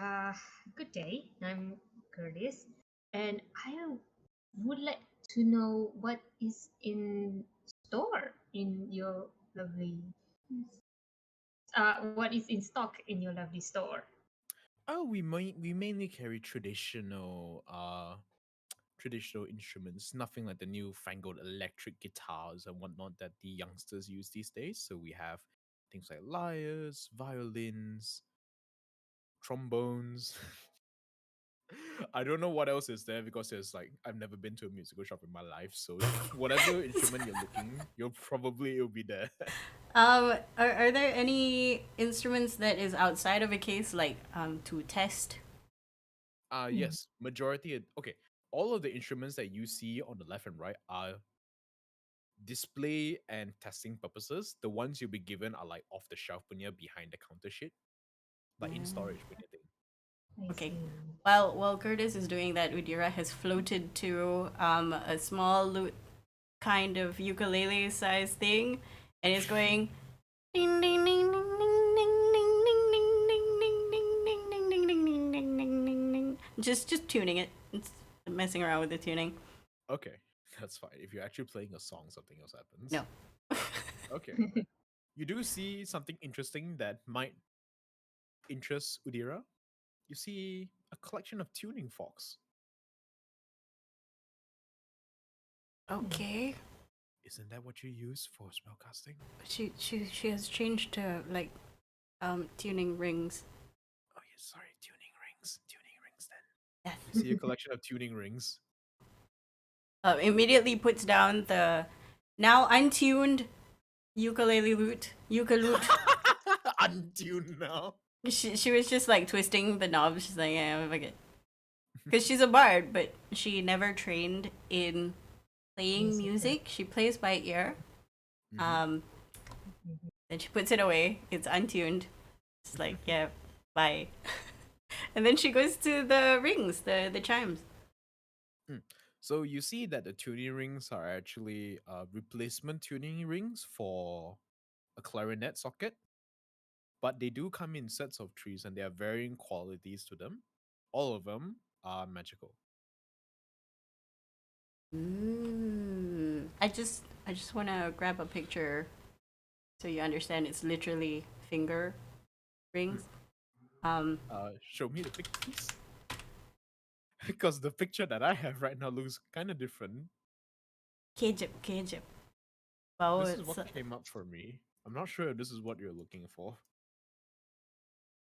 uh, good day. I'm Curtis, and I would like to know what is in store in your lovely. What is in stock in your lovely store? Oh, we mainly carry traditional instruments, nothing like the new fangled electric guitars and whatnot that the youngsters use these days. So we have things like lyres, violins, trombones. I don't know what else is there because there's like I've never been to a musical shop in my life, so whatever instrument you're looking, it'll be there. Are there any instruments that is outside of a case, like to test? Hmm. Yes, okay. All of the instruments that you see on the left and right are display and testing purposes. The ones you'll be given are like off the shelf punya behind the counter shit, like in storage punya thing. I Okay. see. While Curtis is doing that, Udira has floated to a small lute kind of ukulele size thing, and is going ding ding ding ding ding ding ding ding ding ding ding ding ding ding ding ding ding ding ding. Just tuning it. It's messing around with the tuning. Okay, that's fine. If you're actually playing a song, something else happens. No. Okay. You do see something interesting that might interest Udira. You see a collection of tuning forks. Okay. Isn't that what you use for spellcasting? She has changed to like tuning rings. Oh, yeah, sorry, tuning rings. Tuning rings then. Yes. You see a collection of tuning rings. Immediately puts down the now untuned ukulele lute. Ukulute. Untuned now. She was just like twisting the knobs. She's like, yeah, fuck it. Because she's a bard, but she never trained in playing music. She plays by ear. Mhm. Then she puts it away. It's untuned. It's like, yeah, bye. And then she goes to the rings, the chimes. So you see that the tuning rings are actually replacement tuning rings for a clarinet socket, but they do come in sets of trees and there are varying qualities to them. All of them are magical. I just want to grab a picture so you understand. It's literally finger rings. Show me the pic, please. Because the picture that I have right now looks kind of different. Kejip. Well, This is it's what came up for me. I'm not sure if this is what you're looking for.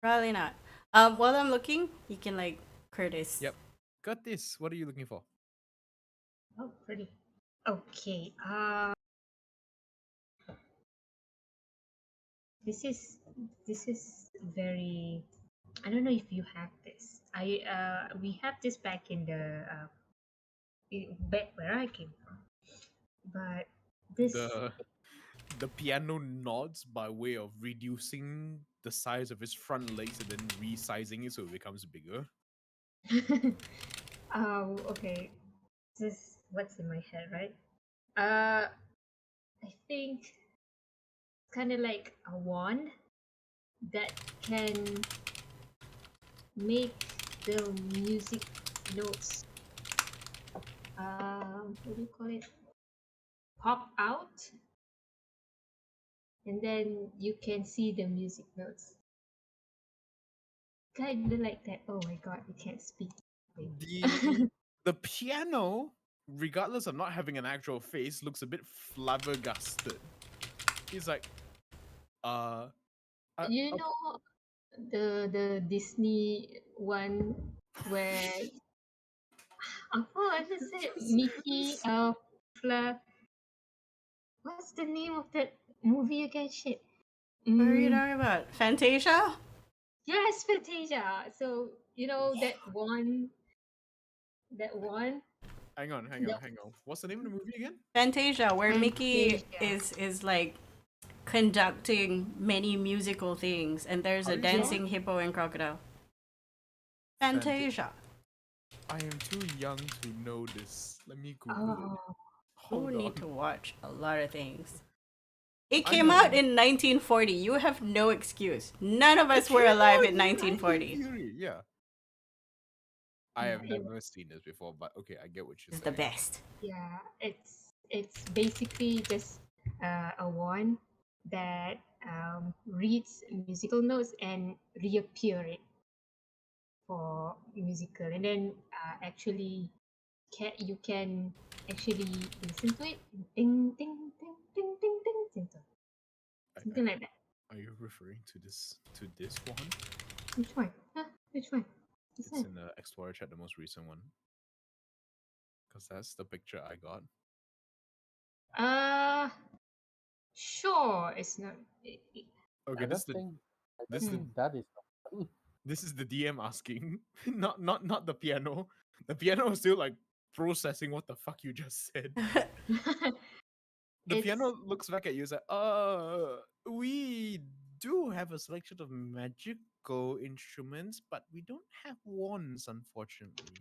probably not. While I'm looking, you can like Curtis. Yep. Got this. What are you looking for? Oh, pretty. Okay. This is this is very. I don't know if you have this. We have this back in the back where I came from, but this. The the piano nods by way of reducing the size of his front legs and then resizing it so it becomes bigger. Okay. This is what's in my head, right? Uh, I think it's kind of like a wand that can make the music notes. What do you call it? Pop out, and then you can see the music notes. Kind of like that. Oh my god, you can't speak. The the piano, regardless of not having an actual face, looks a bit flabbergasted. He's like, uh, I, You know the Disney one where what is it? Mickey, Fla. What's the name of that movie again? Shit. What are you Mm, talking about? Fantasia? yes, Fantasia. So you know that one, the hang on. What's the name of the movie again? Fantasia, where Mickey Fantasia. is like conducting many musical things, and there's Are a you sure? dancing hippo and crocodile. Fanta- Fantasia. I am too young to know this. Let me Google it. Oh, You Hold need on. to watch a lot of things. It I came out know. in 1940. You have no excuse. None of us It were came alive out in 1940. 1940. Yeah. I Yeah, have never seen this before, but okay, I get what you're It's the saying. best. yeah, it's basically just a wand that reads musical notes and reappear it for musical, and then actually you can actually listen to it. Ding ding ding ding ding ding ding, I, something like that. are you referring to this one? Which one? Huh? Which one? This It's one? in the Explorer chat, the most recent one. Because that's the picture I got. Uh, sure. It's not. Okay, I don't think this is the that is. this is the DM asking, not the piano. The piano is still like processing what the fuck you just said. The It's piano looks back at you and like, we do have a selection of magical instruments, but we don't have wands, unfortunately.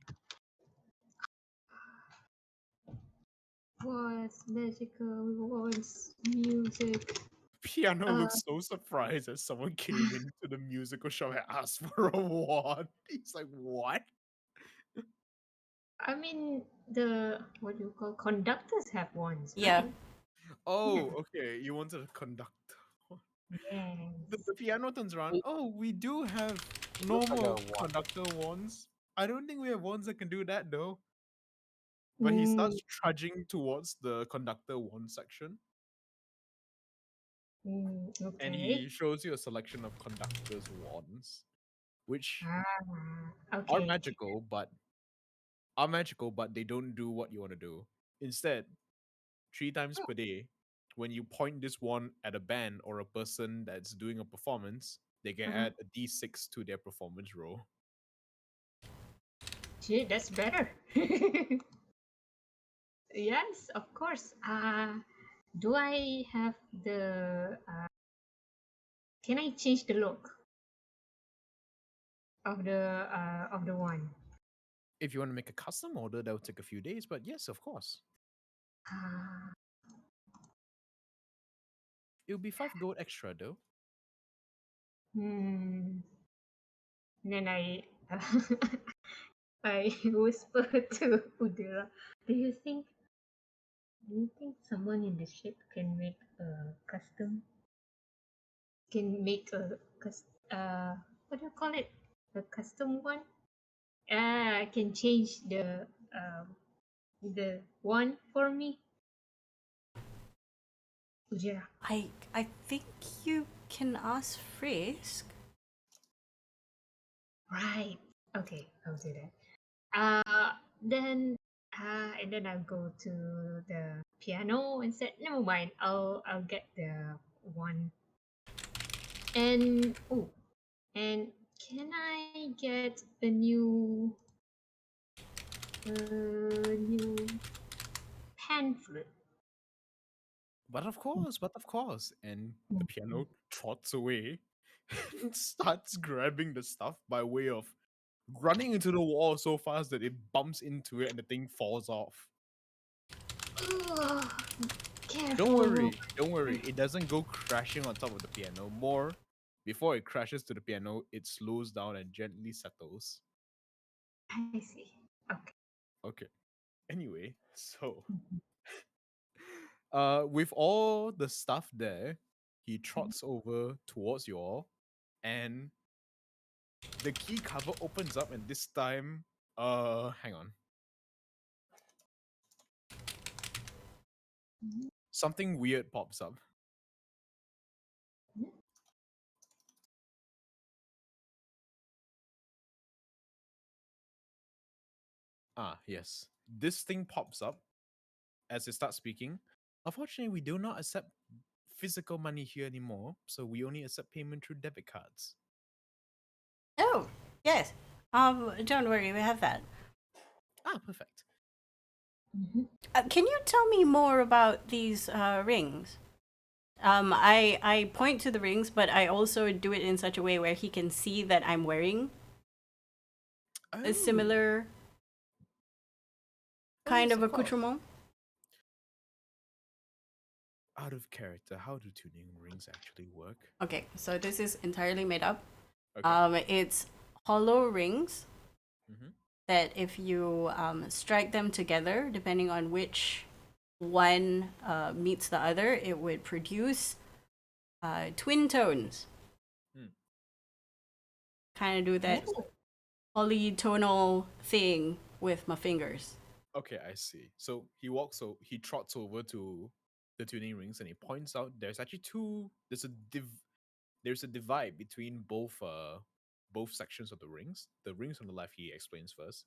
was magical. Was music. Piano Uh, looks so surprised as someone came into the musical shop and asked for a wand. He's like, what? I mean, the what do you call conductors have wands, Yeah. right? Oh, okay. You wanted a conductor. The, Yes. the piano turns around. It Oh, we do have looks like a normal wand. conductor wands. I don't think we have wands that can do that though. But he Mm, starts trudging towards the conductor wand section, and okay. he shows you a selection of conductors wands, which are Okay. magical, but they don't do what you want to do. Instead, 3 times per day, when you point this wand at a band or a person that's doing a performance, they can Uh-huh. add a d6 to their performance roll. Gee, that's better. Yes, of course. Do I have the? Can I change the look of the one? If you want to make a custom order, that will take a few days, but yes, of course. Uh, It'll be 5 gold extra though. hmm. And then I whisper to Udira, do you think someone in the ship can make a custom? Can make a what do you call it? A custom one? Can change the one for me. Ujira. I think you can ask Frisk. Right. Okay, I'll do that. Then and then I'll go to the piano and said, never mind, I'll get the one. And oh, and can I get a new pan flute? But of course. And the piano trots away and starts grabbing the stuff by way of running into the wall so fast that it bumps into it and the thing falls off. Ugh, Don't careful. worry, don't worry. It doesn't go crashing on top of the piano. More, before it crashes to the piano, it slows down and gently settles. I see. Okay. Okay. Anyway, so with all the stuff there, he trots over towards you all, and the key cover opens up, and this time, hang on. Something weird pops up. Ah, yes. This thing pops up as it starts speaking. Unfortunately, we do not accept physical money here anymore, so we only accept payment through debit cards. Oh, yes. Don't worry, we have that. Ah, perfect. Can you tell me more about these rings? I point to the rings, but I also do it in such a way where he can see that I'm wearing a Oh, similar kind yes, of of course. accoutrement. Out of character, how do tuning rings actually work? Okay, so this is entirely made up. Okay. It's hollow rings Mm-hmm. that if you strike them together, depending on which one meets the other, it would produce twin tones. Hmm. Kind of do that Oh, polytonal thing with my fingers. Okay, I see. So he trots over to the tuning rings and he points out there's actually two. There's a divide between both sections of the rings. The rings on the left, he explains first.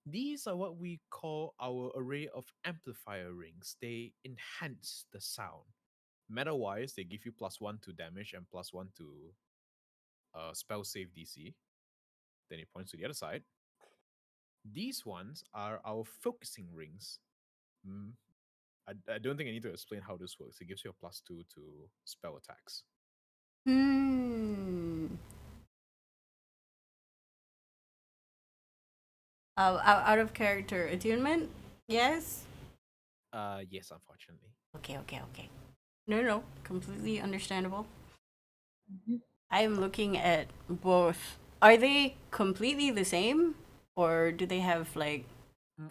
These are what we call our array of amplifier rings. They enhance the sound. Meta wise, they give you +1 to damage and +1 to spell save DC. Then he points to the other side. These ones are our focusing rings. Mm, I don't think I need to explain how this works. It gives you a +2 to spell attacks. Hmm. Out of character attunement? Yes? Yes, unfortunately. Okay. No, completely understandable. mhm. I am looking at both. Are they completely the same? Or do they have like.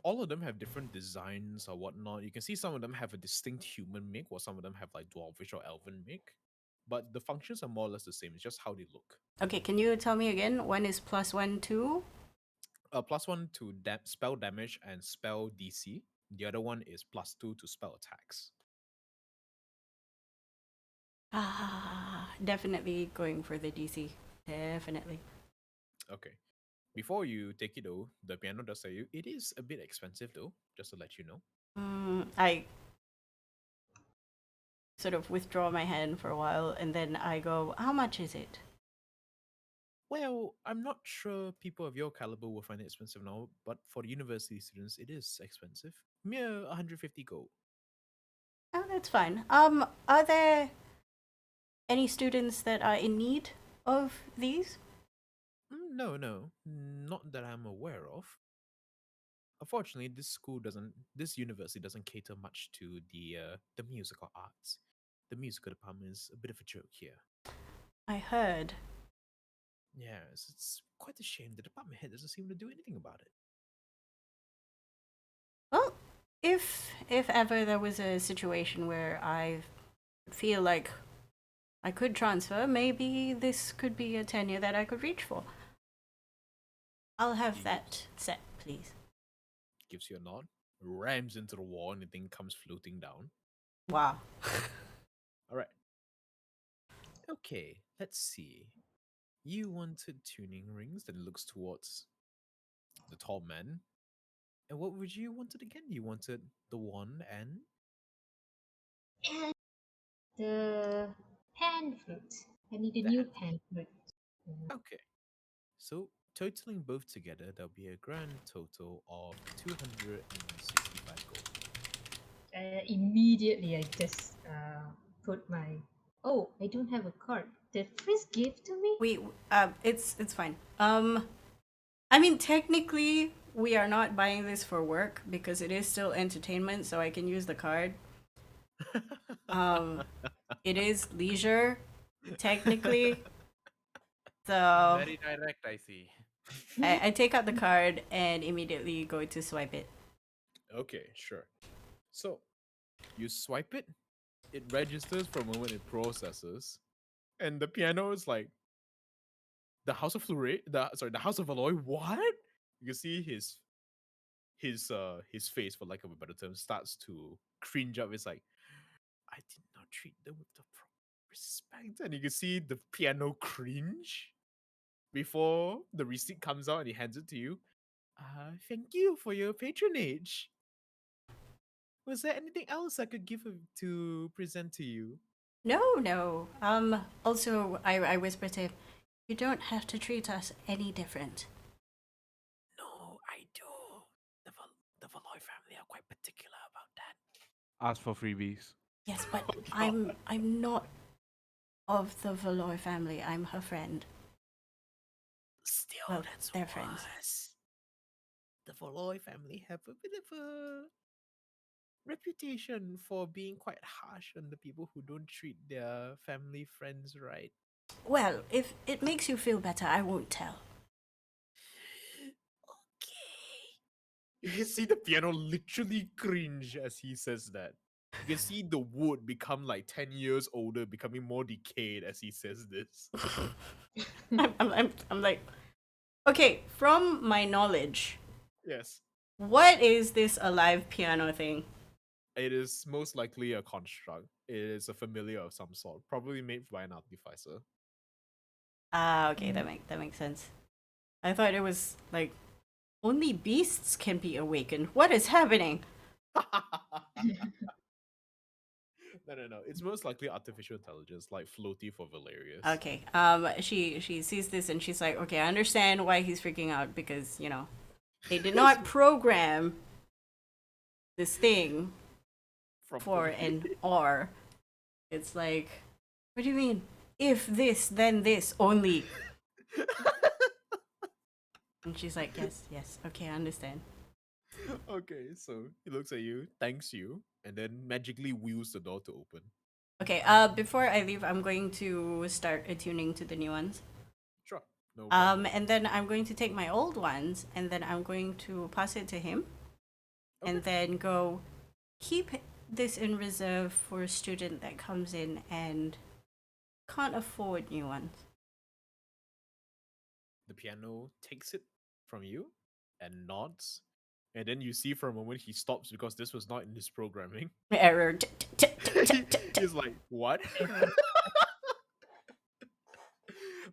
All of them have different designs or whatnot. You can see some of them have a distinct human make, while some of them have like dwarvish or elven make. But the functions are more or less the same. It's just how they look. Okay, can you tell me again? One is +1, 2? +1 to spell damage and spell DC. The other one is +2 to spell attacks. Definitely going for the DC. Definitely. Okay. Before you take it though, the piano does say it is a bit expensive though, just to let you know. I sort of withdraw my hand for a while and then I go, how much is it? Well, I'm not sure people of your caliber will find it expensive now, but for the university students, it is expensive. Mere 150 gold. Oh, that's fine. Are there any students that are in need of these? No, not that I'm aware of. Unfortunately, this university doesn't cater much to the musical arts. The musical department is a bit of a joke here. I heard. Yes, it's quite a shame the department head doesn't seem to do anything about it. Well, if ever there was a situation where I feel like I could transfer, maybe this could be a tenure that I could reach for. I'll have He that set, please. gives you a nod, rams into the wall, and the thing comes floating down. Wow. All right. Okay, let's see. You wanted tuning rings, then looks towards the tall man. And what would you wanted again? You wanted the one and And the pan flute. I need a the new hand. pan flute. Mhm. Okay. So totaling both together, there'll be a grand total of 265 gold. Immediately, I just put my. Oh, I don't have a card. Did Chris give to me? It's fine. I mean, technically, we are not buying this for work because it is still entertainment, so I can use the card. Um, it is leisure, technically. So Very direct, I see. I take out the card and immediately go to swipe it. Okay, sure. So you swipe it, it registers for a moment, it processes, and the piano is like the House of Fleury, the House of Aloy. What? You can see his face, for lack of a better term, starts to cringe up. It's like, I did not treat them with the proper respect. And you can see the piano cringe before the receipt comes out and he hands it to you. Thank you for your patronage. Was there anything else I could to present to you? No. Also, I whisper to him, you don't have to treat us any different. No, I do. The Valoy family are quite particular about that. Ask for freebies. Yes, but Oh, God. I'm not of the Valoy family. I'm her friend. Still, Well, that's they're friends. worse. The Valoy family have a bit of a reputation for being quite harsh on the people who don't treat their family friends right. Well, if it makes you feel better, I won't tell. Okay. You see the piano literally cringe as he says that. You can see the wood become like 10 years older, becoming more decayed as he says this. I'm like, okay, from my knowledge, Yes. what is this alive piano thing? It is most likely a construct. It is a familiar of some sort, probably made by an artificer. Ah, okay, that makes sense. I thought it was like only beasts can be awakened. What is happening? No. It's most likely artificial intelligence, like floaty for Valerius. Okay. She sees this and she's like, okay, I understand why he's freaking out because they did not program this thing for Properly. an or. It's like, what do you mean? If this, then this only. And she's like, yes, okay, I understand. Okay, so he looks at you, thanks you, and then magically wheels the door to open. Okay, before I leave, I'm going to start attuning to the new ones. Sure. No problem. And then I'm going to take my old ones and then I'm going to pass it to him and then go keep this in reserve for a student that comes in and can't afford new ones. The piano takes it from you and nods. And then you see for a moment he stops because this was not in his programming. Error. He's like, what?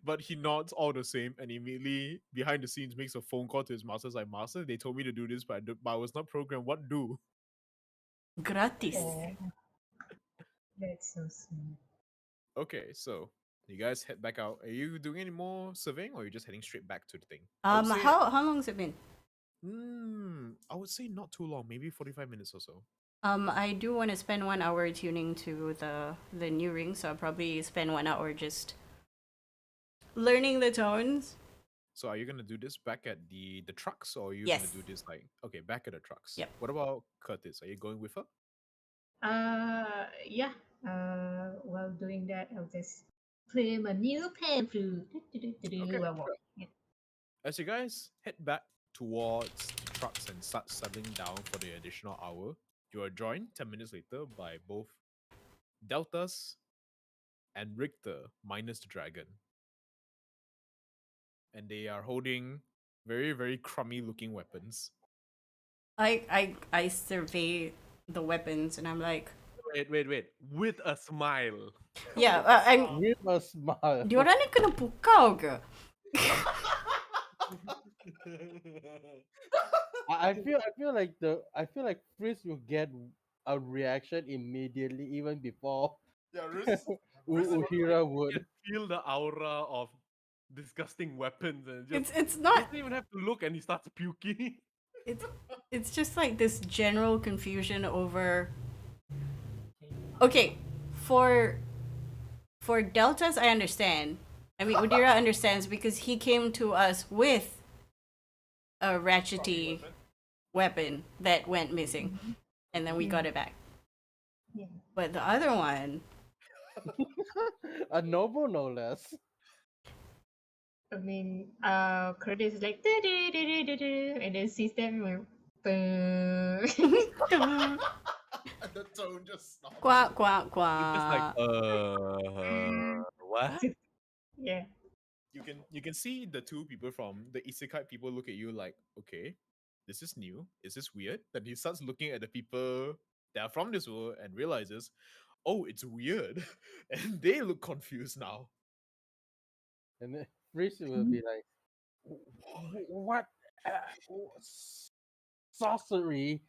But he nods all the same and immediately behind the scenes makes a phone call to his master. Like, master, they told me to do this, but I was not programmed. What do? Gratis. Oh, that's so sweet. Okay, so you guys head back out. Are you doing any more surveying or are you just heading straight back to the thing? How long has it been? I would say not too long, maybe 45 minutes or so. I do want to spend 1 hour tuning to the new ring, so I'll probably spend 1 hour just learning the tones. So are you gonna do this back at the trucks or are you Yes. gonna do this like okay, back at the trucks? Yep. What about Curtis? Are you going with her? Yeah. While doing that, I'll just play my new pan flute. Okay, While walking. sure. Yeah. As you guys head back towards the trucks and start settling down for the additional hour, you are joined 10 minutes later by both Deltas and Richter minus the dragon. And they are holding very, very crummy looking weapons. I survey the weapons and I'm like, Wait. With a smile. yeah, I'm. With a smile. Diorang ni kena pukau ke? I feel like Frizz will get a reaction immediately, even before Yeah, Riz. Uhira You would. can feel the aura of disgusting weapons and just It's he not. doesn't even have to look and he starts puking. It's just like this general confusion over. Okay, for deltas I understand. I mean, Udira understands because he came to us with a ratchety weapon that went missing, and then we got it back. Yeah. But the other one, A noble, no less. I mean, Curtis is like, and then sees them like, The tone just stops. quack quack It's just like, quack. what? yeah. You can see the two people from the isekai people look at you like, okay, this is new. Is this weird? Then he starts looking at the people that are from this world and realizes, oh, it's weird. And they look confused now. And then Frizz will be like, what sorcery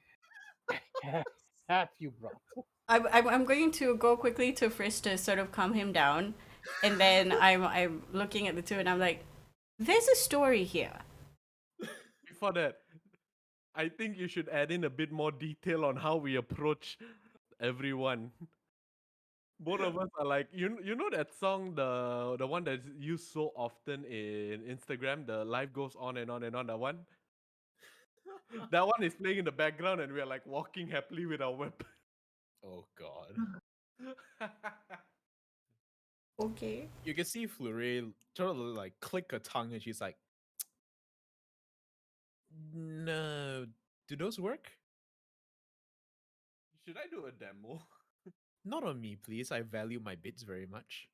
have you brought? I'm going to go quickly to Frisk to sort of calm him down, and then I'm looking at the two and I'm like, there's a story here. Before that, I think you should add in a bit more detail on how we approach everyone. Both of us are like, you know that song, the one that's used so often in Instagram, the life goes on and on and on, that one? That one is playing in the background, and we are like walking happily with our weapon. Oh god. Okay. You can see Fleury sort of like click her tongue and she's like, no, do those work? Should I do a demo? Not on me, please. I value my bits very much.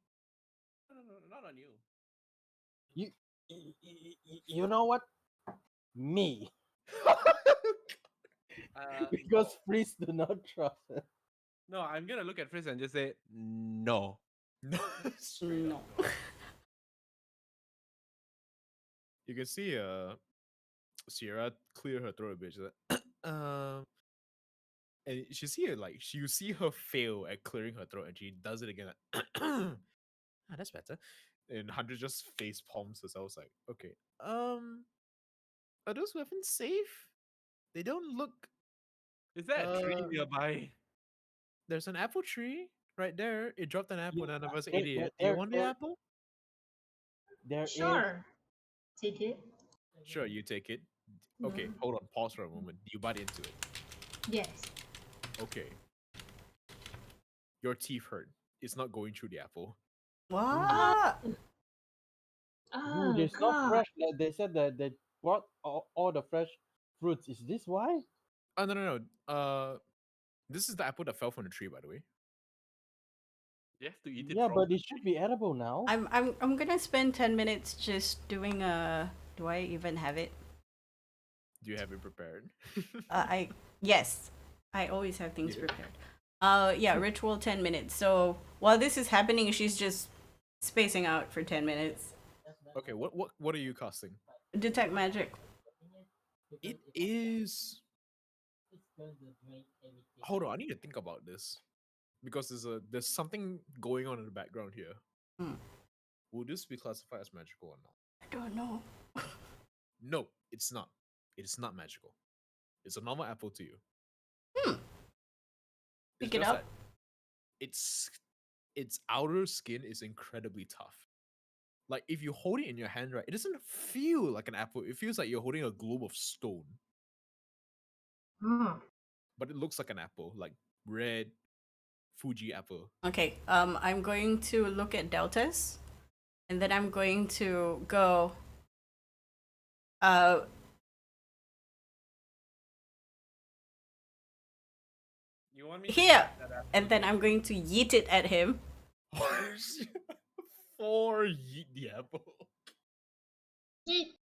No, not on you. You, you know what? Me. Because priests do not trust it. No, I'm gonna look at Frizz and just say no. No. Straight No. up. You can see Sierra clear her throat a bit. She's like, and she see it like you see her fail at clearing her throat, and she does it again. Like, ah, that's better. And Hunter just face palms herself. Like, okay, are those weapons safe? They don't look. Is there a tree Uh, nearby? There's an apple tree right there. It dropped an apple. Yeah, None of us there, ate there, it. Do you there, want the there, apple? there is. Sure. Take it. Sure, you take it. Okay, No. hold on. Pause for a moment. You bite into it. Yes. Okay. Your teeth hurt. It's not going through the apple. What? Dude, Oh it's not god. fresh. They said that they brought all the fresh fruits. Is this why? Oh no. This is the apple that fell from the tree, by the way. You have to eat it Yeah, from but the it should be edible now. I'm gonna spend 10 minutes just doing a. Do I even have it? Do you have it prepared? Yes, I always have things Yeah. prepared. Yeah, ritual 10 minutes. So while this is happening, she's just spacing out for 10 minutes. Okay, what are you casting? Detect magic. It is. Hold on, I need to think about this because there's something going on in the background here. Hmm. Will this be classified as magical or not? I don't know. No, it's not. It is not magical. It's a normal apple to you. Hmm. It's Pick it just up. that its outer skin is incredibly tough. Like if you hold it in your hand, right, it doesn't feel like an apple. It feels like you're holding a globe of stone, Oh. but it looks like an apple, like red Fuji apple. Okay. I'm going to look at deltas, and then I'm going to go. You want me to Here, cut that apple and then to- I'm going to yeet it at him. For yeet the apple. Yeet.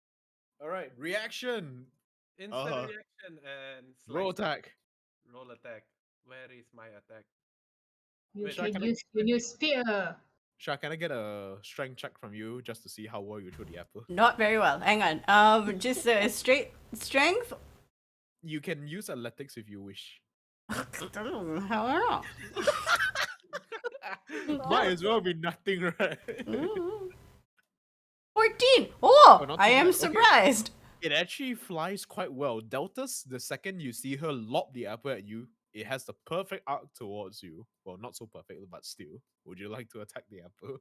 All right, reaction. instant Uh-huh. reaction and Roll slice. attack. Roll attack. Where is my attack? You Wait, can can I- use your new spear. Shah, can I get a strength check from you just to see how well you throw the apple? Not very well. Hang on. Just straight strength. You can use athletics if you wish. I don't know. Might as well be nothing, right? Mm. 14. Oh, not I too am bad. Okay. surprised. It actually flies quite well. Deltas, the second you see her lob the apple at you, it has the perfect arc towards you. Well, not so perfect, but still. Would you like to attack the apple?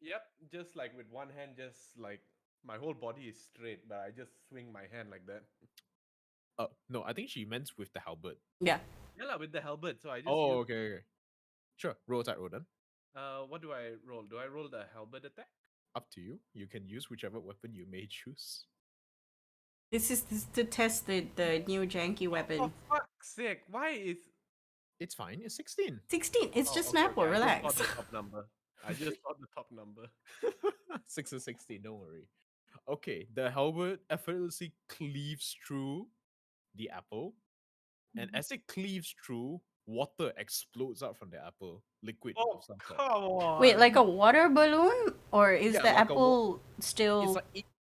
Yep, just like with one hand, just like my whole body is straight, but I just swing my hand like that. No, I think she meant with the halberd. Yeah. Yeah, lah, with the halberd. So I just Oh, use, okay. Sure, roll attack, roll then. what do I roll? Do I roll the halberd attack? Up to you. You can use whichever weapon you may choose. This is to test the new janky For weapon. fuck's sake, why is It's fine. It's 16. 16. It's just okay, an apple. okay, I just Relax. thought the top number. I just thought the top number. 6 or 16, don't worry. Okay, the halberd effortlessly cleaves through the apple, and as it cleaves through, water explodes out from the apple, liquid Oh, of some sort. come on. Wait, like a water balloon, or is Yeah, the like a apple still?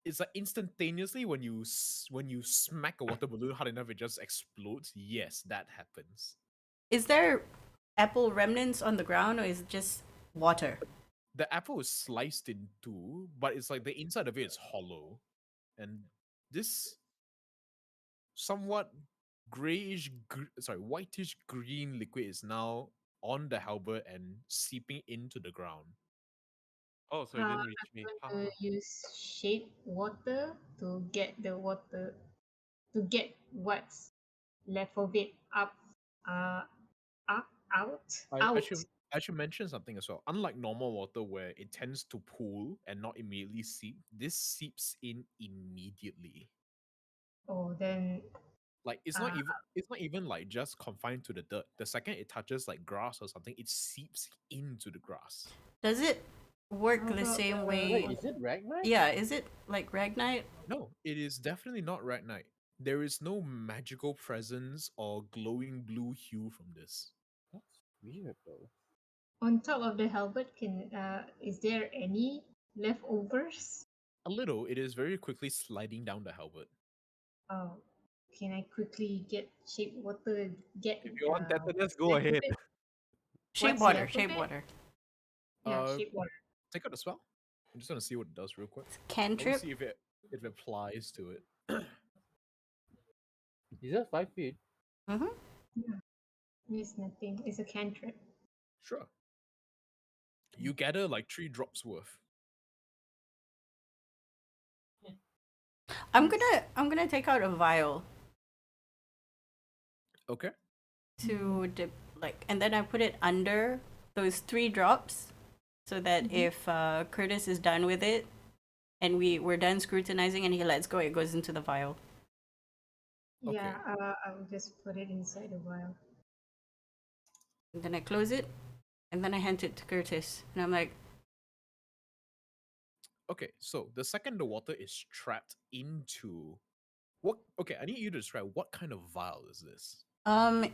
It's like instantaneously when you when you smack a water balloon hard enough, it just explodes. Yes, that happens. Is there apple remnants on the ground, or is it just water? The apple is sliced in two, but it's like the inside of it is hollow, and this somewhat whitish green liquid is now on the halberd and seeping into the ground. Oh, so it didn't reach me. I'm going to use shape water to get the water to get what's left of it up, uh, up, out, I out. should mention something as well. Unlike normal water where it tends to pool and not immediately seep, this seeps in immediately. Oh, then Like it's not even like just confined to the dirt. The second it touches like grass or something, it seeps into the grass. Does it work How the about same the- way? Wait, is it Ragnite? Yeah, is it like Ragnite? No, it is definitely not Ragnite. There is no magical presence or glowing blue hue from this. That's weird though. on top of the halberd, is there any leftovers? A little, it is very quickly sliding down the halberd. Oh, can I quickly get shape water? Get If you want tetanus, go left of ahead. it? Shape What's water, left of shape it? water. Yeah, Uh, shape water. Take out the spell. I'm just gonna see what it does real quick. I want to Cantrip. see if it applies to it. Is that 5 feet? Mm-hmm. It's nothing. It's a cantrip. Sure. You gather like 3 drops worth. I'm gonna take out a vial Okay. to dip, like, and then I put it under those 3 drops, so that if Curtis is done with it, and we're done scrutinizing, and he lets go, it goes into the vial. Yeah, I'll just put it inside the vial. And then I close it, and then I hand it to Curtis, and I'm like, Okay, so the second the water is trapped into what? Okay, I need you to describe what kind of vial is this.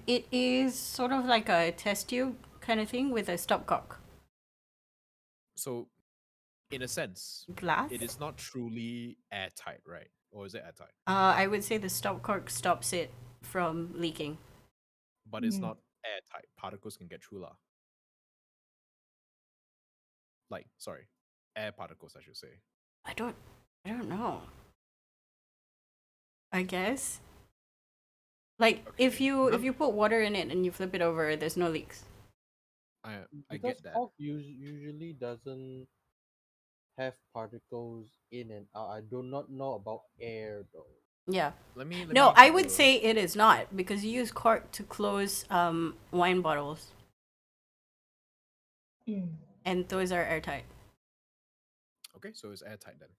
it is sort of like a test tube kind of thing with a stopcock. So, in a sense, Glass? it is not truly airtight, right? Or is it airtight? I would say the stopcock stops it from leaking. But it's Hmm. not airtight. Particles can get through lah. Like, sorry, air particles, I should say. I don't know. I guess. Like if Okay. you put water in it and you flip it over, there's no leaks. I Because get that. fog usually doesn't have particles in and out. I do not know about air though. Yeah. Let me. No, I would say it is not because you use cork to close wine bottles, Mm. and those are airtight. Okay, so it's airtight then.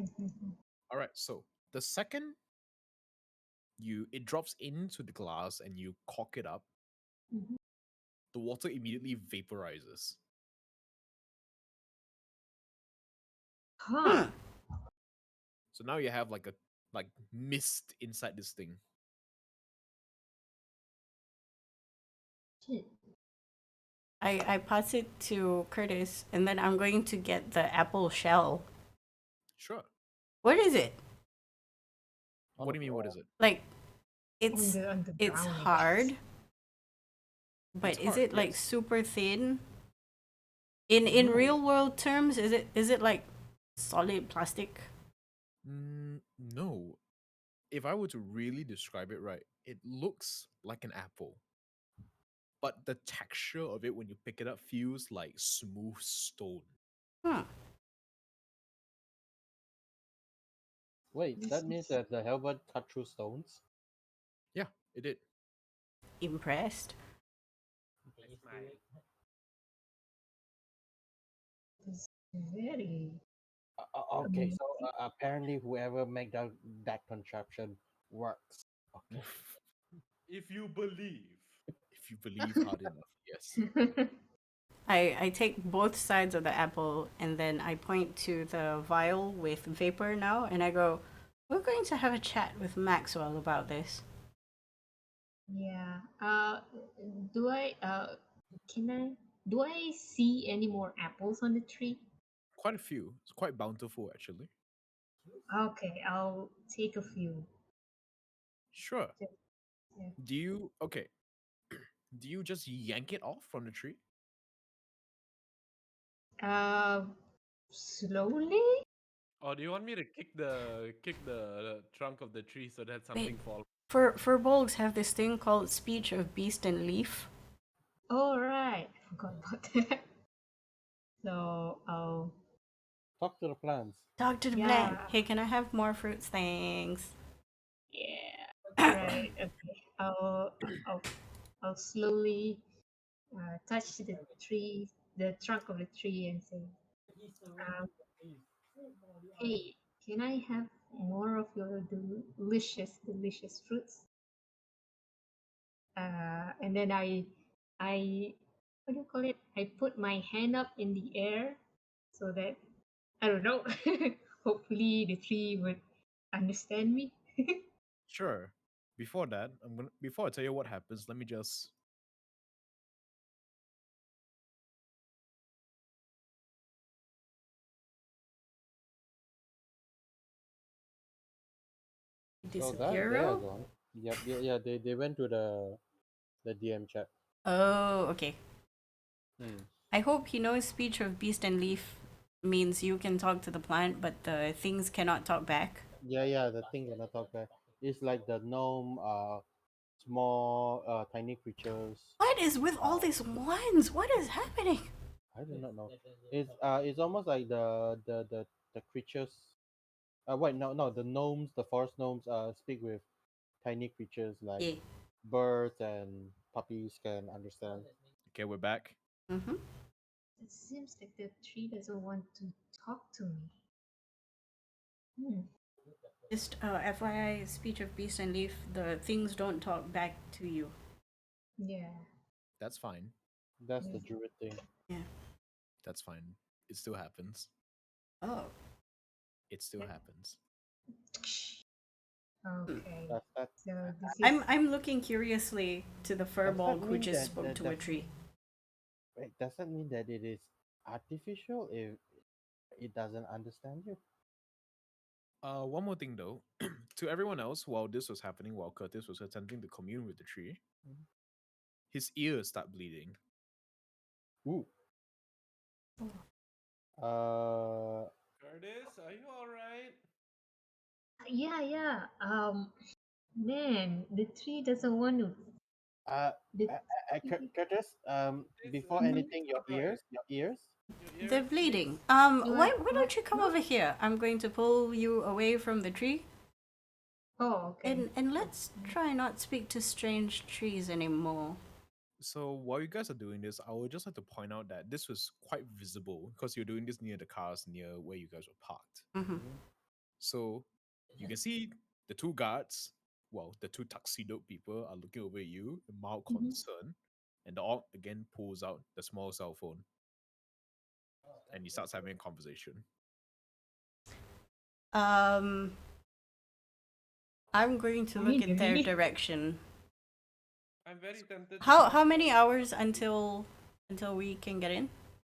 Mhm. All right. So the second it drops into the glass and you cork it up, Mhm. the water immediately vaporizes. Huh. So now you have like a mist inside this thing. Shit. I pass it to Curtis, and then I'm going to get the apple shell. Sure. What is it? On What the do you mean? What floor. is it? Like, it's On the it's ground, I hard, guess. but It's is hard, it like yes. super thin? In No. real world terms, is it like solid plastic? No. If I were to really describe it right, it looks like an apple. But the texture of it when you pick it up feels like smooth stone. Hmm. Wait, This that means is- that the halberd cut through stones? Yeah, it did. Impressed. It's very. Okay, so apparently whoever made that contraption works. Okay. If you believe. If you believe hard enough, yes. I take both sides of the apple and then I point to the vial with vapor now and I go, we're going to have a chat with Maxwell about this. Yeah. Do I? Can I? Do I see any more apples on the tree? Quite a few. It's quite bountiful, actually. Okay, I'll take a few. Sure. Yeah. Do you okay? Do you just yank it off from the tree? Slowly. Or do you want me to kick the trunk of the tree so that something falls? For bulls have this thing called speech of beast and leaf. All right. I forgot about that. So I'll. Talk to the plants. Talk to the Yeah. plant. Hey, can I have more fruits? Thanks. Yeah. right. Okay. I'll I'll slowly touch the tree, the trunk of the tree, and say, um, "Hey, can I have more of your delicious fruits?" And then I, what do you call it? I put my hand up in the air so that I don't know. Hopefully, the tree would understand me. Sure. Before that, before I tell you what happens, let me just So Disappear? they are gone. Yep, yeah, they went to the DM chat. Oh, okay. Hmm. I hope he knows speech of beast and leaf means you can talk to the plant, but the things cannot talk back. Yeah, the thing that I talk about. It's like the gnome, small, tiny creatures. What is with all these wands? What is happening? I do not know. It's almost like the creatures. Wait, no, the gnomes, the forest gnomes, speak with tiny creatures like Yeah. birds and puppies can understand. okay, we're back. Mm-hmm. It seems like the tree doesn't want to talk to me. Hmm. Just FYI, speech of beast and leaf, the things don't talk back to you. Yeah. That's fine. That's the Yeah. druid thing. Yeah. That's fine. It still happens. Oh. It still Yep. happens. Okay. That's So this is I'm looking curiously to the does that furball who mean just that spoke to a tree. wait, does that mean that it is artificial if it doesn't understand you? One more thing though. To everyone else, while this was happening, while Curtis was attempting to commune with the tree, Mhm. his ears start bleeding. Ooh. Uh, Curtis, are you alright? yeah. Man, the tree doesn't want to. uh, The tree. Curtis. Curtis, Before Mhm. anything, alright. your ears. Your They're ears, bleeding. please. Why don't you come over here? I'm going to pull you away from the tree. Oh, okay. And let's try not speak to strange trees anymore. So while you guys are doing this, I would just like to point out that this was quite visible because you're doing this near the cars near where you guys were parked. Mm-hmm. Mhm. So you can see the two guards, well, the two tuxedoed people are looking over at you in mild Mhm. concern. And the orc again pulls out the small cell phone and he starts having a conversation. Um, I'm going to look in their Really? direction. I'm very tempted to How talk how to many you, hours but please. until we can get in?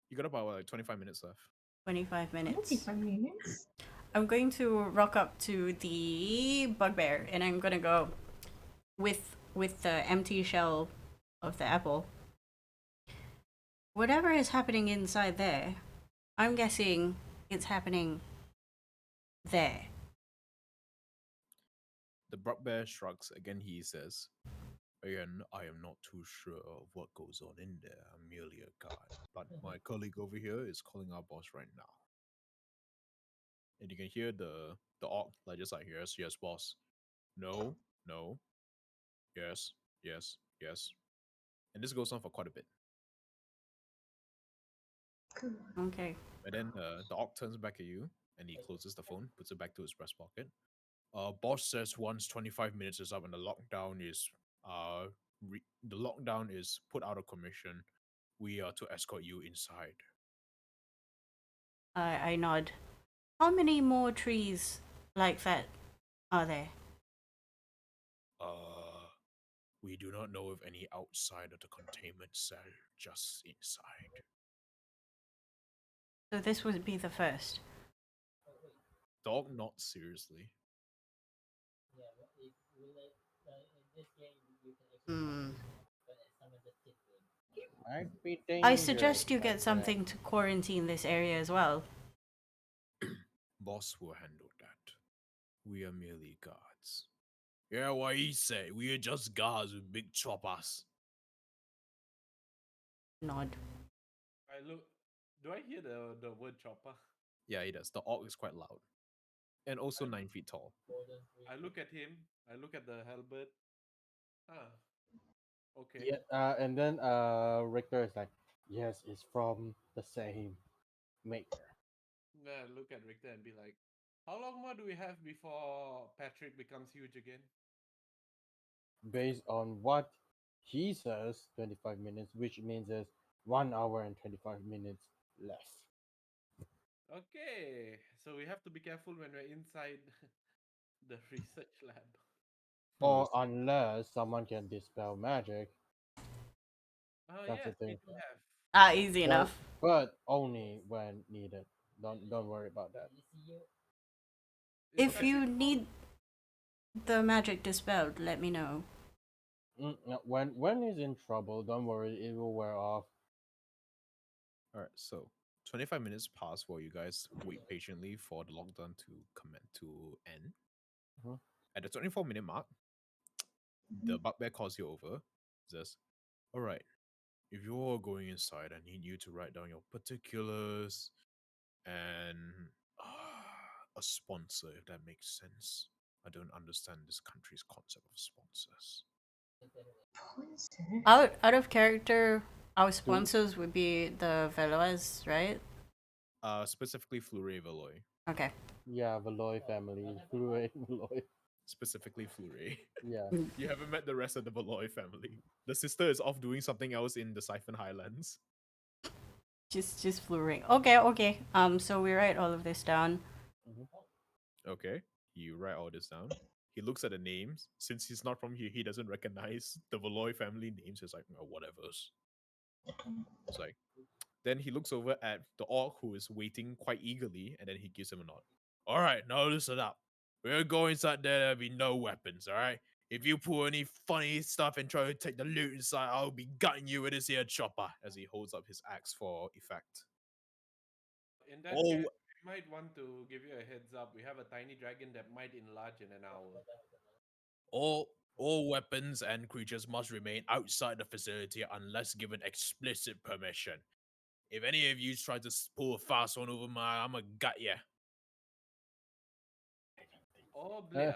You got about like 25 minutes left. 25 minutes. 25 minutes? I'm going to rock up to the bugbear and I'm gonna go with the empty shell of the apple. Whatever is happening inside there, I'm guessing it's happening there. The bugbear shrugs. Again, he says, again, I am not too sure of what goes on in there. I'm merely a guard. But my colleague over here is calling our boss right now. And you can hear the orc like just like, yes, boss. No, no, yes, yes. And this goes on for quite a bit. Cool. Okay. And then the orc turns back at you and he closes the phone, puts it back to his breast pocket. Boss says once 25 minutes is up and the lockdown is the lockdown is put out of commission, we are to escort you inside. I nod. How many more trees like that are there? We do not know of any outside of the containment cell, just inside. So this would be the first. Dog, not seriously. Hmm. Might be I dangerous suggest you back get there. something to quarantine this area as well. Boss will handle that. We are merely guards. Yeah, what he say? We are just guards with big choppers. Nod. I look. Do I hear the word chopper? Yeah, he does. The orc is quite loud. And also I, 9 feet tall. I look at him. I look at the halberd. Ah, okay. Yeah, and then Richter is like, yes, it's from the same maker. Then I look at Richter and be like, how long more do we have before Patrick becomes huge again? Based on what he says, 25 minutes, which means there's 1 hour and 25 minutes left. Okay, so we have to be careful when we're inside the research lab. Oh, Or unless someone can dispel magic, that's the Yes, we thing. do have. Ah, easy But enough. but only when needed. Don't worry about that. Is If Patrick you need the magic dispelled, let me know. No, when he's in trouble, don't worry, it will wear off. all right. So 25 minutes pass while you guys wait patiently for the lockdown to end. Mhm. At the 24-minute mark, the bugbear calls you over. Says, "All right, if you're going inside, I need you to write down your particulars and a sponsor, if that makes sense. I don't understand this country's concept of sponsors." Sponsor? Out of character, our To sponsors would be the Veloz, right? Specifically Fleury Veloy. Okay. yeah, Valoy family, Fluid Valoy. Specifically Fleury. Yeah. You haven't met the rest of the Veloy family. The sister is off doing something else in the Siphon Highlands. Just fluring. Okay, okay. So we write all of this down. Mhm. Okay, you write all this down. He looks at the names. Since he's not from here, he doesn't recognize the Veloy family names. He's like, oh, whatever's. It's like, then he looks over at the orc who is waiting quite eagerly, and then he gives him a nod. All right, now listen up. We're going inside there. There'll be no weapons. All right. If you pull any funny stuff and try to take the loot inside, I'll be gutting you with this here chopper. As he holds up his axe for effect. In that case, All we might want to give you a heads up. We have a tiny dragon that might enlarge in an hour. all weapons and creatures must remain outside the facility unless given explicit permission. If any of you try to pull a fast one over my, I'ma gut ya. Oh, Uh, Blair.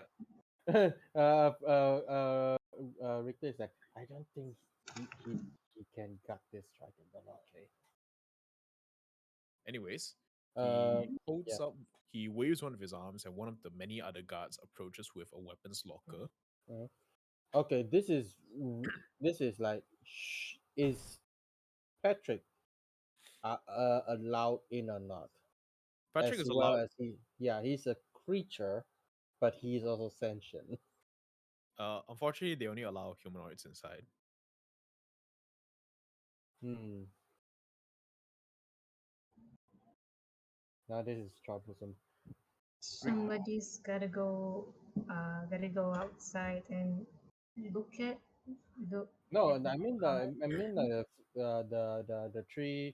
Richter is like, I don't think he can gut this dragon, but okay. Anyways, Uh, he yeah. holds up, he waves one of his arms, and one of the many other guards approaches with a weapons locker. uh, okay, this is like, is Patrick allowed in or not? Patrick As is well allowed. as he's a creature, but he's also sentient. Unfortunately, they only allow humanoids inside. Hmm. Now this is troublesome. Somebody's gotta go outside and look at look No, at the car. I mean the three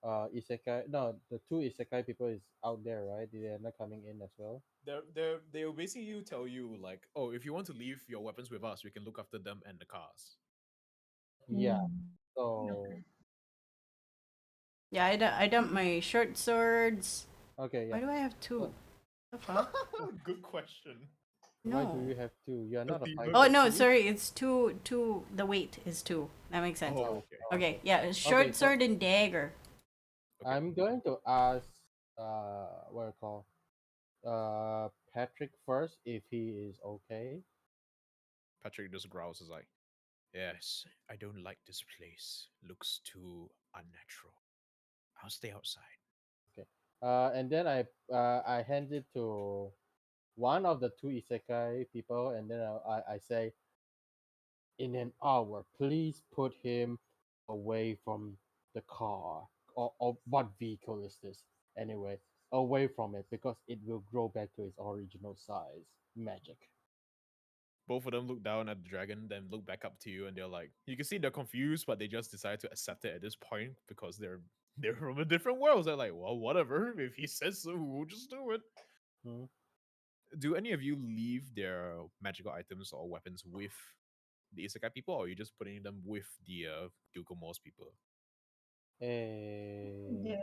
isekai. No, the two isekai people is out there, right? They are not coming in as well. They'll basically tell you like, oh, if you want to leave your weapons with us, we can look after them and the cars. Yeah. Okay. So Yeah, I dump my short swords. okay, yeah. Why do I have two? So The fuck? Good question. why do No. you have two? You are not a Demon fighter. Oh got no, two? sorry. It's two. The weight is two. That makes sense. Oh, okay. Okay, yeah. Short so sword and dagger. Okay. I'm going to ask what I call Patrick first if he is okay. Patrick just growls is like, yes, I don't like this place. Looks too unnatural. I'll stay outside. Okay. And then I hand it to one of the two isekai people, and then I say, in an hour, please put him away from the car, or what vehicle is this? Anyway, away from it because it will grow back to its original size. Magic. Both of them look down at the dragon, then look back up to you, and they're like, you can see they're confused, but they just decide to accept it at this point because they're from a different world. They're like, well, whatever. If he says so, we'll just do it. Hmm. Do any of you leave their magical items or weapons with the Isekai people, or are you just putting them with the Gilgamesh people? Eh, The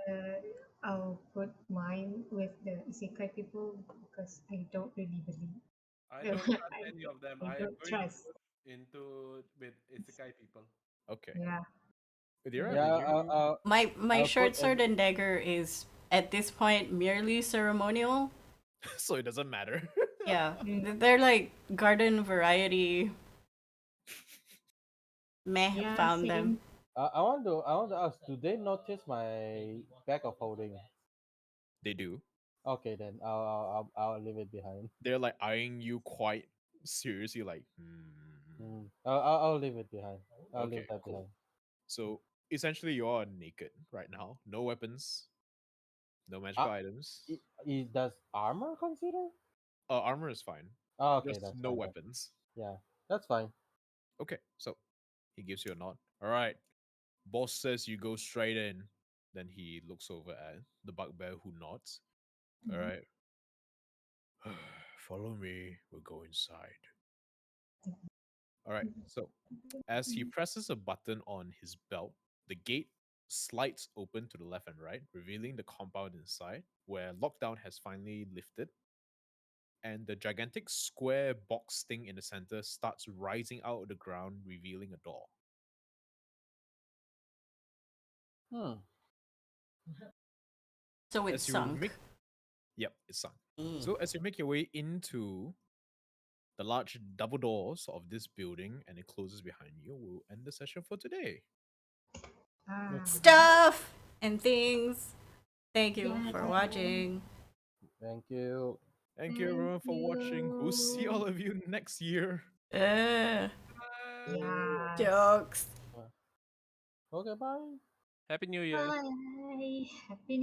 I'll put mine with the isekai people because I don't really believe. I No, don't trust any of them. I I am don't going to trust. put into with isekai people. Okay. Yeah. Adira, Yeah, did you? My I'll short put sword and dagger is at this point merely ceremonial. So it doesn't matter. Yeah, Mm. they're like garden variety. Meh, Yeah, found them. same. I want to ask, do they notice my bag of holding? They do. Okay, then I'll leave it behind. They're like eyeing you quite seriously, like, hmm. I'll leave it behind. I'll Okay, leave that cool. behind. So essentially, you are naked right now. No weapons, no magical items. Does armor consider? Armor is fine. Oh, okay, Just that's no fine then. weapons. Yeah, that's fine. Okay, so he gives you a nod. All right. Boss says you go straight in. Then he looks over at the bugbear who nods. All right. Follow me. We'll go inside. All right. So as he presses a button on his belt, the gate slides open to the left and right, revealing the compound inside, where lockdown has finally lifted. And the gigantic square box thing in the center starts rising out of the ground, revealing a door. Hmm. So it's As you sunk. make, yep, it's sunk. Mm. So as you make your way into the large double doors of this building and it closes behind you, we'll end the session for today. Ah. Stuff and things. Thank you Yeah. for watching. Thank you. Thank you Thank everyone for watching. We'll see you. all of you next year. Yeah. Jokes. Okay, bye. Happy New Year. Bye. Happy